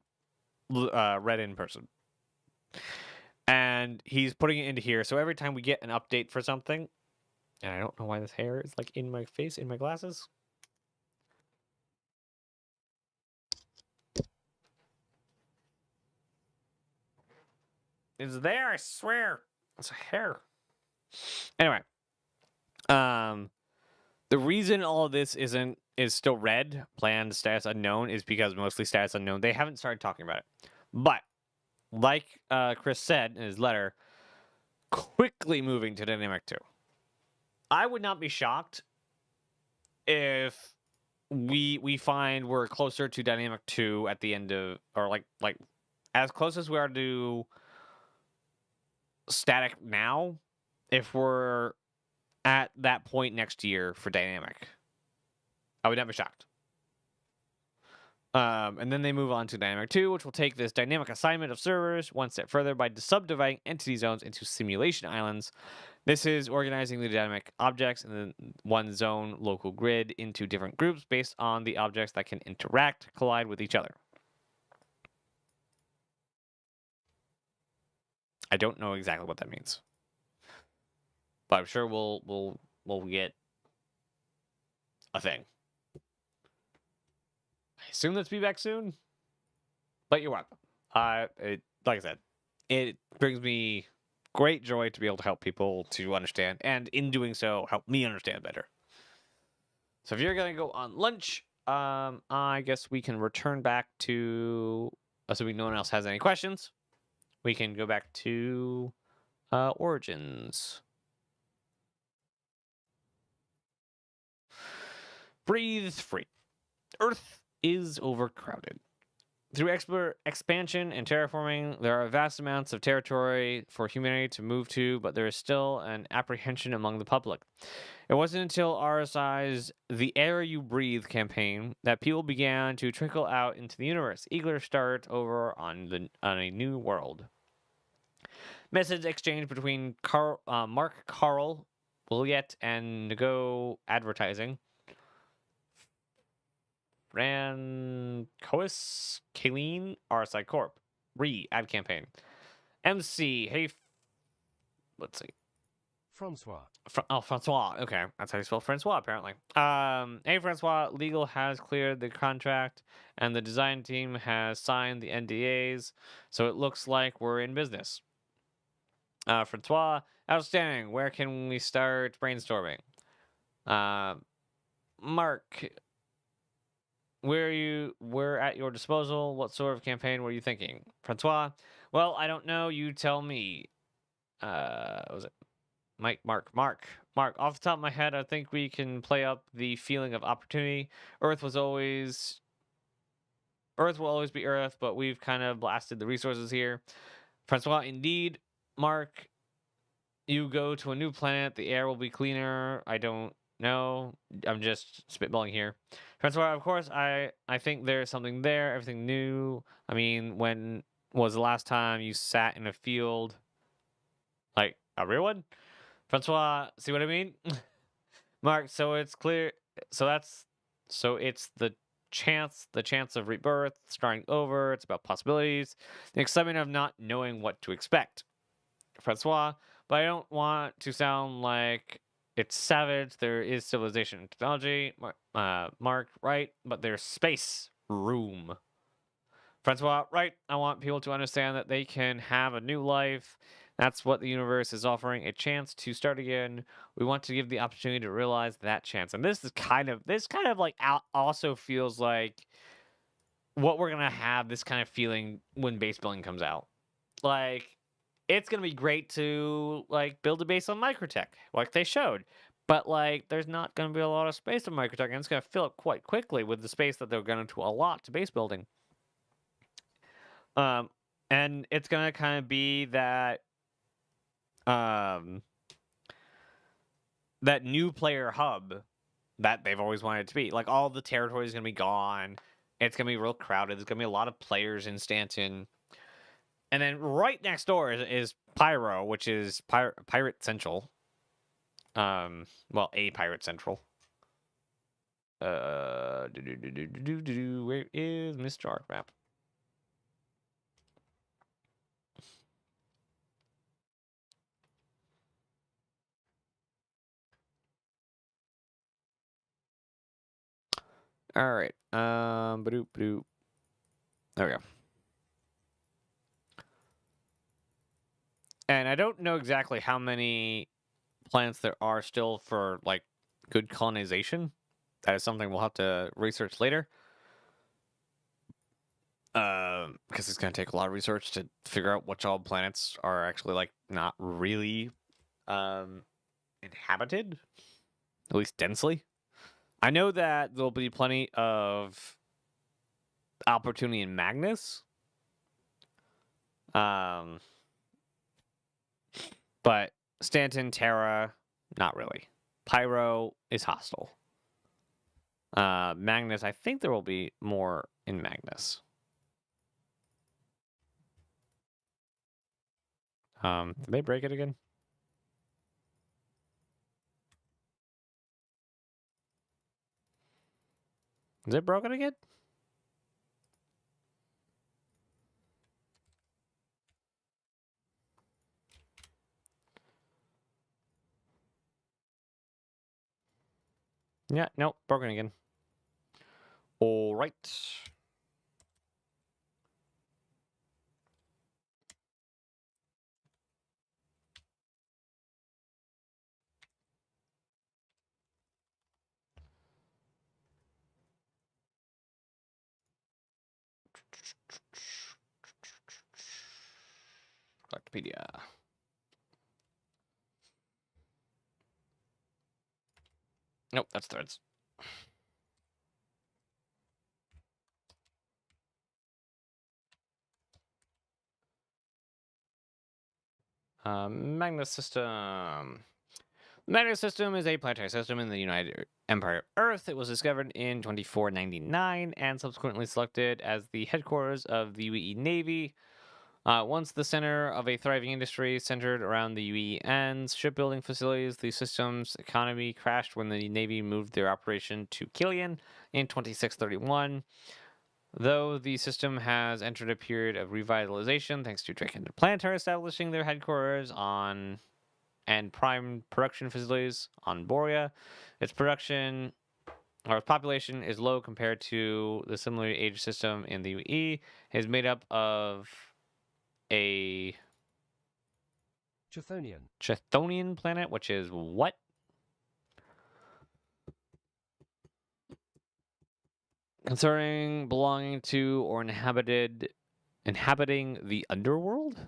read in person. And he's putting it into here. So every time we get an update for something, and I don't know why this hair is like in my face, in my glasses. It's there, I swear. It's a hair. Anyway, the reason all of this is still red, planned status unknown, is because mostly status unknown. They haven't started talking about it. But like Chris said in his letter, quickly moving to Dynamic 2. I would not be shocked if we find we're closer to Dynamic 2 at the end of, or like as close as we are to static now, if we're at that point next year for Dynamic. I would not be shocked. And then they move on to Dynamic 2, which will take this dynamic assignment of servers one step further by subdividing entity zones into simulation islands. This is organizing the dynamic objects in the one zone local grid into different groups based on the objects that can interact, collide with each other. I don't know exactly what that means, but I'm sure we'll get a thing. I assume that's be back soon, but you're welcome. Like I said, it brings me great joy to be able to help people to understand, and in doing so, help me understand better. So if you're gonna go on lunch, I guess we can return back to, assuming no one else has any questions, we can go back to Origins. Breathe free. Earth is overcrowded. Through expansion and terraforming, there are vast amounts of territory for humanity to move to, but there is still an apprehension among the public. It wasn't until RSI's The Air You Breathe campaign that people began to trickle out into the universe, eager to start over on a new world. Message exchange between Mark Carl, Williet, and Nago Advertising. Rancois Kayleen, RSI Corp. Ad campaign. MC, hey, let's see. Francois. Francois. Okay, that's how you spell Francois, apparently. Hey, Francois, legal has cleared the contract, and the design team has signed the NDAs, so it looks like we're in business. Francois, outstanding. Where can we start brainstorming? Mark, we're at your disposal. What sort of campaign were you thinking? Francois, well, I don't know. You tell me. What was it? Mark. Off the top of my head, I think we can play up the feeling of opportunity. Earth will always be Earth, but we've kind of blasted the resources here. Francois, indeed. Mark, you go to a new planet. The air will be cleaner. I don't know. I'm just spitballing here. Francois, of course, I think there's something there. Everything new. I mean, when was the last time you sat in a field? Like a real one? Francois, see what I mean? Mark, so it's clear. So it's the chance of rebirth, starting over. It's about possibilities. The excitement of not knowing what to expect. Francois, but I don't want to sound like it's savage. There is civilization and technology. Mark, right? But there's space, room. Francois, right? I want people to understand that they can have a new life. That's what the universe is offering, a chance to start again. We want to give the opportunity to realize that chance. And this kind of like also feels like what we're going to have this kind of feeling when base building comes out. Like, it's going to be great to like build a base on Microtech, like they showed. But like, there's not going to be a lot of space on Microtech, and it's going to fill up quite quickly with the space that they're going to allot to base building. And it's going to kind of be that that new player hub that they've always wanted it to be. Like, all the territory is going to be gone. It's going to be real crowded. There's going to be a lot of players in Stanton. And then right next door is Pyro, which is Pirate Central. Well, a Pirate Central. Where is Mr. ArcMap? All right. Badoop, badoop. There we go. And I don't know exactly how many planets there are still for like good colonization. That is something we'll have to research later. Because it's going to take a lot of research to figure out which all planets are actually like not really inhabited, at least densely. I know that there'll be plenty of opportunity in Magnus. But Stanton, Terra, not really. Pyro is hostile. Magnus, I think there will be more in Magnus. Did they break it again? Is it broken again? Yeah, nope, broken again. All right. Wikipedia. Nope, that's threads. Magnus system. The Magnus system is a planetary system in the United Empire Earth. It was discovered in 2499 and subsequently selected as the headquarters of the UE Navy. Once the center of a thriving industry centered around the UE ends, shipbuilding facilities, the system's economy crashed when the Navy moved their operation to Killian in 2631. Though the system has entered a period of revitalization thanks to Drake Interplanetary establishing their headquarters on and prime production facilities on Borea, its production or its population is low compared to the similarly aged system in the UE. It is made up of a Chthonian planet, which is what? Concerning belonging to or inhabiting the underworld?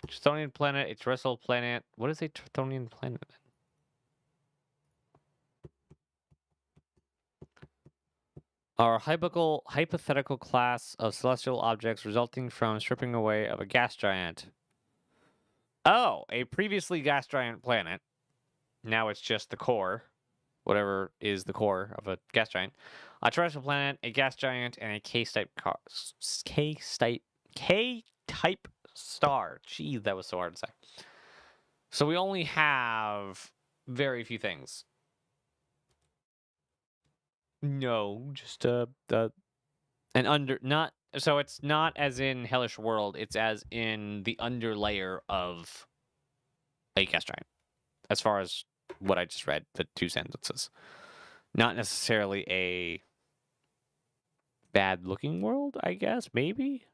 Chthonian planet, a terrestrial planet. What is a Chthonian planet? Are hypothetical class of celestial objects resulting from stripping away of a gas giant. Oh, a previously gas giant planet. Now it's just the core. Whatever is the core of a gas giant. A terrestrial planet, a gas giant, and a K-type star. Jeez, that was so hard to say. So we only have very few things. No, just so it's not as in Hellish World, it's as in the underlayer of a gas giant. As far as what I just read, the two sentences. Not necessarily a bad looking world, I guess, maybe.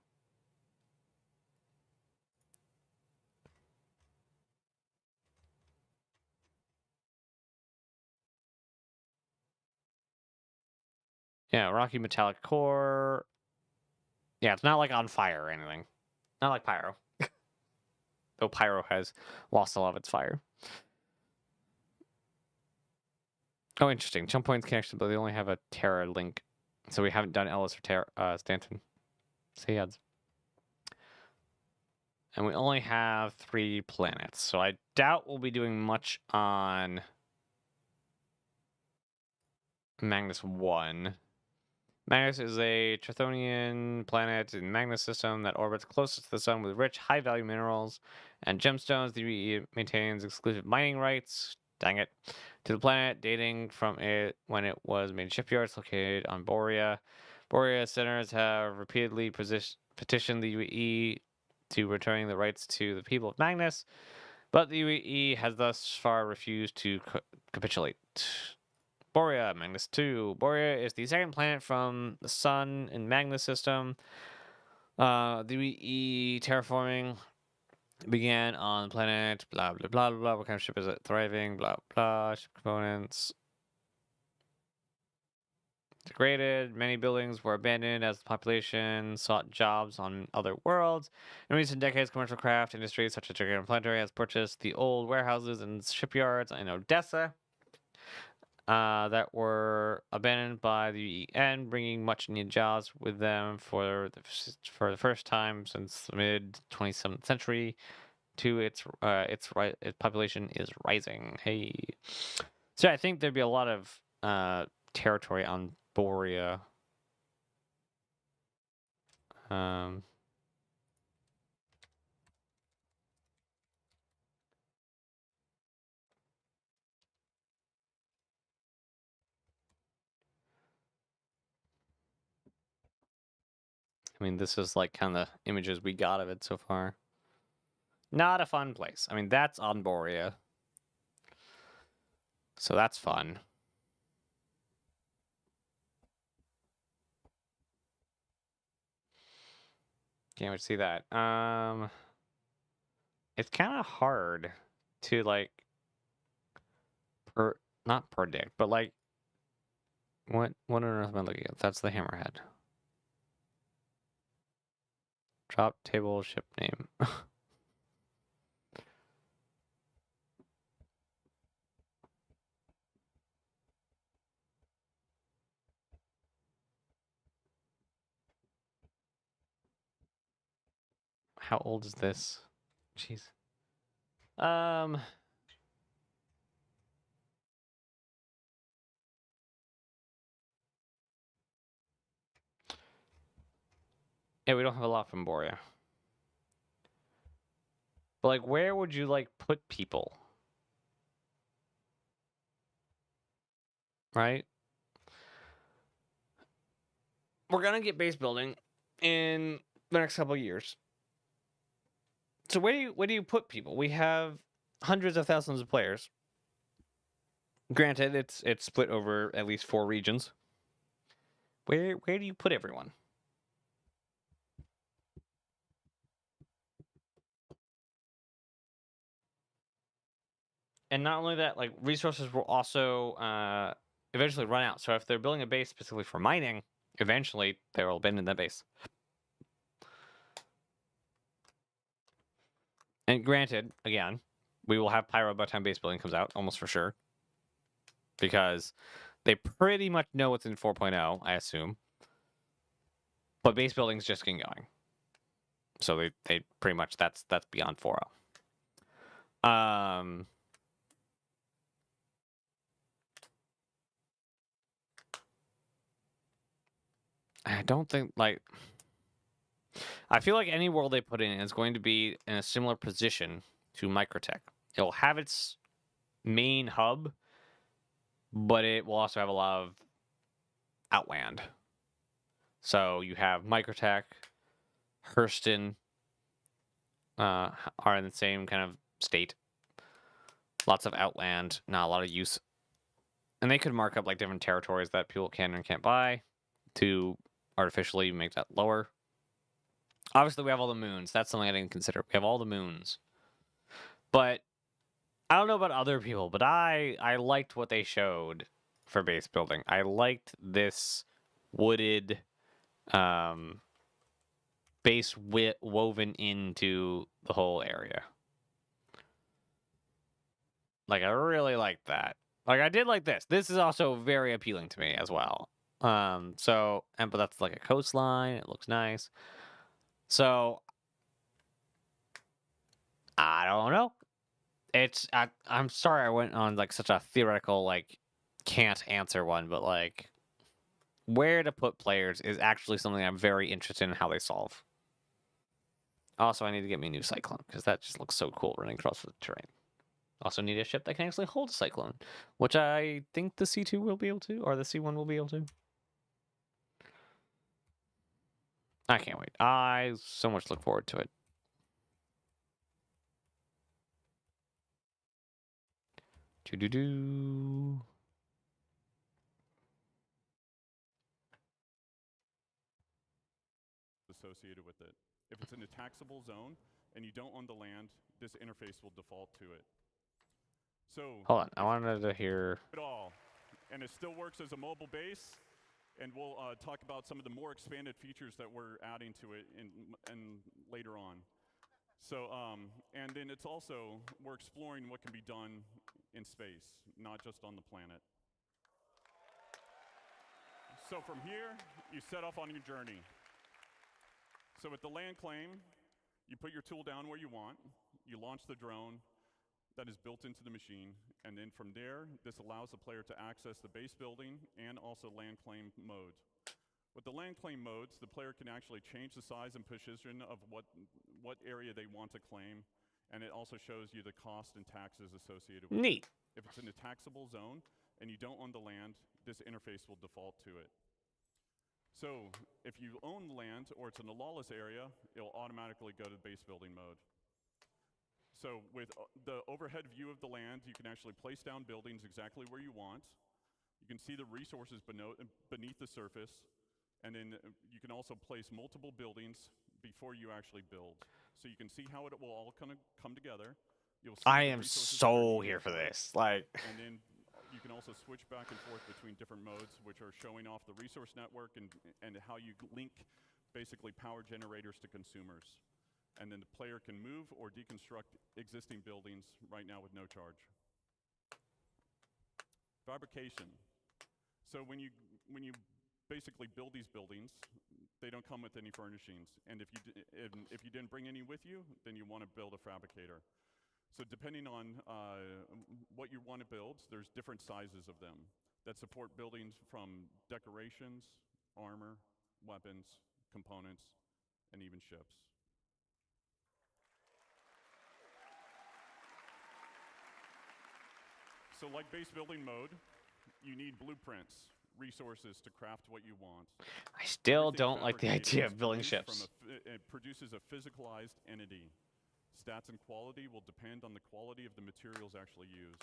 Yeah, rocky metallic core. Yeah, it's not like on fire or anything. Not like Pyro. Though Pyro has lost a lot of its fire. Oh, interesting. Jump points connection, but they only have a Terra link. So we haven't done Ellis or Stanton. Say odds. And we only have 3 planets. So I doubt we'll be doing much on Magnus 1. Magnus is a Chthonian planet in the Magnus system that orbits closest to the sun with rich, high-value minerals and gemstones. The UE maintains exclusive mining rights. Dang it. to the planet, dating from it when it was made shipyards located on Borea. Borea senators have repeatedly petitioned the UAE to returning the rights to the people of Magnus, but the UAE has thus far refused to capitulate. Borea, Magnus 2. Borea is the second planet from the Sun in Magnus system. The UAE terraforming began on the planet, blah, blah, blah, blah. What kind of ship is it? Thriving, blah, blah. Ship components. Degraded. Many buildings were abandoned as the population sought jobs on other worlds. In recent decades, commercial craft industries such as Dragon Planetary has purchased the old warehouses and shipyards in Odessa that were abandoned by the UN, bringing much needed jobs with them for the first time since the mid 27th century. To its population is rising. Hey, so I think there'd be a lot of territory on Borea. I mean, this is like kind of the images we got of it so far. Not a fun place. I mean, that's on Borea. So that's fun. Can't wait to see that. It's kind of hard to like not predict, but like what on earth am I looking at? That's the Hammerhead. Drop table ship name. How old is this? Jeez. Yeah, we don't have a lot from Borea. But like, where would you like put people? Right? We're gonna get base building in the next couple of years. So where do you put people? We have hundreds of thousands of players. Granted, it's split over at least 4 regions. Where do you put everyone? And not only that, like resources will also eventually run out. So if they're building a base specifically for mining, eventually they will abandon that base. And granted, again, we will have pyro by the time base building comes out, almost for sure. Because they pretty much know what's in 4.0, I assume. But base building's just getting going. So they pretty much that's beyond 4.0. I don't think like I feel like any world they put in is going to be in a similar position to Microtech. It'll have its main hub, but it will also have a lot of Outland. So you have Microtech, Hurston are in the same kind of state. Lots of Outland, not a lot of use. And they could mark up like different territories that people can and can't buy to artificially make that lower. Obviously, we have all the moons. That's something I didn't consider. We have all the moons. But I don't know about other people, but I liked what they showed for base building. I liked this wooded base woven into the whole area. Like, I really liked that. Like, I did like this. This is also very appealing to me as well. But that's like a coastline. It looks nice. So, I don't know. I'm sorry I went on like such a theoretical, like, can't answer one, but like, where to put players is actually something I'm very interested in how they solve. Also, I need to get me a new Cyclone, because that just looks so cool running across the terrain. Also need a ship that can actually hold a Cyclone, which I think the C2 will be able to, or the C1 will be able to. I can't wait. I so much look forward to it. Do-do-do. Associated with it. If it's in a taxable zone and you don't own the land, this interface will default to it. So Hold on, I wanted to hear. it all, and it still works as a mobile base. And we'll talk about some of the more expanded features that we're adding to it in later on. So, and then it's also, we're exploring what can be done in space, not just on the planet. So from here, you set off on your journey. So with the land claim, you put your tool down where you want, you launch the drone that is built into the machine, and then from there, this allows the player to access the base building and also land claim mode. With the land claim modes, the player can actually change the size and position of what area they want to claim, and it also shows you the cost and taxes associated with Neat. it. If it's in a taxable zone and you don't own the land, this interface will default to it. So if you own land or it's in a lawless area, it'll automatically go to base building mode. So with the overhead view of the land, you can actually place down buildings exactly where you want. You can see the resources beneath the surface, and then you can also place multiple buildings before you actually build. So you can see how it will all kind of come together. You'll see I the am resources so underneath here for it. this. Like, And then you can also switch back and forth between different modes, which are showing off the resource network and how you link basically power generators to consumers. And then the player can move or deconstruct existing buildings right now with no charge. Fabrication. So when you basically build these buildings, they don't come with any furnishings. And if you didn't bring any with you, then you want to build a fabricator. So depending on what you want to build, there's different sizes of them that support buildings from decorations, armor, weapons, components, and even ships. So like base building mode, you need blueprints, resources to craft what you want. I still Everything don't like the fabricated idea is of building produced ships. it produces a physicalized entity. Stats and quality will depend on the quality of the materials actually used.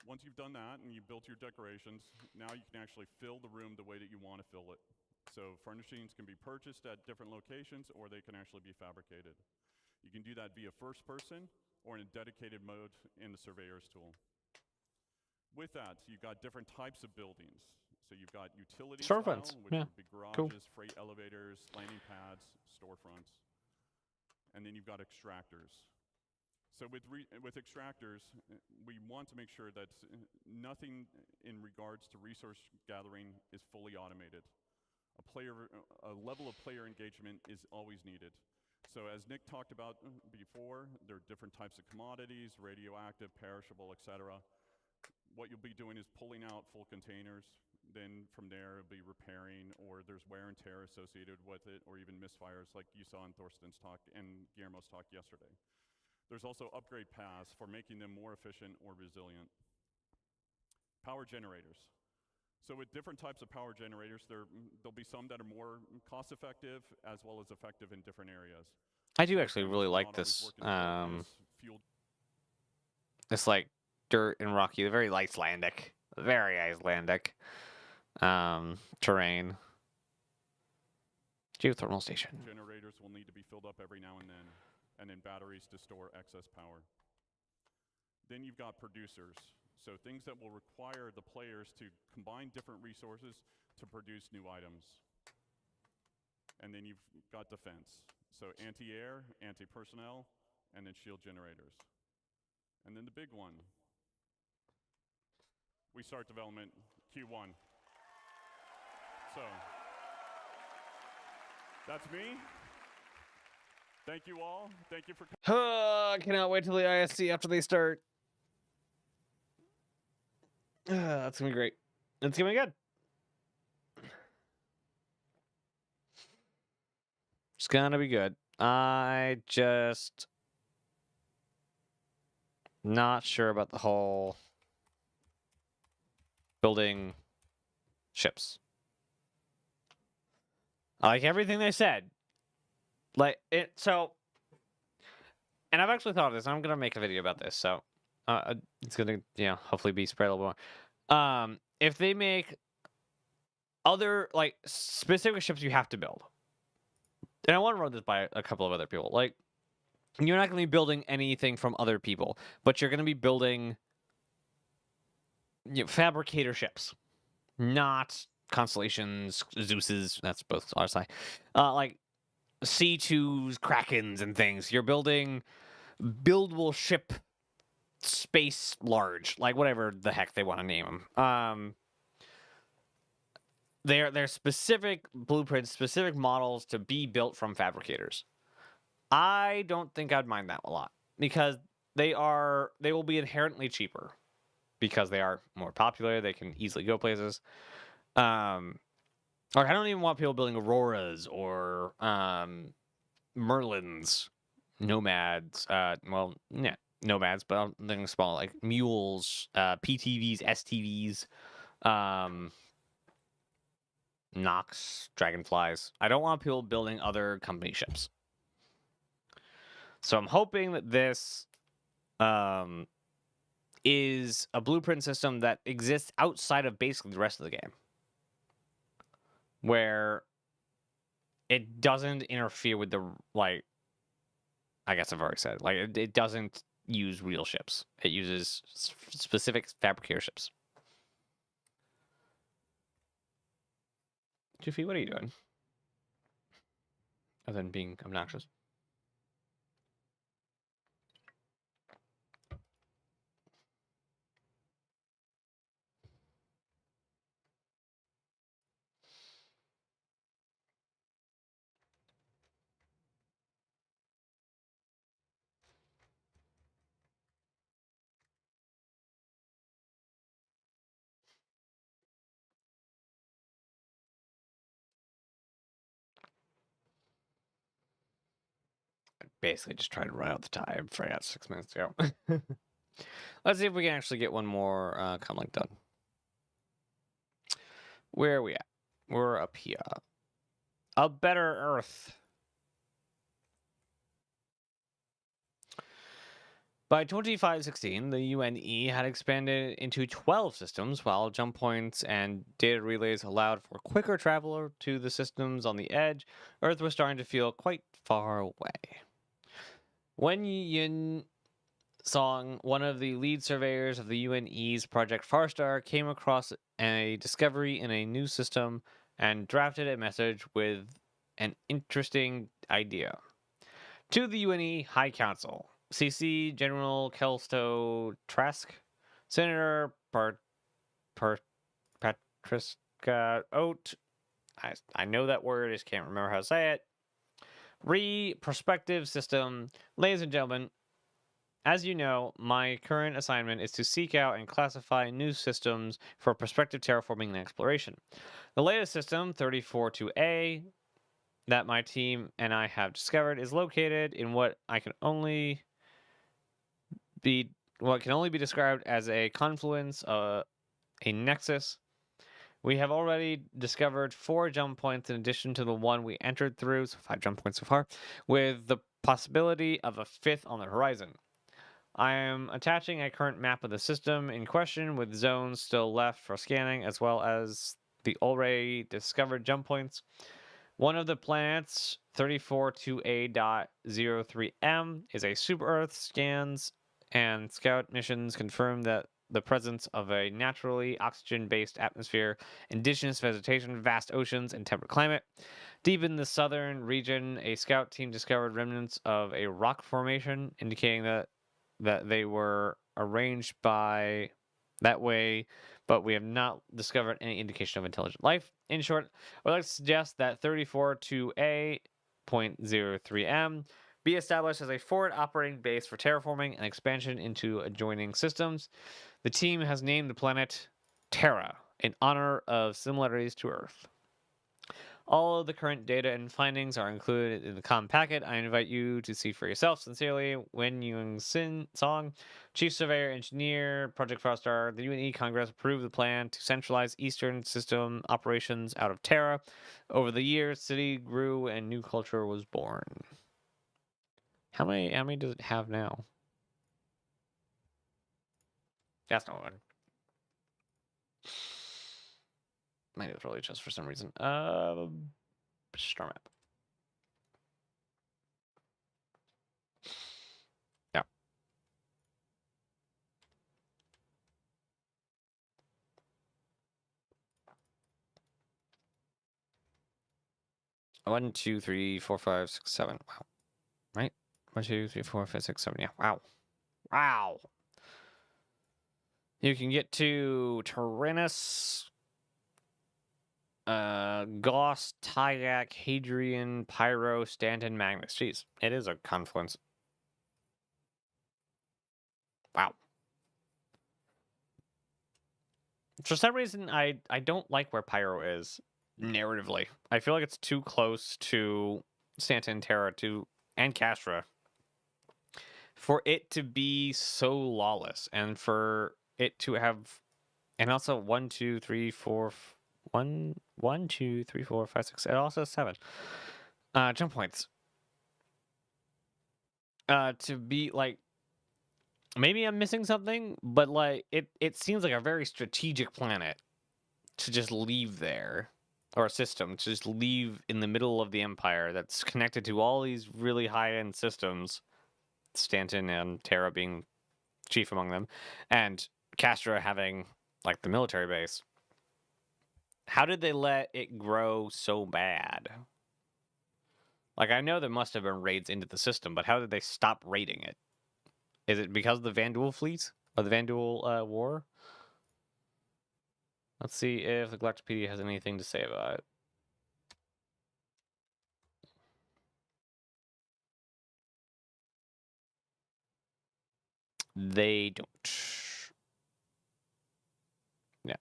Once you've done that and you've built your decorations, now you can actually fill the room the way that you want to fill it. So furnishings can be purchased at different locations, or they can actually be fabricated. You can do that via first person or in a dedicated mode in the surveyor's tool. With that, you've got different types of buildings. So you've got utility Storefronts, style, which yeah, would be garages, cool. freight elevators, landing pads, storefronts. And then you've got extractors. So with extractors, we want to make sure that nothing in regards to resource gathering is fully automated. A level of player engagement is always needed. So as Nick talked about before, there are different types of commodities, radioactive, perishable, etc. What you'll be doing is pulling out full containers. Then from there, it'll be repairing, or there's wear and tear associated with it, or even misfires like you saw in Thorsten's talk and Guillermo's talk yesterday. There's also upgrade paths for making them more efficient or resilient. Power generators. So with different types of power generators, there'll be some that are more cost-effective as well as effective in different areas. I do actually really like this. It's like dirt and rocky, very Icelandic, very Icelandic terrain. Geothermal station. Generators will need to be filled up every now and then batteries to store excess power. Then you've got producers. So things that will require the players to combine different resources to produce new items. And then you've got defense. So anti-air, anti-personnel, and then shield generators. And then the big one. We start development Q1. So that's me. Thank you all. Thank you for I cannot wait till the ISC after they start. That's gonna be great. It's gonna be good. It's gonna be good. I just Not sure about the whole building ships. I like everything they said. Like it so, and I've actually thought of this. I'm gonna make a video about this, so it's gonna hopefully be spread a little more. If they make other like specific ships you have to build, and I want to run this by a couple of other people. Like you're not gonna be building anything from other people, but you're gonna be building fabricator ships, not constellations, Zeus's. That's both RSI. Like C2s, Krakens, and things. You're building buildable ship space large, like whatever the heck they want to name them. They're specific blueprints, specific models to be built from fabricators. I don't think I'd mind that a lot because they will be inherently cheaper because they are more popular. They can easily go places. Like I don't even want people building Auroras or Merlins, Nomads. Nomads, but I'm thinking small, like Mules, PTVs, STVs, Nox, Dragonflies. I don't want people building other company ships. So I'm hoping that this is a blueprint system that exists outside of basically the rest of the game, where it doesn't interfere with the, like, I guess I've already said, like, it doesn't use real ships. It uses specific fabricator ships. Juffy, what are you doing? Other than being obnoxious. Basically just trying to run out the time. I forgot 6 minutes ago. Let's see if we can actually get one more comlink done. Where are we at? We're up here. A Better Earth. By 2516, the UNE had expanded into 12 systems, while jump points and data relays allowed for quicker travel to the systems on the edge. Earth was starting to feel quite far away. Wen Yin Song, one of the lead surveyors of the UNE's Project Farstar, came across a discovery in a new system and drafted a message with an interesting idea. To the UNE High Council, CC General Kelsto Trask, Senator Patriska Oat, I know that word, I just can't remember how to say it. Prospective system. Ladies and gentlemen, as you know, my current assignment is to seek out and classify new systems for prospective terraforming and exploration. The latest system, 34-2A, that my team and I have discovered is located in what can only be described as a confluence, a nexus. We have already discovered 4 jump points in addition to the one we entered through, so 5 jump points so far, with the possibility of a 5th on the horizon. I am attaching a current map of the system in question with zones still left for scanning, as well as the already discovered jump points. One of the planets, 34-2A.03M, is a super Earth. Scans and scout missions confirm that the presence of a naturally oxygen-based atmosphere, indigenous vegetation, vast oceans, and temperate climate. Deep in the southern region, a scout team discovered remnants of a rock formation, indicating that they were arranged by that way, but we have not discovered any indication of intelligent life. In short, I would like to suggest that 34-2A.03M be established as a forward operating base for terraforming and expansion into adjoining systems. The team has named the planet Terra in honor of similarities to Earth. All of the current data and findings are included in the comm packet. I invite you to see for yourself. Sincerely, Wen Yung Sin Song, Chief Surveyor Engineer, Project Frostar. The UNE Congress approved the plan to centralize Eastern System operations out of Terra. Over the years, city grew and new culture was born. How many does it have now? That's not one. Maybe it's really just for some reason. Star map. Yeah. One, two, three, four, five, six, seven. Wow. Right? 1, 2, 3, 4, 5, 6, 7. Yeah. Wow. Wow. You can get to Tyrannus, Gauss, Tyak, Hadrian, Pyro, Stanton, Magnus. Jeez, it is a confluence. Wow. For some reason, I don't like where Pyro is narratively. I feel like it's too close to Stanton, Terra, and Castra for it to be so lawless, and for it to have, and also 1, 2, 3, 4, 1, 1, 2, 3, 4, 5, 6. It also has 7 jump points. To be like, maybe I'm missing something, but like it seems like a very strategic planet to just leave there, or a system to just leave in the middle of the Empire that's connected to all these really high-end systems, Stanton and Terra being chief among them, and Castra having like the military base. How did they let it grow so bad? Like, I know there must have been raids into the system, but how did they stop raiding it? Is it because of the Vanduul fleet? Or the Vanduul war? Let's see if the Galactopedia has anything to say about it. They don't. Yeah.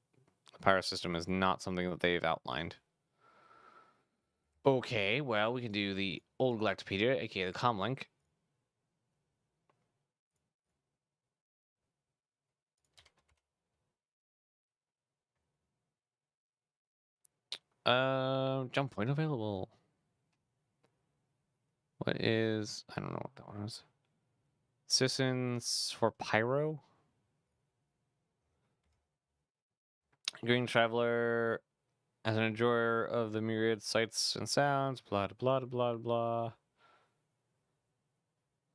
The Pyro system is not something that they've outlined. Okay, well, we can do the old Galactopedia, aka the Comlink. Jump point available. What is... I don't know what that one is. Citizens for Pyro? Green Traveler as an enjoyer of the myriad sights and sounds, blah, blah, blah, blah.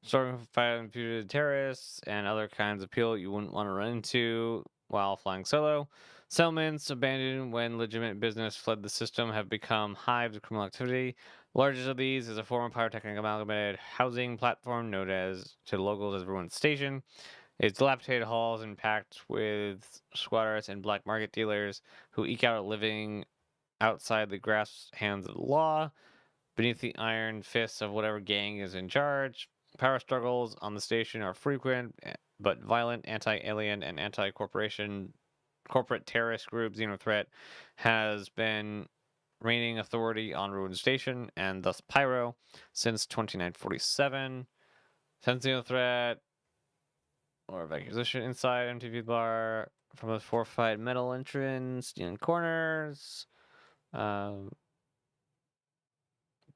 Storming fighting imputed terrorists and other kinds of people you wouldn't want to run into while flying solo. Settlements abandoned when legitimate business fled the system have become hives of criminal activity. The largest of these is a former pyrotechnic amalgamated housing platform known as to the locals as Ruined Station. Its dilapidated halls and packed with squatters and black market dealers who eke out a living outside the grasped hands of the law, beneath the iron fists of whatever gang is in charge. Power struggles on the station are frequent, but violent anti-alien and anti-corporation corporate terrorist group Xenothreat has been reigning authority on Ruined Station and thus Pyro since 2947. Since Xenothreat or acquisition inside MTV bar from a fortified metal entrance, stealing corners.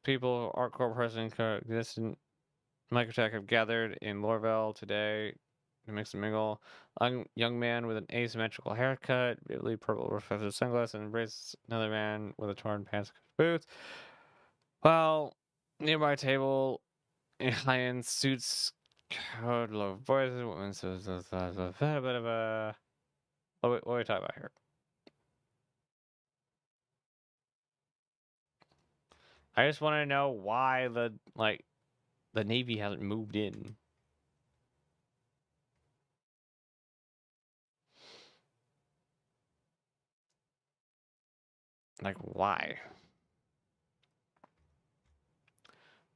People, ArtCorp President, existent Microtech have gathered in Lorville today to mix and mingle. A young man with an asymmetrical haircut, vividly purple reflective sunglasses, and embraces another man with a torn pants boots. While nearby table, in high-end suits, code low voices, women says a bit of a. What are we talking about here? I just want to know why the Navy hasn't moved in. Like, why?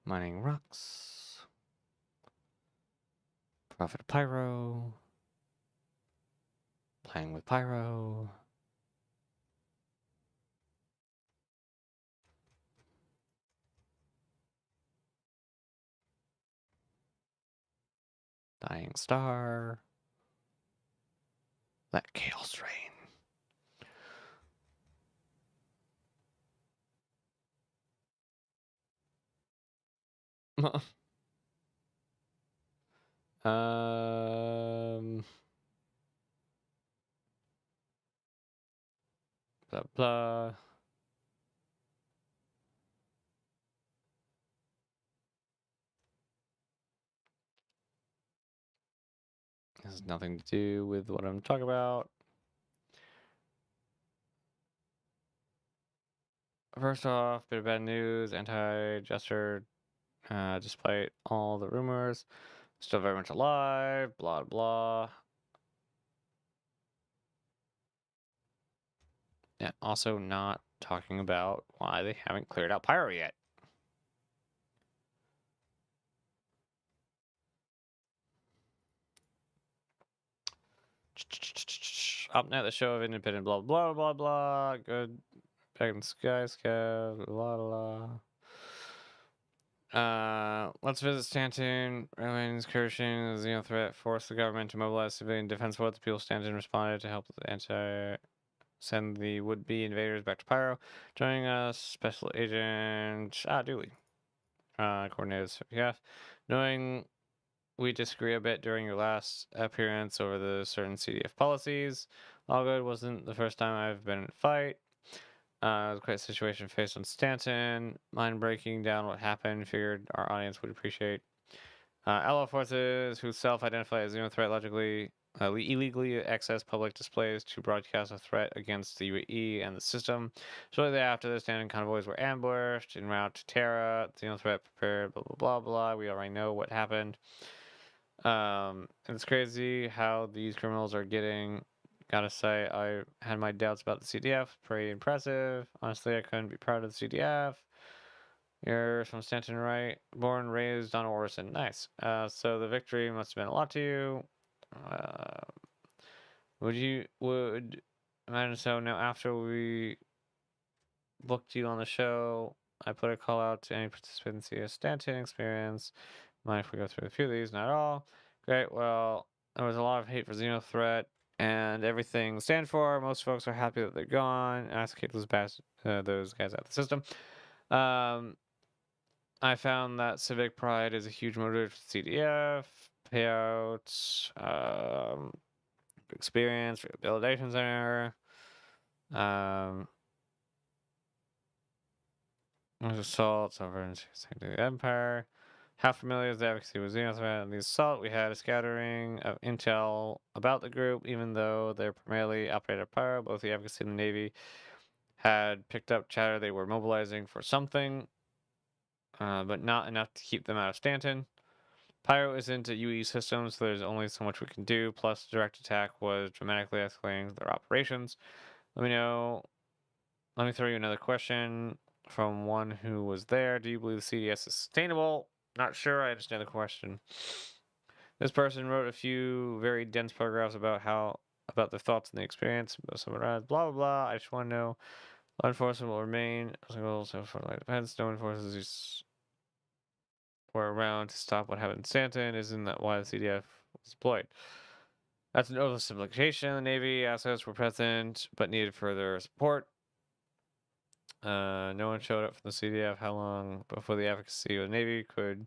Mining rocks. Profit Pyro. Playing with Pyro. Dying Star. That Chaos Rain. Blah blah. This has nothing to do with what I'm talking about. First off, bit of bad news. Anti-Jester, despite all the rumors, still very much alive. Blah blah. And also not talking about why they haven't cleared out Pyro yet. Up now, the show of independent blah blah blah blah. Good. Back in the sky, blah blah. Let's visit Stanton. Railway incursion, the Xeno threat forced the government to mobilize civilian defense force. The people of Stanton responded to help send the would-be invaders back to Pyro. Joining us, Special Agent Dooley. Coordinated CPF. Knowing we disagree a bit during your last appearance over the certain CDF policies. All good, wasn't the first time I've been in a fight. It was quite a situation faced on Stanton. Mind breaking down what happened. Figured our audience would appreciate. Allied forces who self-identify as Xeno threat illegally access public displays to broadcast a threat against the UAE and the system. Shortly thereafter, the Stanton convoys were ambushed en route to Terra. Xeno threat prepared. Blah blah blah blah. We already know what happened. And it's crazy how these criminals are getting. Gotta say, I had my doubts about the CDF. Pretty impressive. Honestly, I couldn't be proud of the CDF. You're from Stanton, right? Born, raised on Orison. Nice. So the victory must have been a lot to you. Would imagine so. Now, after we booked you on the show, I put a call out to any participants in the Stanton experience. Mind if we go through a few of these? Not all. Great. Well, there was a lot of hate for Xeno threat. And everything stand for. Most folks are happy that they're gone. Ask kick those guys out of the system. I found that civic pride is a huge motivator for CDF. Payouts, experience, rehabilitation center. Assaults over in the Empire. How familiar is the advocacy with Xenothreat? In the assault, we had a scattering of intel about the group, even though they're primarily operated at Pyro. Both the advocacy and the Navy had picked up chatter they were mobilizing for something, but not enough to keep them out of Stanton. Pyro isn't a UE system, so there's only so much we can do, plus direct attack was dramatically escalating their operations. Let me throw you another question from one who was there. Do you believe the CDS is sustainable? Not sure. I understand the question. This person wrote a few very dense paragraphs about their thoughts and the experience. Blah blah blah. I just want to know. Law enforcement will remain also for light defense. No enforcers were around to stop what happened in Stanton. Isn't that why the CDF was deployed? That's an oversimplification. The Navy assets were present but needed further support. No one showed up from the CDF. How long before the advocacy of the Navy could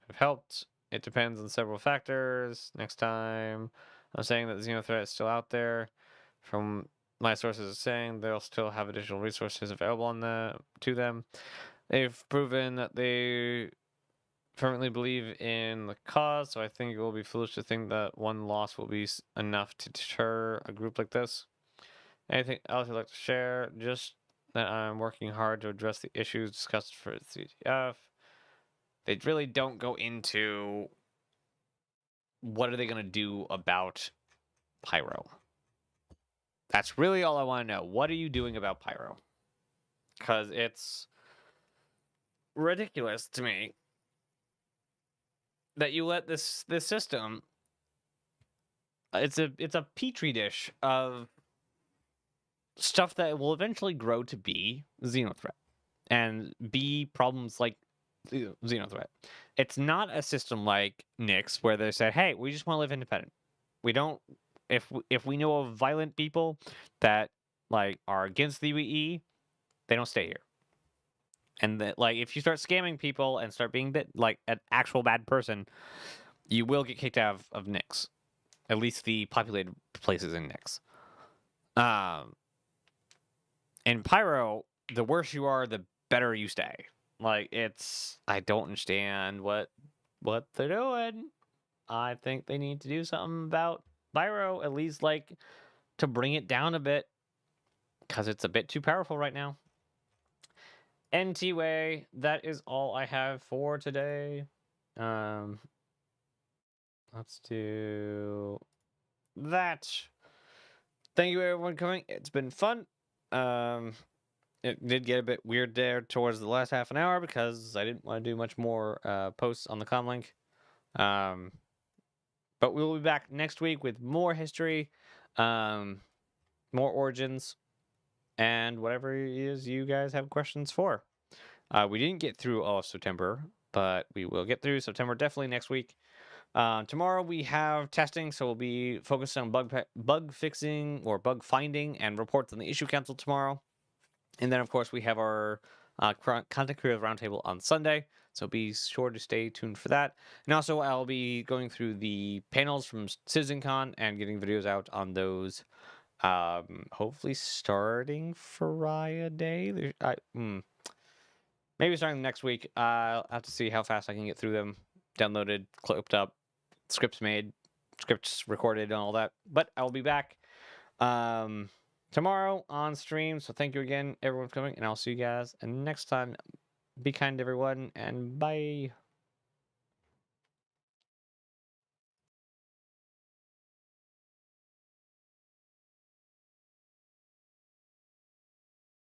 have helped? It depends on several factors. Next time, I'm saying that the Xeno threat is still out there. From my sources are saying they'll still have additional resources available to them. They've proven that they firmly believe in the cause, so I think it will be foolish to think that one loss will be enough to deter a group like this. Anything else you'd like to share? Just that I'm working hard to address the issues discussed for the CDF. They really don't go into what are they going to do about Pyro. That's really all I want to know. What are you doing about Pyro? Because it's ridiculous to me that you let this system. It's a petri dish of stuff that will eventually grow to be Xenothreat and be problems like Xenothreat. It's not a system like Nyx where they said, "Hey, we just want to live independent. We don't. If we know of violent people that like are against the UEE, they don't stay here. And that like if you start scamming people and start being like an actual bad person, you will get kicked out of Nyx. At least the populated places in Nyx. In Pyro, the worse you are, the better you stay. Like I don't understand what they're doing. I think they need to do something about Pyro, at least like to bring it down a bit, because it's a bit too powerful right now. Anyway, that is all I have for today. Let's do that. Thank you everyone for coming. It's been fun. It did get a bit weird there towards the last half an hour because I didn't want to do much more posts on the comlink. But we'll be back next week with more history, more origins, and whatever it is you guys have questions for. We didn't get through all of September, but we will get through September definitely next week. Tomorrow we have testing, so we'll be focused on bug fixing or bug finding and reports on the issue council tomorrow. And then, of course, we have our content creative roundtable on Sunday, so be sure to stay tuned for that. And also, I'll be going through the panels from CitizenCon and getting videos out on those. Hopefully, starting Friday. Maybe starting next week. I'll have to see how fast I can get through them. Downloaded, clipped up, scripts made, scripts recorded, and all that. But I'll be back tomorrow on stream. So thank you again, everyone, for coming, and I'll see you guys next time. Be kind, everyone, and bye.